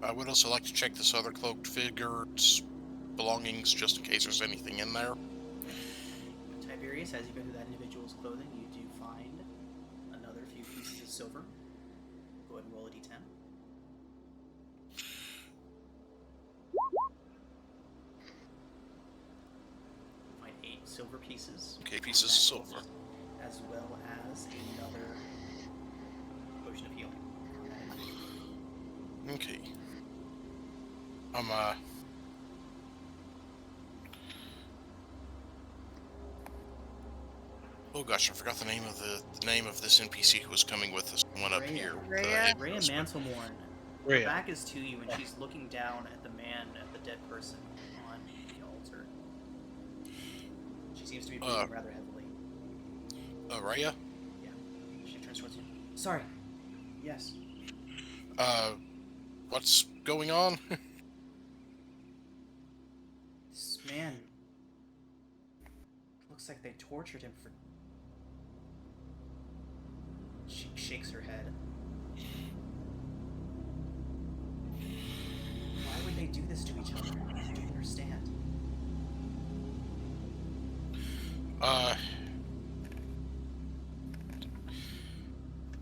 I would also like to check this other cloaked figure's belongings just in case there's anything in there. Tiberius, as you go through that individual's clothing, you do find another few pieces of silver. Go ahead and roll a d10. Find 8 silver pieces. Okay, pieces of silver. As well as another potion of healing. Okay. Oh gosh, I forgot the name of this NPC who was coming with us. One up Rhea. here. Rhea? Rhea Mantlemorn. Her Rhea. back is to you, and she's looking down at the man, at the dead person on the altar. She seems to be breathing rather heavily. Rhea? Yeah. She turns towards you. Sorry. Yes. What's going on? This man... looks like they tortured him for... She shakes her head. Why would they do this to each other? I don't understand.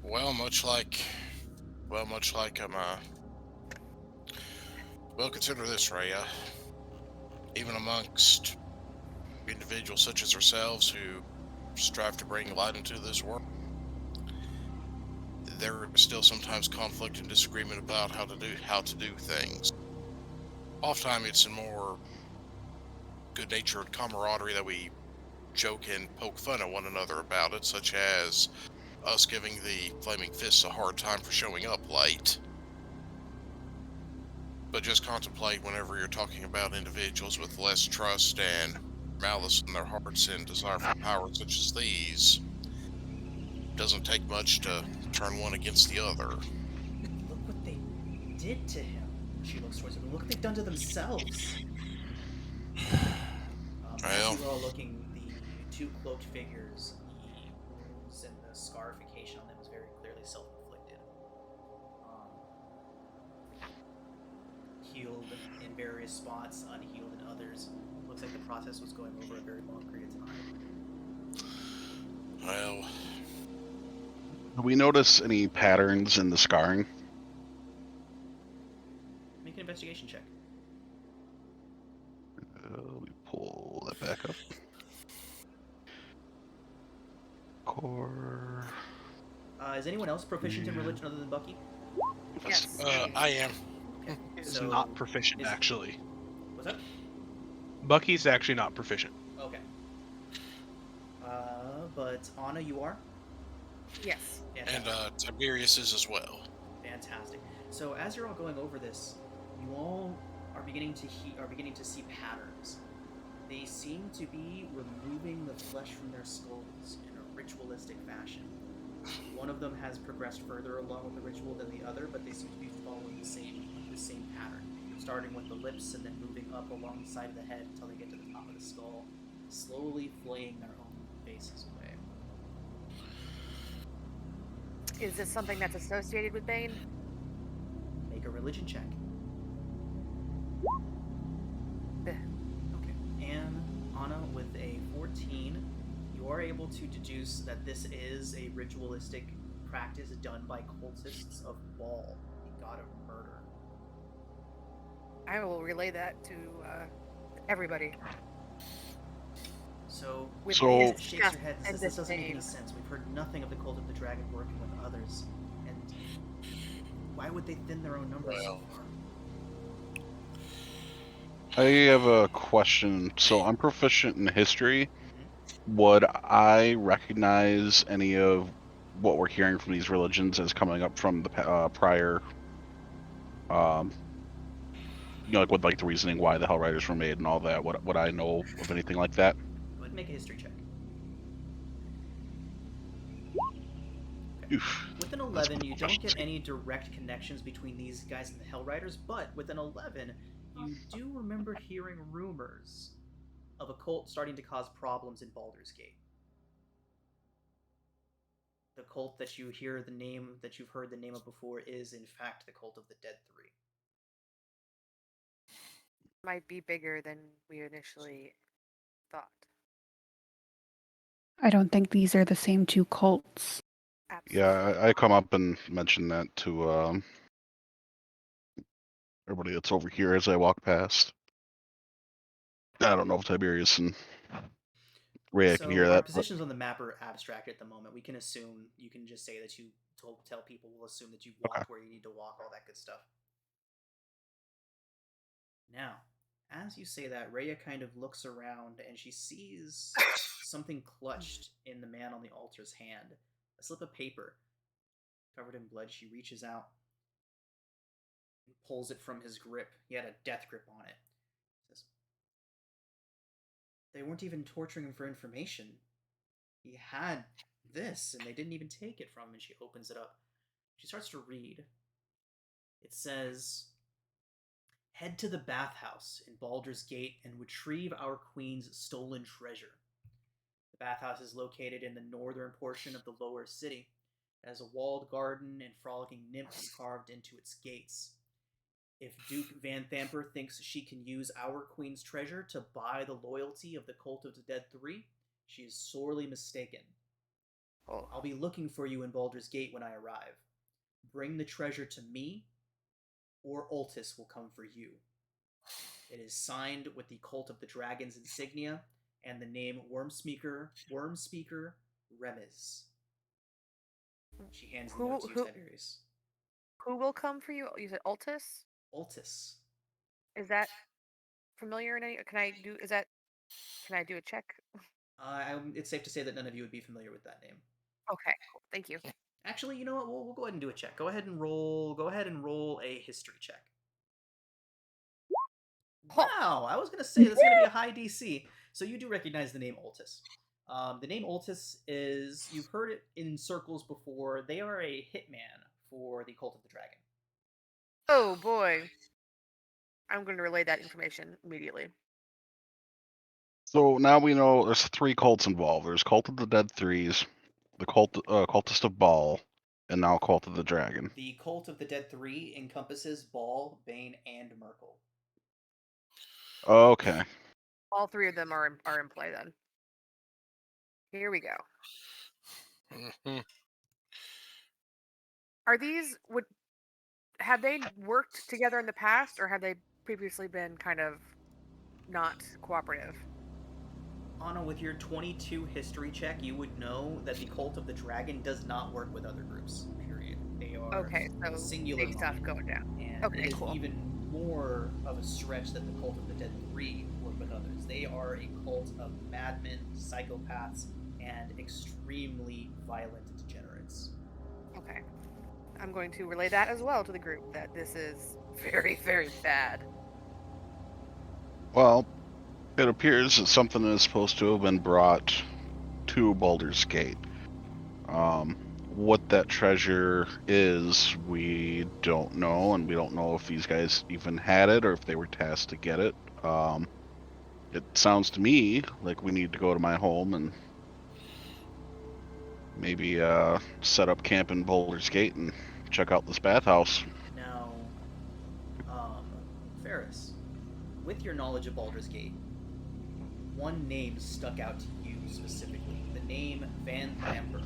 Well, much like well, consider this, Rhea. Even amongst individuals such as ourselves who strive to bring light into this world, there is still sometimes conflict and disagreement about how to do things. Oftentimes it's in more good-natured camaraderie that we joke and poke fun at one another about it, such as us giving the Flaming Fists a hard time for showing up late. But just contemplate whenever you're talking about individuals with less trust and malice in their hearts and desire for power such as these. Doesn't take much to turn one against the other. Look what they did to him. She looks towards him. Look what they've done to themselves. Well. As you were all looking, the 2 cloaked figures, the wounds and the scarification on them was very clearly self-inflicted. Healed in various spots, unhealed in others. Looks like the process was going over a very long period of time. Well, Do we notice any patterns in the scarring? Make an investigation check. Let me pull that back up. Core. Is anyone else proficient in religion other than Bucky? Yes. I am. Okay. Is So, not proficient, is- actually. what's that? Bucky's actually not proficient. Okay. But Anna, you are? Yes. And Tiberius is as well. Fantastic. So as you're all going over this, you all are beginning to see patterns. They seem to be removing the flesh from their skulls in a ritualistic fashion. One of them has progressed further along with the ritual than the other, but they seem to be following the same pattern, starting with the lips and then moving up along the side of the head until they get to the top of the skull, slowly flaying their own faces away. Is this something that's associated with Bane? Make a religion check. Ugh. Okay. And Anna, with a 14, you are able to deduce that this is a ritualistic practice done by cultists of Baal, the god of murder. I will relay that to everybody. So, With So- Rhea his shakes her disgust head and and says, this doesn't make any disdain. sense. We've heard nothing of the cult of the dragon working with others. And why would they thin their own numbers so Well. far? I have a question. So I'm proficient in history. Mhm. Would I recognize any of what we're hearing from these religions as coming up from the prior, like with like the reasoning why the Hellriders were made and all that? Would I know of anything like that? Go ahead and make a history check. Oof. With an 11, you don't get any direct connections between these guys and the Hellriders, but with an 11, you do remember hearing rumors of a cult starting to cause problems in Baldur's Gate. The cult that you've heard the name of before is in fact the cult of the Dead Three. Might be bigger than we initially thought. I don't think these are the same two cults. Absolutely. Yeah, I come up and mention that to everybody that's over here as I walk past. I don't know if Tiberius and Ray can hear So our that. positions on the map are abstract at the moment. We can assume, you can just say that you tell people, we'll assume that you Okay. walked where you need to walk, all that good stuff. Now, as you say that, Rhea kind of looks around and she sees something clutched in the man on the altar's hand. A slip of paper covered in blood. She reaches out and pulls it from his grip. He had a death grip on it. Says, they weren't even torturing him for information. He had this, and they didn't even take it from him. And she opens it up. She starts to read. It says, head to the bathhouse in Baldur's Gate and retrieve our queen's stolen treasure. The bathhouse is located in the northern portion of the lower city. It has a walled garden and frolicking nymphs carved into its gates. If Duke Van Thamper thinks she can use our queen's treasure to buy the loyalty of the Cult of the Dead Three, she is sorely mistaken. Oh. I'll be looking for you in Baldur's Gate when I arrive. Bring the treasure to me, or Ultis will come for you. It is signed with the Cult of the Dragon's insignia and the name Wormspeaker Remiz. She hands the note to you, Tiberius. Who will come for you? You said Ultis? Ultis. Is that familiar in any? Can I do a check? It's safe to say that none of you would be familiar with that name. Okay, cool. Thank you. Actually, you know what? We'll go ahead and do a check. Go ahead and roll a history check. Wow, I was gonna say that's gonna be a high DC. So you do recognize the name Ultis. The name Ultis is, you've heard it in circles before. They are a hitman for the Cult of the Dragon. Oh boy. I'm going to relay that information immediately. So now we know there's 3 cults involved. There's Cult of the Dead Threes, the Cultist of Baal, and now Cult of the Dragon. The Cult of the Dead Three encompasses Baal, Bane, and Merkel. Okay. All 3 of them are in play then. Here we go. Mhm. Are these have they worked together in the past, or have they previously been kind of not cooperative? Anna, with your 22 history check, you would know that the Cult of the Dragon does not work with other groups, period. They are Okay, so singular big stuff mind. going down. And Okay, it is cool. even more of a stretch that the Cult of the Dead Three work with others. They are a cult of madmen, psychopaths, and extremely violent degenerates. Okay. I'm going to relay that as well to the group, that this is very, very bad. Well, it appears that something is supposed to have been brought to Baldur's Gate. What that treasure is, we don't know, and we don't know if these guys even had it or if they were tasked to get it. It sounds to me like we need to go to my home and maybe set up camp in Baldur's Gate and check out this bathhouse. Now, Ferris, with your knowledge of Baldur's Gate, one name stuck out to you specifically. The name Van Thamper.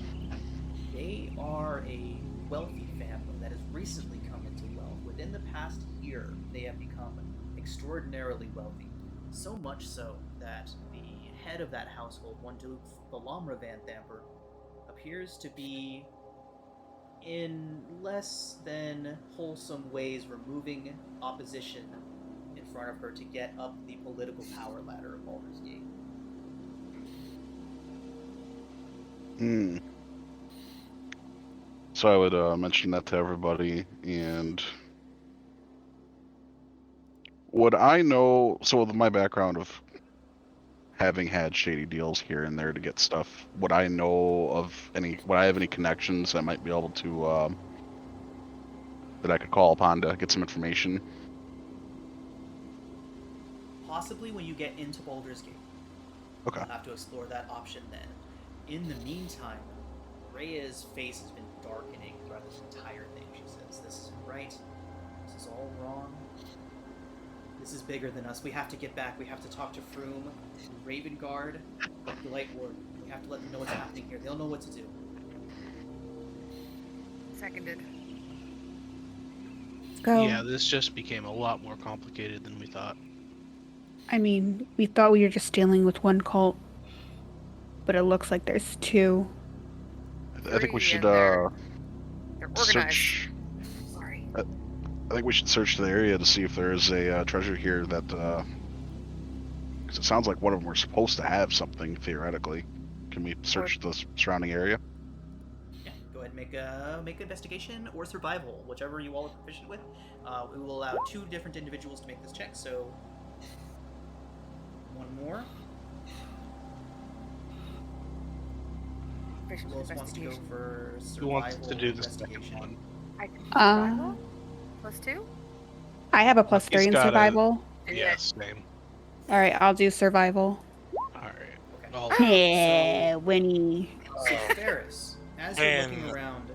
They are a wealthy family that has recently come into wealth. Within the past year, they have become extraordinarily wealthy. So much so that the head of that household, one Duke Thalamra Van Thamper, appears to be in less than wholesome ways removing opposition in front of her to get up the political power ladder of Baldur's Gate. So I would mention that to everybody, and would I know, so with my background of having had shady deals here and there to get stuff, would I know of would I have any connections that might be able to, that I could call upon to get some information? Possibly when you get into Baldur's Gate. Okay. We'll have to explore that option then. In the meantime, Rhea's face has been darkening throughout this entire thing. She says, "This isn't right. This is all wrong. This is bigger than us. We have to get back. We have to talk to Froome, Raven Guard, the Light Ward. We have to let them know what's happening here. They'll know what to do." Seconded. Go. Yeah, this just became a lot more complicated than we thought. I mean, we thought we were just dealing with one cult, but it looks like there's two. I think we Three, should and they're organized. search. Sorry. I think we should search the area to see if there is a treasure here that. Because it sounds like one of them were supposed to have something theoretically. Can we search the surrounding area? Yeah, go ahead and make investigation or survival, whichever you all are proficient with. We will allow 2 different individuals to make this check, so one more. Efficient Who else wants to go investigation. for Who survival wants to do the second investigation? one? I can do Uh, survival? +2? I have a plus He's 3 in got a- survival. Yeah, same. All right, I'll do survival. All right. Okay. Well, Yeah, Winnie. So, Ferris, as you're looking And- around,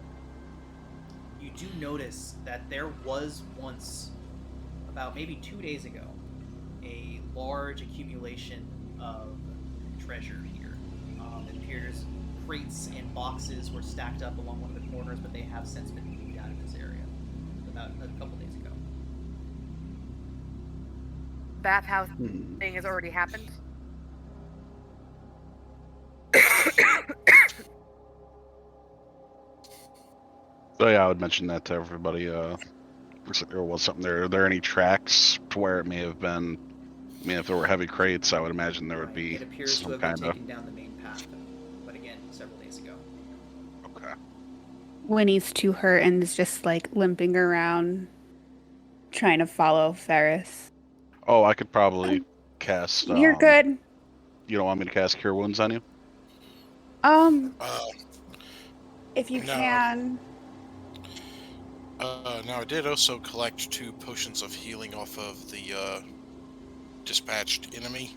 you do notice that there was once, about maybe 2 days ago, a large accumulation of treasure here. It appears crates and boxes were stacked up along one of the corners, but they have since been moved out of this area about a couple days ago. Bathhouse Hmm. thing has already happened. So yeah, I would mention that to everybody. Looks like there was something there. Are there any tracks to where it may have been? I mean, if there were heavy crates, I would imagine there would Right. be It appears to some have been kind of. taken down the main path, but again, several days ago. Okay. Winnie's too hurt and is just like limping around, trying to follow Ferris. Oh, I could probably cast. You're good. You don't want me to cast Cure Wounds on you? If you No. can. Now I did also collect 2 potions of healing off of the dispatched enemy.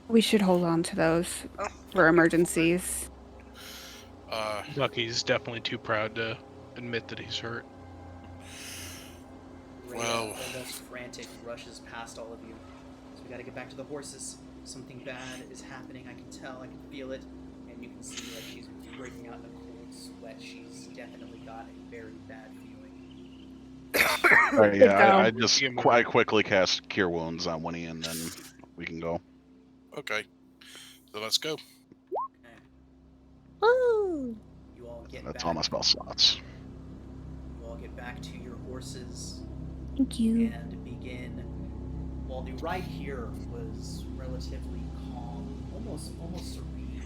We should hold on to those for emergencies. Bucky's definitely too proud to admit that he's hurt. Rhea, Well- almost frantic, rushes past all of you. So we gotta get back to the horses. Something bad is happening. I can tell. I can feel it. And you can see that she's breaking out in a cold sweat. She's definitely got a very bad feeling. All right, yeah, go. I just I quickly cast Cure Wounds on Winnie, and then we can go. Okay, so let's go. Okay. Woo! You all get That's back. all my spell slots. You all get back to your horses Thank you. and begin. While the ride here was relatively calm, almost serene,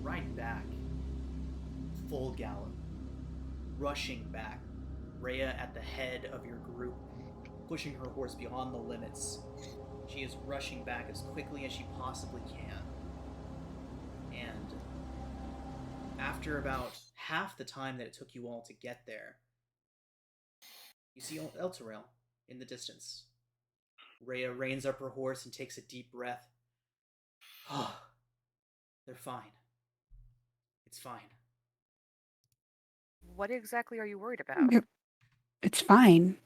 ride back, full gallop, rushing back, Rhea at the head of your group, pushing her horse beyond the limits. She is rushing back as quickly as she possibly can. And after about half the time that it took you all to get there, you see Elturel in the distance. Rhea reins up her horse and takes a deep breath. Oh, they're fine. It's fine. What exactly are you worried about? It's fine.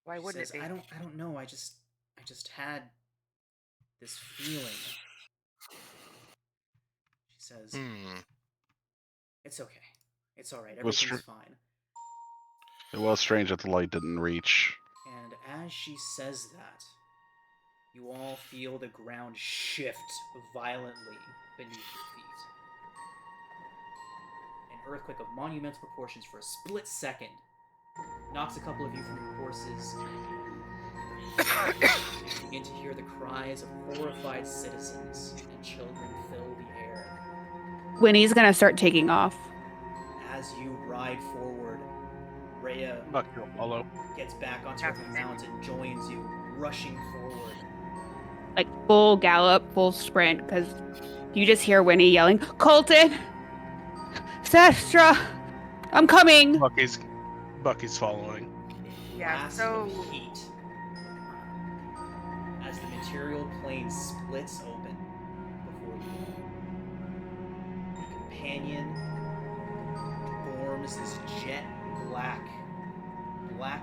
Why She wouldn't says, it be? I don't know. I just had this feeling. She says, it's okay. It's all right. What's Everything's fine. It was strange that the light didn't reach. And as she says that, you all feel the ground shift violently beneath your feet. An earthquake of monumental proportions for a split second knocks a couple of you from your horses. You begin to hear the cries of horrified citizens and children fill the air. Winnie's gonna start taking off. As you ride forward, Rhea Bucky will follow. gets back onto her mount and joins you, rushing forward. Like full gallop, full sprint, because you just hear Winnie yelling, Colton! Sestra! I'm coming! Bucky's following. A Yeah, blast so- of heat as the material plane splits open before you. The companion forms this jet black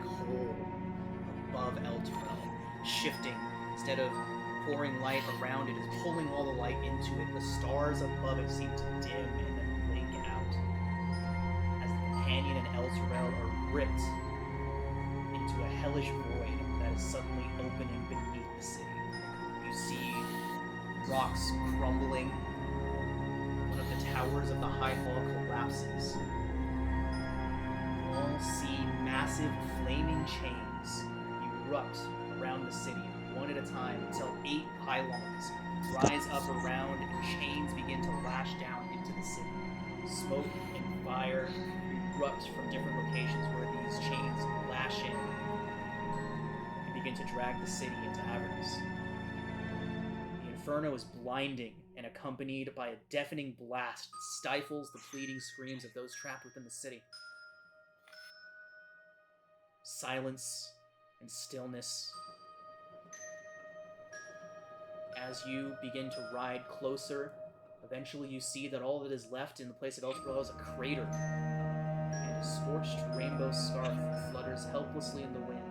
hole above Elturel, shifting. Instead of pouring light around it, is pulling all the light into it. The stars above it seem to dim and then blink out as the companion and Elturel are ripped into a hellish void that is suddenly opening beneath the city. You see rocks crumbling. One of the towers of the High Hall collapses. You all see massive flaming chains erupt around the city, one at a time, until 8 pylons rise up around and chains begin to lash down into the city. Smoke and fire erupt from different locations where these chains lash in and begin to drag the city into Avernus. The inferno is blinding and accompanied by a deafening blast that stifles the pleading screams of those trapped within the city. Silence and stillness. As you begin to ride closer, eventually you see that all that is left in the place of Elturel is a crater, and a scorched rainbow scarf flutters helplessly in the wind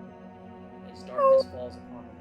as darkness falls upon them.